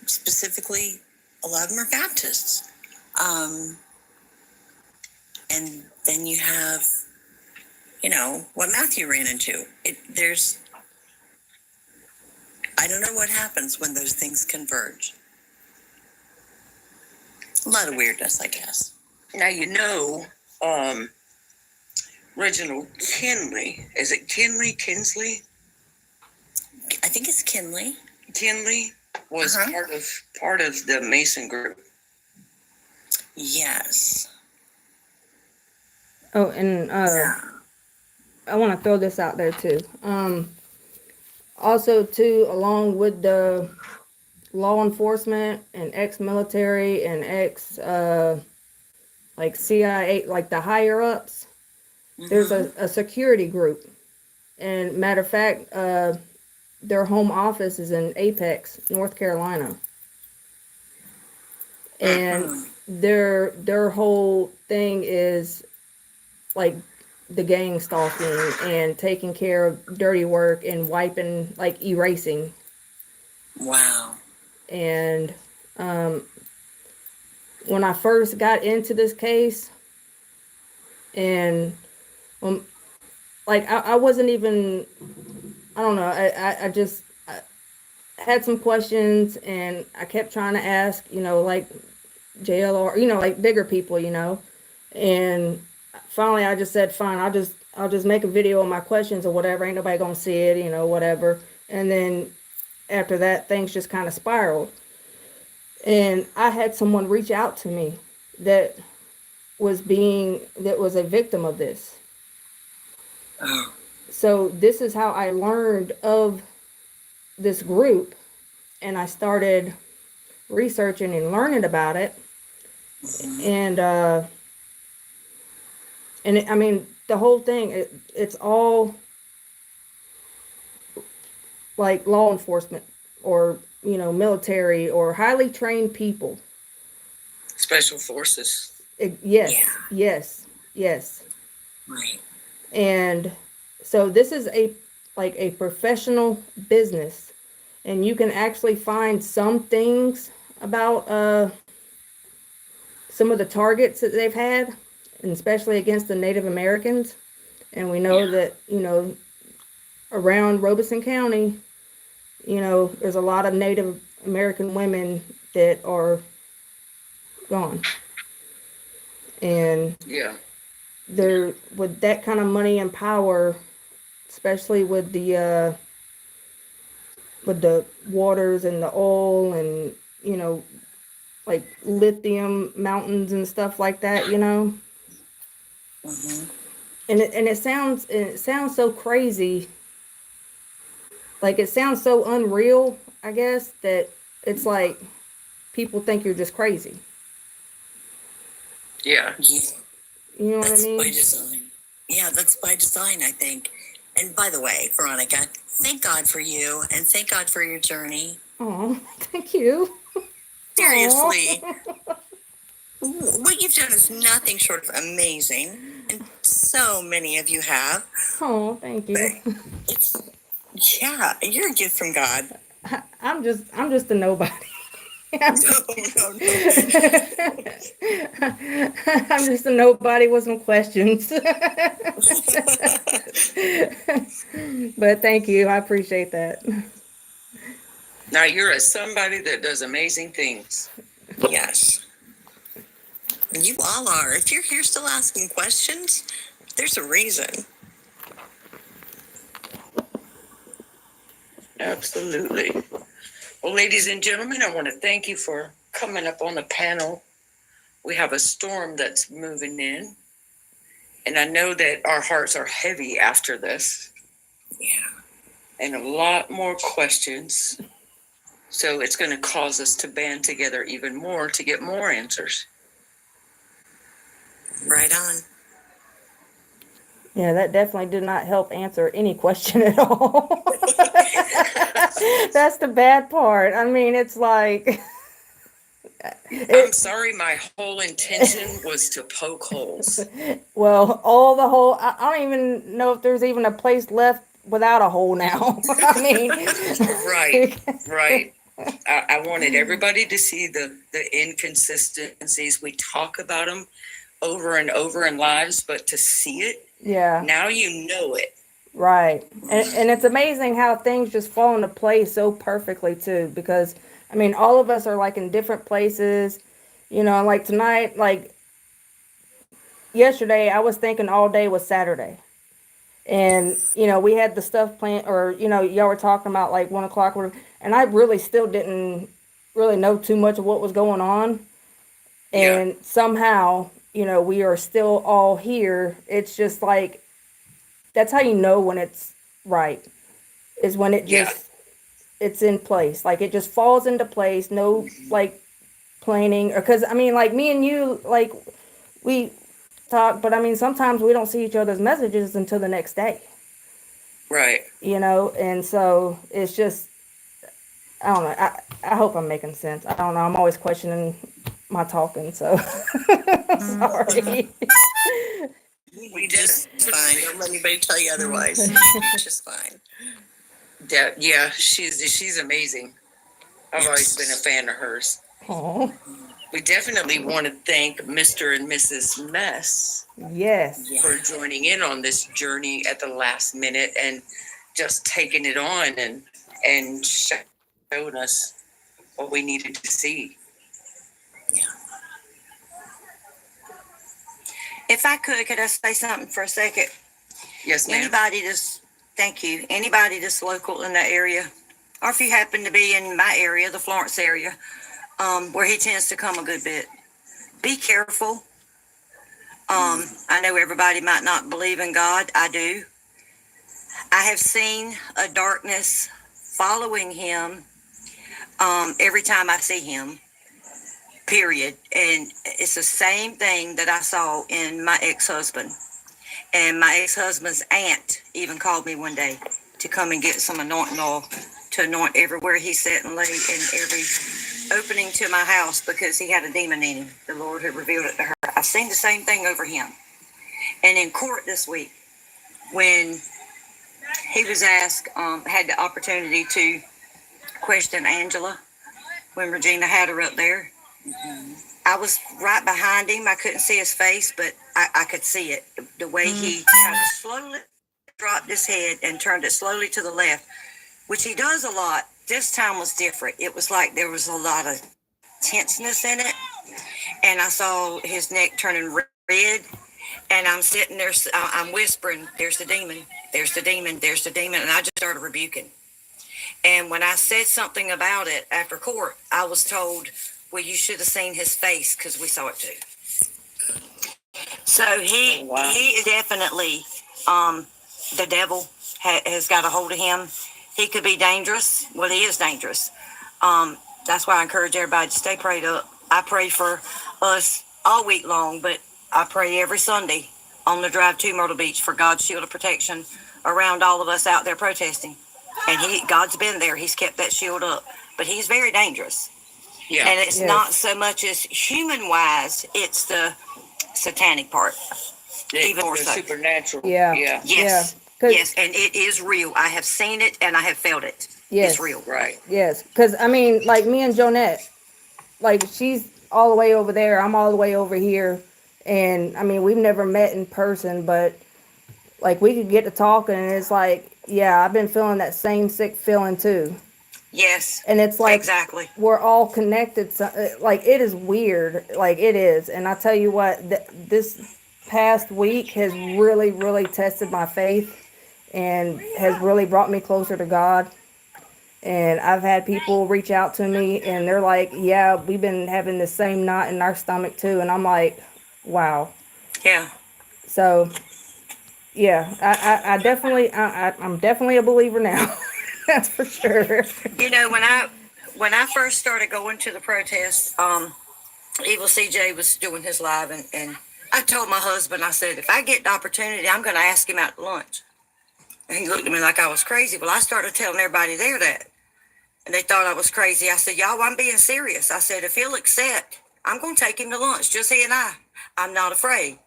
Specifically, a lot of them are Baptists. And then you have, you know, what Matthew ran into. I don't know what happens when those things converge. A lot of weirdness, I guess. Now, you know, Reginald Kinley, is it Kinsley? I think it's Kinley. Kinley was part of the Mason group. Yes. Oh, and I want to throw this out there too. Also, too, along with the law enforcement and ex-military and like CIA, like the higher ups, there's a security group. And matter of fact, their home office is in Apex, North Carolina. And their whole thing is like the gang stalking and taking care of dirty work and wiping, like erasing. Wow. And when I first got into this case, and like I wasn't even, I don't know, I just had some questions, and I kept trying to ask, you know, like JL or, you know, like bigger people, you know, and finally I just said, fine, I'll just make a video of my questions or whatever. Ain't nobody gonna see it, you know, whatever. And then after that, things just kind of spiraled. And I had someone reach out to me that was a victim of this. Oh. So this is how I learned of this group, and I started researching and learning about it. And I mean, the whole thing, it's all like law enforcement or, you know, military or highly trained people. Special forces. Yes. Right. And so this is a professional business, and you can actually find some things about some of the targets that they've had, and especially against the Native Americans. And we know that, you know, around Robeson County, you know, there's a lot of Native American women that are gone. And they're, with that kind of money and power, especially with the waters and the oil and, you know, like lithium mountains and stuff like that, you know. And it sounds so crazy. Like, it sounds so unreal, I guess, that it's like people think you're just crazy. Yeah. You know what I mean? By design. Yeah, that's by design, I think. And by the way, Veronica, thank God for you, and thank God for your journey. Oh, thank you. Seriously. What you've done is nothing short of amazing, and so many of you have. Oh, thank you. Yeah, you're a gift from God. I'm just a nobody. I'm No. I'm just a nobody with some questions. But thank you. I appreciate that. Now you're somebody that does amazing things. Yes. You all are. If you're here still asking questions, there's a reason. Absolutely. Well, ladies and gentlemen, I want to thank you for coming up on the panel. We have a storm that's moving in, and I know that our hearts are heavy after this. Yeah. And a lot more questions. So it's going to cause us to band together even more to get more answers. Right on. Yeah, that definitely did not help answer any question at all. That's the bad part. I mean, it's like. I'm sorry, my whole intention was to poke holes. Well, I don't even know if there's even a place left without a hole now. I mean, Right. I wanted everybody to see the inconsistencies. We talk about them over and over in lives, but to see it, yeah. now you know it. Right. And it's amazing how things just fall into place so perfectly too, because I mean, all of us are like in different places, you know, like tonight, like yesterday, I was thinking all day was Saturday. And, you know, we had the stuff planned, or, you know, y'all were talking about like 1 o'clock, and I really still didn't really know too much of what was going on. And somehow, you know, we are still all here. It's just like, that's how you know when it's right, is when it just, it's in place. Like it just falls into place. No, like planning, or, cause I mean, like me and you, like we talk, but I mean, sometimes we don't see each other's messages until the next day. Right. You know, and so it's just, I don't know. I hope I'm making sense. I don't know. I'm always questioning my talking, so sorry. We just fine. Don't let anybody tell you otherwise. Just fine. Yeah, she's amazing. I've always been a fan of hers. Oh, We definitely want to thank Mr. and Mrs. Mess yes. for joining in on this journey at the last minute and just taking it on and showing us what we needed to see. If I could I say something for a second? Yes, ma'am. Thank you. Anybody that's local in that area, or if you happen to be in my area, the Florence area, where he tends to come a good bit, be careful. I know everybody might not believe in God. I do. I have seen a darkness following him every time I see him, period. And it's the same thing that I saw in my ex-husband. And my ex-husband's aunt even called me one day to come and get some anointing oil to anoint everywhere he sat and lay in every opening to my house, because he had a demon in him. The Lord had revealed it to her. I've seen the same thing over him. And in court this week, when he was asked, had the opportunity to question Angela when Regina had her up there. I was right behind him. I couldn't see his face, but I could see it. The way he kind of slowly dropped his head and turned it slowly to the left, which he does a lot. This time was different. It was like there was a lot of tenseness in it. And I saw his neck turning red. And I'm sitting there, I'm whispering, there's the demon, there's the demon, there's the demon. And I just started rebuking. And when I said something about it after court, I was told, well, you should have seen his face, because we saw it too. So he is definitely, the devil has got a hold of him. He could be dangerous. Well, he is dangerous. That's why I encourage everybody to stay prayed up. I pray for us all week long, but I pray every Sunday on the drive to Myrtle Beach for God's shield of protection around all of us out there protesting. And God's been there. He's kept that shield up. But he's very dangerous. Yeah. And it's not so much as human-wise, it's the satanic part. Even more so. Supernatural. Yeah. Yes. Yes, and it is real. I have seen it and I have felt it. Yes. It's real. Right. Yes, because I mean, like me and Jonette, like she's all the way over there, I'm all the way over here, and I mean we've never met in person, but like we could get to talking, and it's like, yeah, I've been feeling that same sick feeling too, Yes, and it's like exactly. we're all connected. So, like it is weird, like it is, and I tell you what, this past week has really, really tested my faith, and has really brought me closer to God. And I've had people reach out to me and they're like, yeah, we've been having the same knot in our stomach too. And I'm like, wow. Yeah. So, yeah, I definitely, I'm definitely a believer now. That's for sure. You know, when I first started going to the protest, Evil CJ was doing his live, and I told my husband, I said, if I get the opportunity, I'm going to ask him out to lunch. And he looked at me like I was crazy. Well, I started telling everybody there that. And they thought I was crazy. I said, y'all, I'm being serious. I said, if he'll accept, I'm going to take him to lunch, just he and I. I'm not afraid.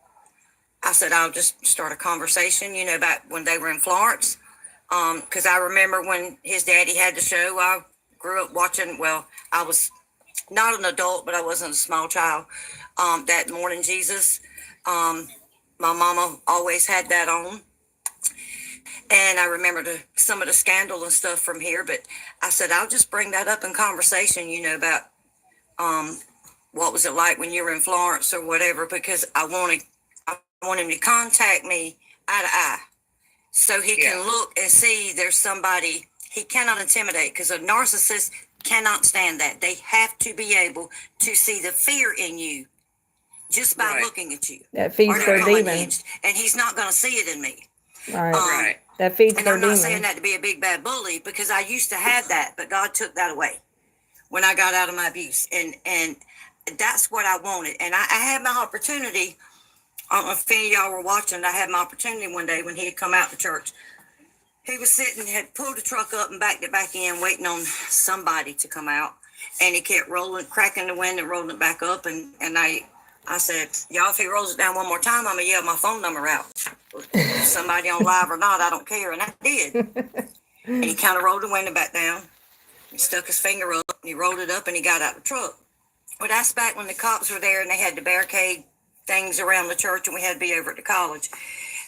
I said, I'll just start a conversation, you know, back when they were in Florence. Because I remember when his daddy had the show, I grew up watching, well, I was not an adult, but I wasn't a small child. That Morning Jesus, my mama always had that on. And I remember some of the scandal and stuff from here, but I said, I'll just bring that up in conversation, you know, about what was it like when you were in Florence or whatever, because I want him to contact me eye to eye so he can look and see there's somebody he cannot intimidate, because a narcissist cannot stand that. They have to be able to see the fear in you just by looking at you. That feeds their demon. And he's not going to see it in me. Right. That feeds and their I'm not demon. saying that to be a big bad bully, because I used to have that, but God took that away when I got out of my abuse, and that's what I wanted. And I had my opportunity. I don't know if any of y'all were watching. I had my opportunity one day when he had come out to church. He was sitting, had pulled the truck up and backed it back in, waiting on somebody to come out, and he kept rolling, cracking the window, rolling it back up, and I said, y'all, if he rolls it down one more time, I'm going to yell my phone number out. Somebody on live or not, I don't care. And I did. And he kind of rolled the window back down. He stuck his finger up, and he rolled it up, and he got out the truck. Well, that's back when the cops were there, and they had the barricade things around the church, and we had to be over at the college.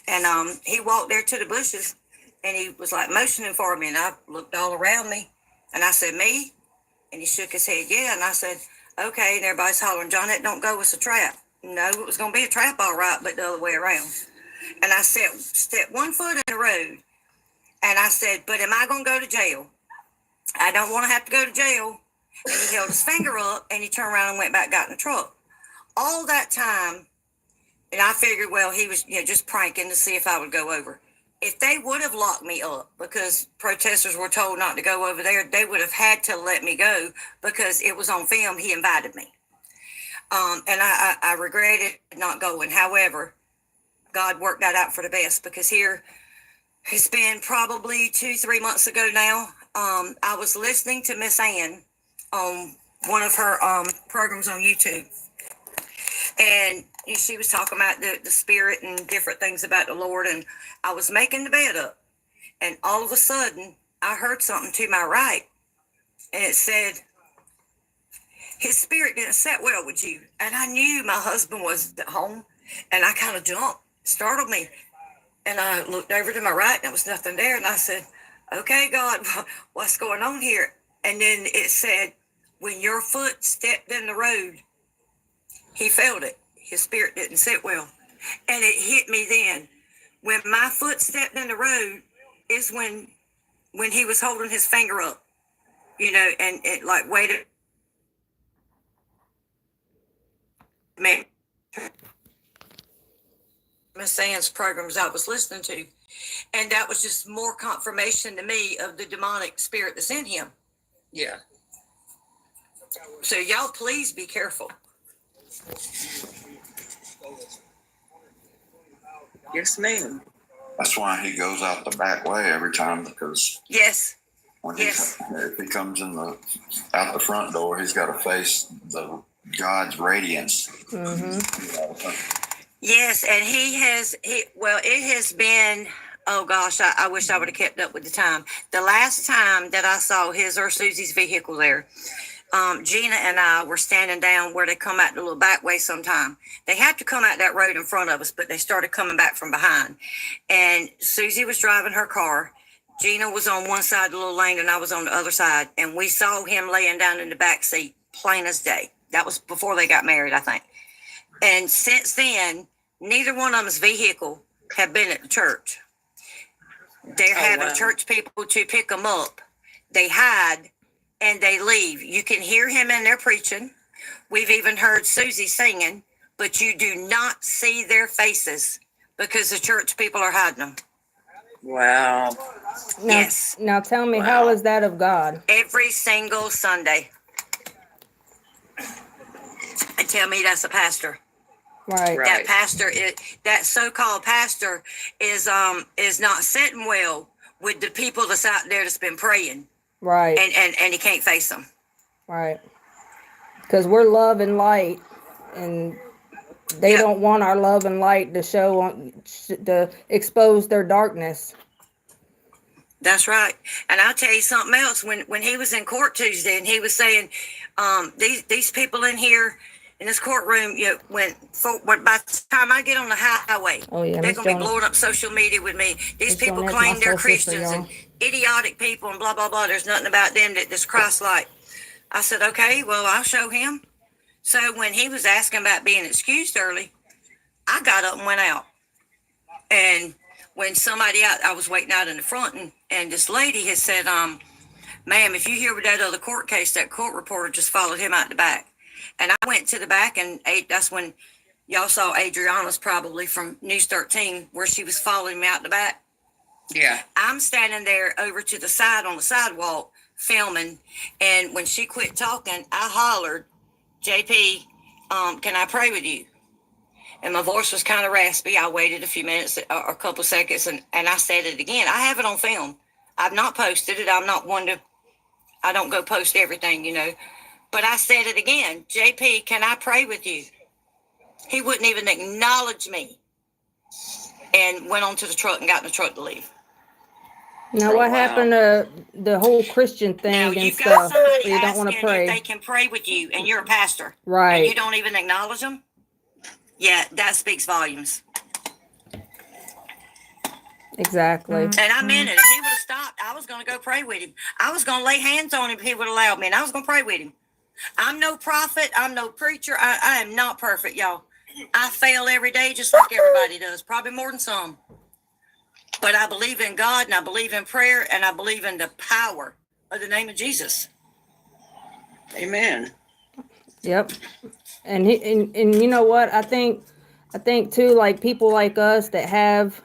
And he walked there to the bushes, and he was like motioning for me, and I looked all around me, and I said, me? And he shook his head, yeah. And I said, okay. And everybody's hollering, Johnette, don't go, it's a trap. No, it was going to be a trap all right, but the other way around. And I said, step 1 foot in the road. And I said, but am I going to go to jail? I don't want to have to go to jail. And he held his finger up, and he turned around and went back, got in the truck. All that time, and I figured, well, he was just pranking to see if I would go over. If they would have locked me up because protesters were told not to go over there, they would have had to let me go because it was on film. He invited me. And I regretted not going. However, God worked that out for the best, because here it's been probably 2-3 months ago now. I was listening to Miss Ann on one of her programs on YouTube. And she was talking about the spirit and different things about the Lord. And I was making the bed up. And all of a sudden, I heard something to my right. And it said, his spirit didn't set well with you. And I knew my husband was at home. And I kind of jumped, startled me. And I looked over to my right, and there was nothing there. And I said, okay, God, what's going on here? And then it said, when your foot stepped in the road, he felt it. His spirit didn't sit well. And it hit me then. When my foot stepped in the road is when he was holding his finger up, and it like waited. Miss Ann's programs I was listening to. And that was just more confirmation to me of the demonic spirit that's in him. Yeah. So y'all please be careful. Yes, ma'am. That's why he goes out the back way every time, because Yes. when Yes. if he comes out the front door, he's got to face the God's radiance. Mm-hmm. Yes, and it has been Oh gosh, I wish I would have kept up with the time. The last time that I saw his or Susie's vehicle there, Gina and I were standing down where they come out the little back way sometime. They have to come out that road in front of us, but they started coming back from behind. And Susie was driving her car. Gina was on one side of the little lane and I was on the other side. And we saw him laying down in the back seat, plain as day. That was before they got married, I think. And since then, neither one of them's vehicle have been at the church. They're having church people to pick them up. They hide and they leave. You can hear him in there preaching. We've even heard Susie singing, but you do not see their faces because the church people are hiding them. Wow. Yes. Now tell me, how is that of God? Every single Sunday. And tell me that's a pastor. Right. That pastor is, that so-called pastor is not sitting well with the people that's out there that's been praying. Right. And he can't face them. Right. Because we're love and light, and they don't want our love and light to show on, to expose their darkness. That's right. And I'll tell you something else. When he was in court Tuesday and he was saying, these people in here in this courtroom, by the time I get on the highway, they're going to be blowing up social media with me. These people claim they're Christians and idiotic people and blah, blah, blah. There's nothing about them that's Christ-like. I said, okay, well, I'll show him. So when he was asking about being excused early, I got up and went out. And when somebody out, I was waiting out in the front, and this lady had said, ma'am, if you hear with that other court case, that court reporter just followed him out the back. And I went to the back, and that's when y'all saw Adriana's probably from News 13, where she was following me out the back. Yeah. I'm standing there over to the side on the sidewalk filming, and when she quit talking, I hollered, JP, can I pray with you? And my voice was kind of raspy. I waited a few minutes or a couple of seconds, and I said it again. I have it on film. I've not posted it. I'm not one to, I don't go post everything, But I said it again. JP, can I pray with you? He wouldn't even acknowledge me. And went on to the truck and got in the truck to leave. Now, what happened to the whole Christian thing Now, and you've got stuff? somebody You don't want to asking pray. if they can pray with you, and you're a pastor. Right. And you don't even acknowledge them? Yeah, that speaks volumes. Exactly. And I meant it. If he would have stopped, I was going to go pray with him. I was going to lay hands on him if he would have allowed me, and I was going to pray with him. I'm no prophet. I'm no preacher. I am not perfect, y'all. I fail every day just like everybody does, probably more than some. But I believe in God, and I believe in prayer, and I believe in the power of the name of Jesus. Amen. Yep. And you know what? I think too, like people like us that have,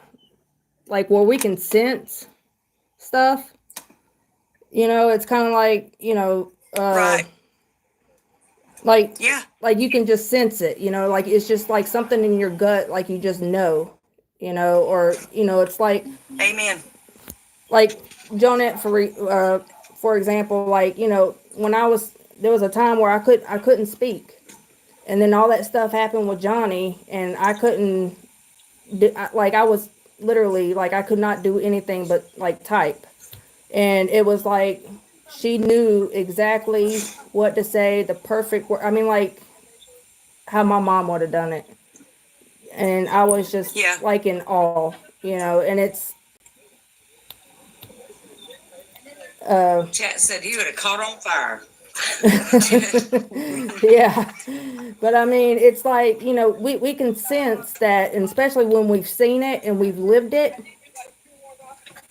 like, where we can sense stuff, it's kind of like, Right. like, Yeah. like you can just sense it, like it's just like something in your gut, like you just know, or, it's like, Amen. like Jonette, for example, like, when there was a time where I couldn't speak, and then all that stuff happened with Johnny, and I couldn't, I was literally, like, I could not do anything but, like, type. And it was like, she knew exactly what to say, the perfect word. I mean, like, how my mom would have done it. And I was just, like, in awe, and it's, Chat said he would have caught on fire. yeah. But I mean, it's like, we can sense that, and especially when we've seen it and we've lived it,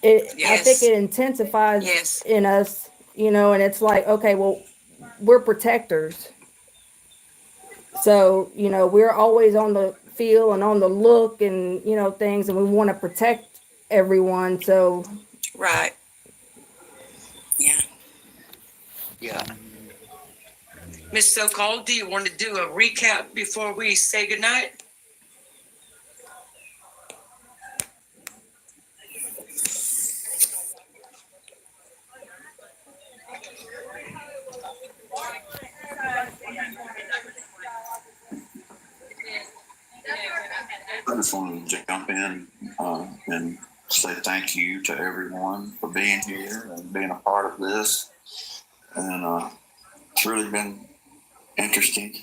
I think it intensifies in us, and it's like, okay, well, we're protectors. So, we're always on the feel and on the look and, things, and we want to protect everyone. So. Right. Yeah. Yeah. Miss So-Called, do you want to do a recap before we say goodnight? I just wanted to jump in and say thank you to everyone for being here and being a part of this. And it's really been interesting.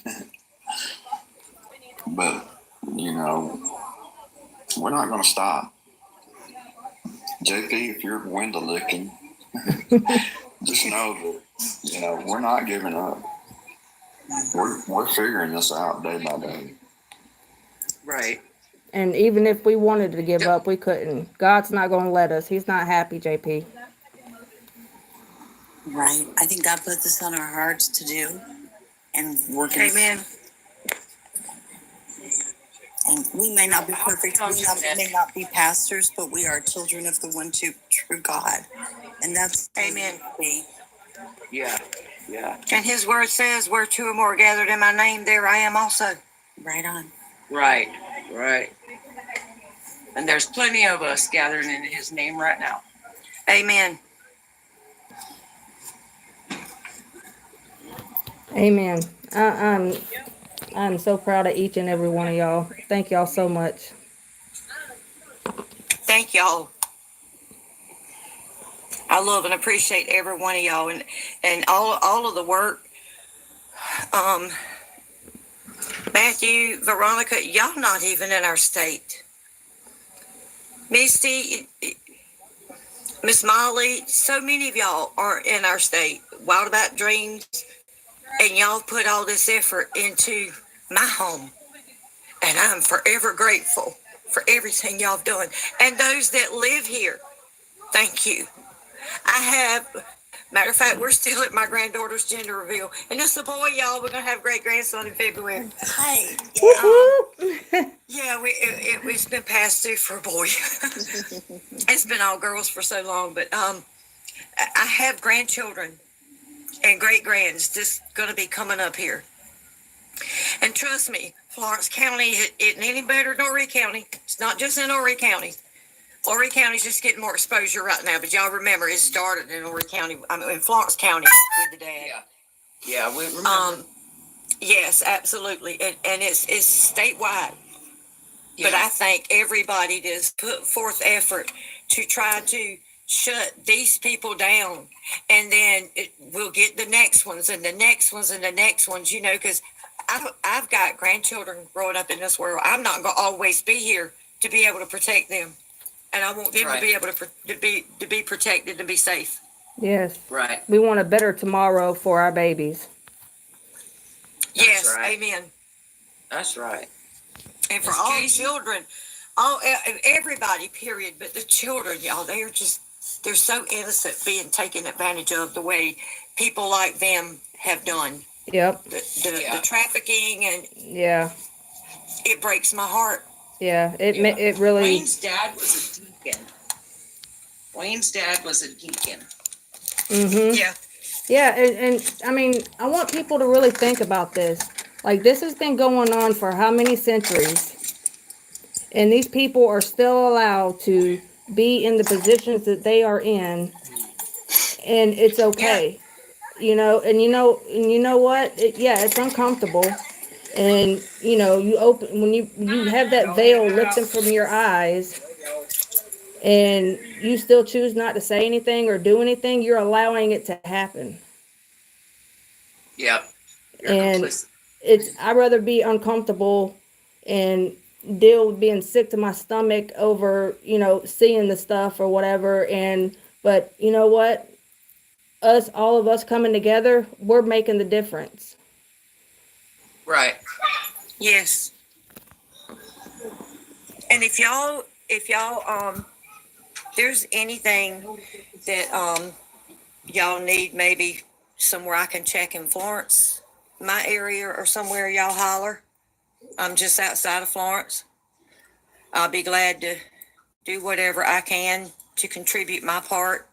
But, you know, we're not going to stop. JP, if you're window licking, just know that, you know, we're not giving up. We're figuring this out day by day. Right. And even if we wanted to give up, we couldn't. God's not going to let us. He's not happy, JP. Right. I think God put this on our hearts to do, and we're going to. Amen. And we may not be perfect, may not be pastors, but we are children of the one true God. And that's Amen. Yeah. Yeah. And his word says, where two or more are gathered in my name, there I am also. right on. Right. Right. And there's plenty of us gathering in his name right now. Amen. Amen. I'm so proud of each and every one of y'all. Thank y'all so much. Thank y'all. I love and appreciate every one of y'all and all of the work. Matthew, Veronica, y'all not even in our state. Misty, Miss Molly, so many of y'all aren't in our state. Wild About Dreams, and y'all put all this effort into my home. And I'm forever grateful for everything y'all have done. And those that live here, thank you. Matter of fact, we're still at my granddaughter's gender reveal. And it's a boy, y'all. We're going to have a great grandson in February. Hey. Yeah, it's been passed due for a boy. It's been all girls for so long. But I have grandchildren and great-grands just going to be coming up here. And trust me, Florence County isn't any better than Horry County. It's not just in Horry County. Horry County's just getting more exposure right now, but y'all remember it started in Horry County, in Florence County with the dad. Yeah, we remember. Yes, absolutely, and it's statewide. Yeah. But I think everybody does put forth effort to try to shut these people down, and then we'll get the next ones and the next ones and the next ones, you know, because I've got grandchildren growing up in this world. I'm not going to always be here to be able to protect them. And I want them to be able to be protected and be safe. Yes. Right. We want a better tomorrow for our babies. Yes, right. amen. That's right. And for Miss all Casey? children, everybody, period, but the children, y'all, they're so innocent being taken advantage of the way people like them have done. Yep. The trafficking, and Yeah. it breaks my heart. Yeah. It really. Wayne's dad was a deacon. Mm-hmm. Yeah. Yeah, and I mean, I want people to really think about this. Like, this has been going on for how many centuries? And these people are still allowed to be in the positions that they are in, and it's okay. You know, and you know what? It's uncomfortable. And, you know, when you have that veil lifted from your eyes, and you still choose not to say anything or do anything, you're allowing it to happen. Yep. And I'd rather be uncomfortable and deal with being sick to my stomach over, you know, seeing the stuff or whatever. But you know what? All of us coming together, we're making the difference. Right. Yes. And if y'all, there's anything that y'all need, maybe somewhere I can check in Florence, my area, or somewhere, y'all holler. I'm just outside of Florence. I'll be glad to do whatever I can to contribute my part.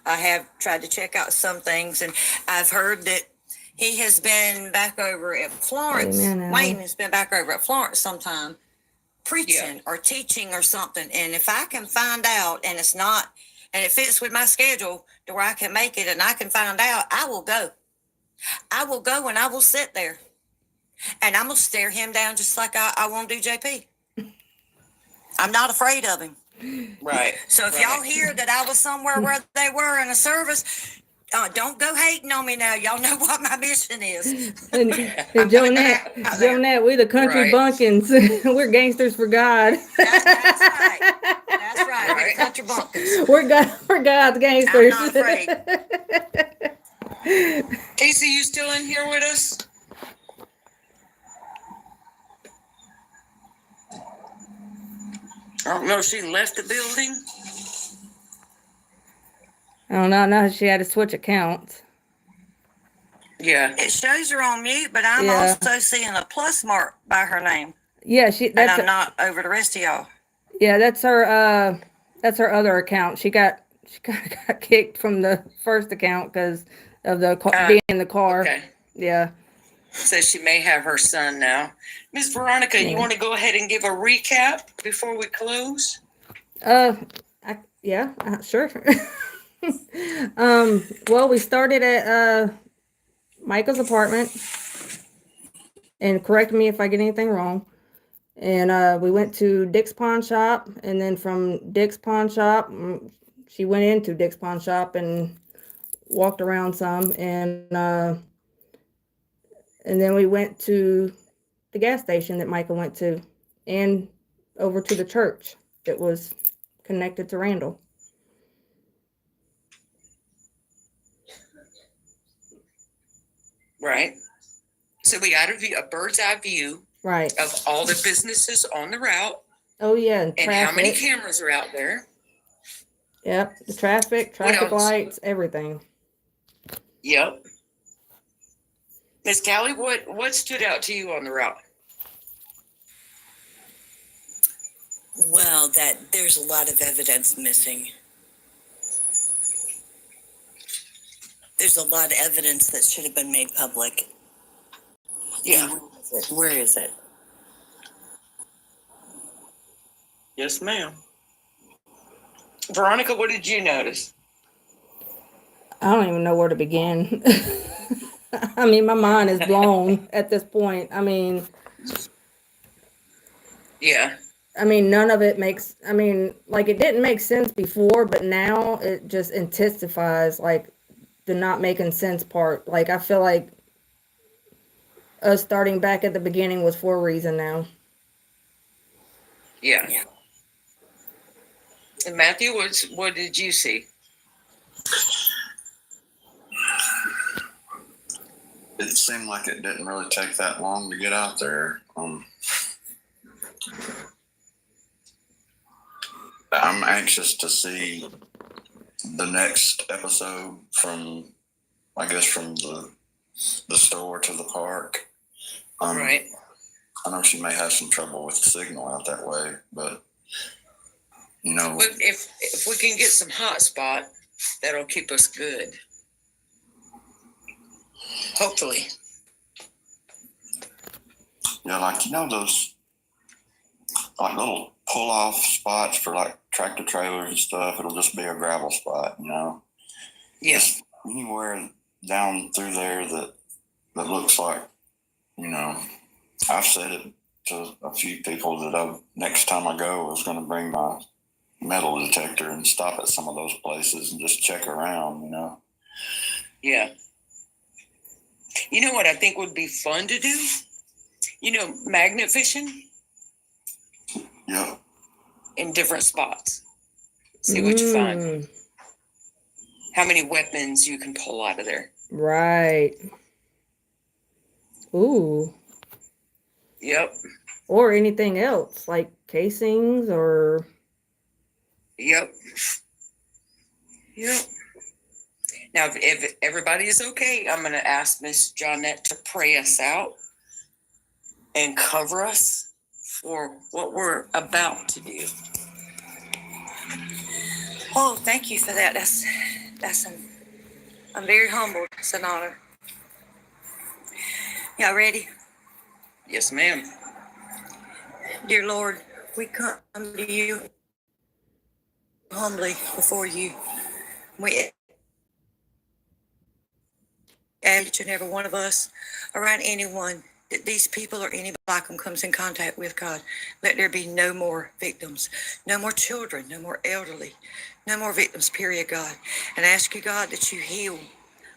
I have tried to check out some things, and I've heard that he has been back over at Florence. Amen, Wayne has been back over at Florence sometime, preaching or teaching or something. And if I can find out, and it's not, and it fits with my schedule to where I can make it and I can find out, I will go. I will go and I will sit there. And I'm going to stare him down just like I want to do JP. I'm not afraid of him. Right. So if y'all hear that I was somewhere where they were in a service, don't go hating on me now. Y'all know what my mission is. And Jonette, we the country Right. bumpkins. We're gangsters for God. That's right. That's right. We're the country bumpkins. We're God's gangsters. I'm not afraid. Casey, you still in here with us? I don't know if she left the building. I don't know. Now she had to switch accounts. Yeah. It shows her on mute, but I'm also seeing a plus mark by her name. Yeah, And I'm not over the rest of y'all. Yeah, that's her other account. She got kicked from the first account because of the being in the car. Okay. Yeah. Says she may have her son now. Miss Veronica, you want to go ahead and give a recap before we close? Sure. Well, we started at Michael's apartment, and correct me if I get anything wrong. And we went to Dick's Pawn Shop, and then from Dick's Pawn Shop, she went into Dick's Pawn Shop and walked around some, and then we went to the gas station that Michael went to, and over to the church that was connected to Randall. Right. So we got a bird's eye view Right. of all the businesses on the route. Oh yeah, and how many traffic. cameras are out there. Yep, the traffic lights, everything. Yep. Miss Callie, what stood out to you on the route? Well, that there's a lot of evidence missing. There's a lot of evidence that should have been made public. Yeah. Where is it? Yes, ma'am. Veronica, what did you notice? I don't even know where to begin. I mean, my mind is blown at this point. I mean, Yeah. none of it makes, like it didn't make sense before, but now it just intensifies like the not making sense part. Like I feel like us starting back at the beginning was for a reason now. Yeah. And Matthew, what did you see? It seemed like it didn't really take that long to get out there. I'm anxious to see the next episode from the store to the park. Right. I know she may have some trouble with the signal out that way, but But if we can get some hot spot, that'll keep us good. Hopefully. yeah, like those like little pull off spots for like tractor trailers and stuff. It'll just be a gravel spot, Yes. Anywhere down through there that looks like, I've said it to a few people that next time I go, I was going to bring my metal detector and stop at some of those places and just check around, Yeah. You know what I think would be fun to do? Magnet fishing Yep. in different spots. See what you find. How many weapons you can pull out of there. Right. Ooh. Yep. Or anything else, like casings or... Yep. Now, if everybody is okay, I'm going to ask Miss Johnette to pray us out and cover us for what we're about to do. Oh, thank you for that. I'm very humbled. It's an honor. Y'all ready? Yes, ma'am. Dear Lord, we come to you humbly before you. We ask each and every one of us, around anyone that these people or anybody like them comes in contact with, God. Let there be no more victims, no more children, no more elderly, no more victims, period, God. And I ask you, God, that you heal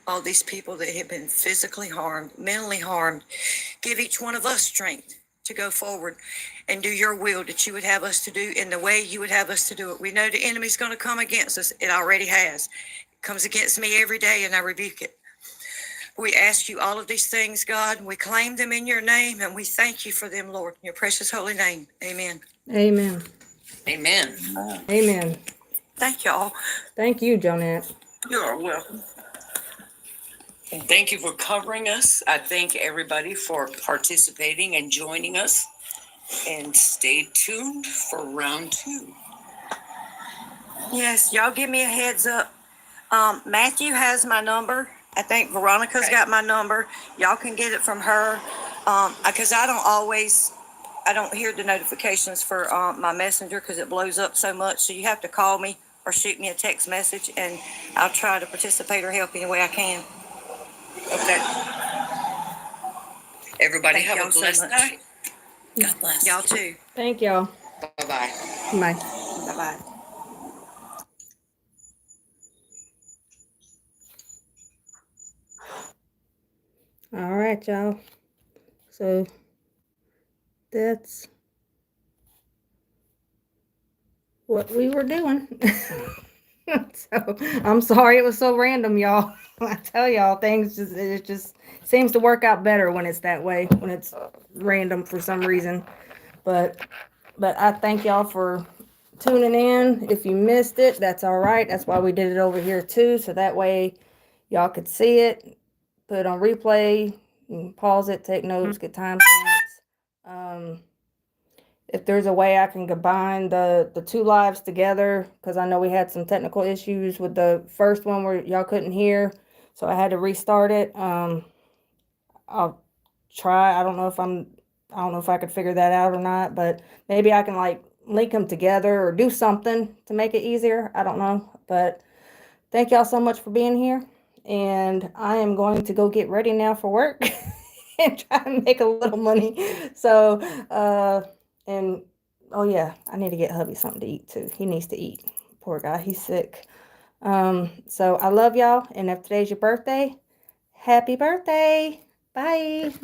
all these people that have been physically harmed, mentally harmed. Give each one of us strength to go forward and do your will that you would have us to do in the way you would have us to do it. We know the enemy's going to come against us. It already has. It comes against me every day, and I rebuke it. We ask you all of these things, God. We claim them in your name, and we thank you for them, Lord, in your precious holy name. Amen. Amen. Amen. Amen. Thank y'all. Thank you, Jonette. You are welcome. And thank you for covering us. I thank everybody for participating and joining us. And stay tuned for round 2. Yes, y'all give me a heads up. Matthew has my number. I think Veronica's got my number. Y'all can get it from her. Because I don't hear the notifications for my messenger because it blows up so much. So you have to call me or shoot me a text message, and I'll try to participate or help any way I can. Okay. Everybody Thank have y'all a so blessed much. night. God bless. Y'all too. Thank y'all. Bye-bye. Bye. Bye-bye. All right, y'all. So that's what we were doing. So I'm sorry it was so random, y'all. I tell y'all, it just seems to work out better when it's that way, when it's random for some reason. But I thank y'all for tuning in. If you missed it, that's all right. That's why we did it over here too, so that way y'all could see it, put it on replay, you can pause it, take notes, get timestamps. If there's a way I can combine the 2 lives together, because I know we had some technical issues with the first one where y'all couldn't hear, so I had to restart it. I'll try. I don't know if I could figure that out or not, but maybe I can like link them together or do something to make it easier. I don't know, but thank y'all so much for being here, and I am going to go get ready now for work and try to make a little money. So, and oh yeah, I need to get hubby something to eat too. He needs to eat. Poor guy, he's sick. So I love y'all, and if today's your birthday, happy birthday. Bye.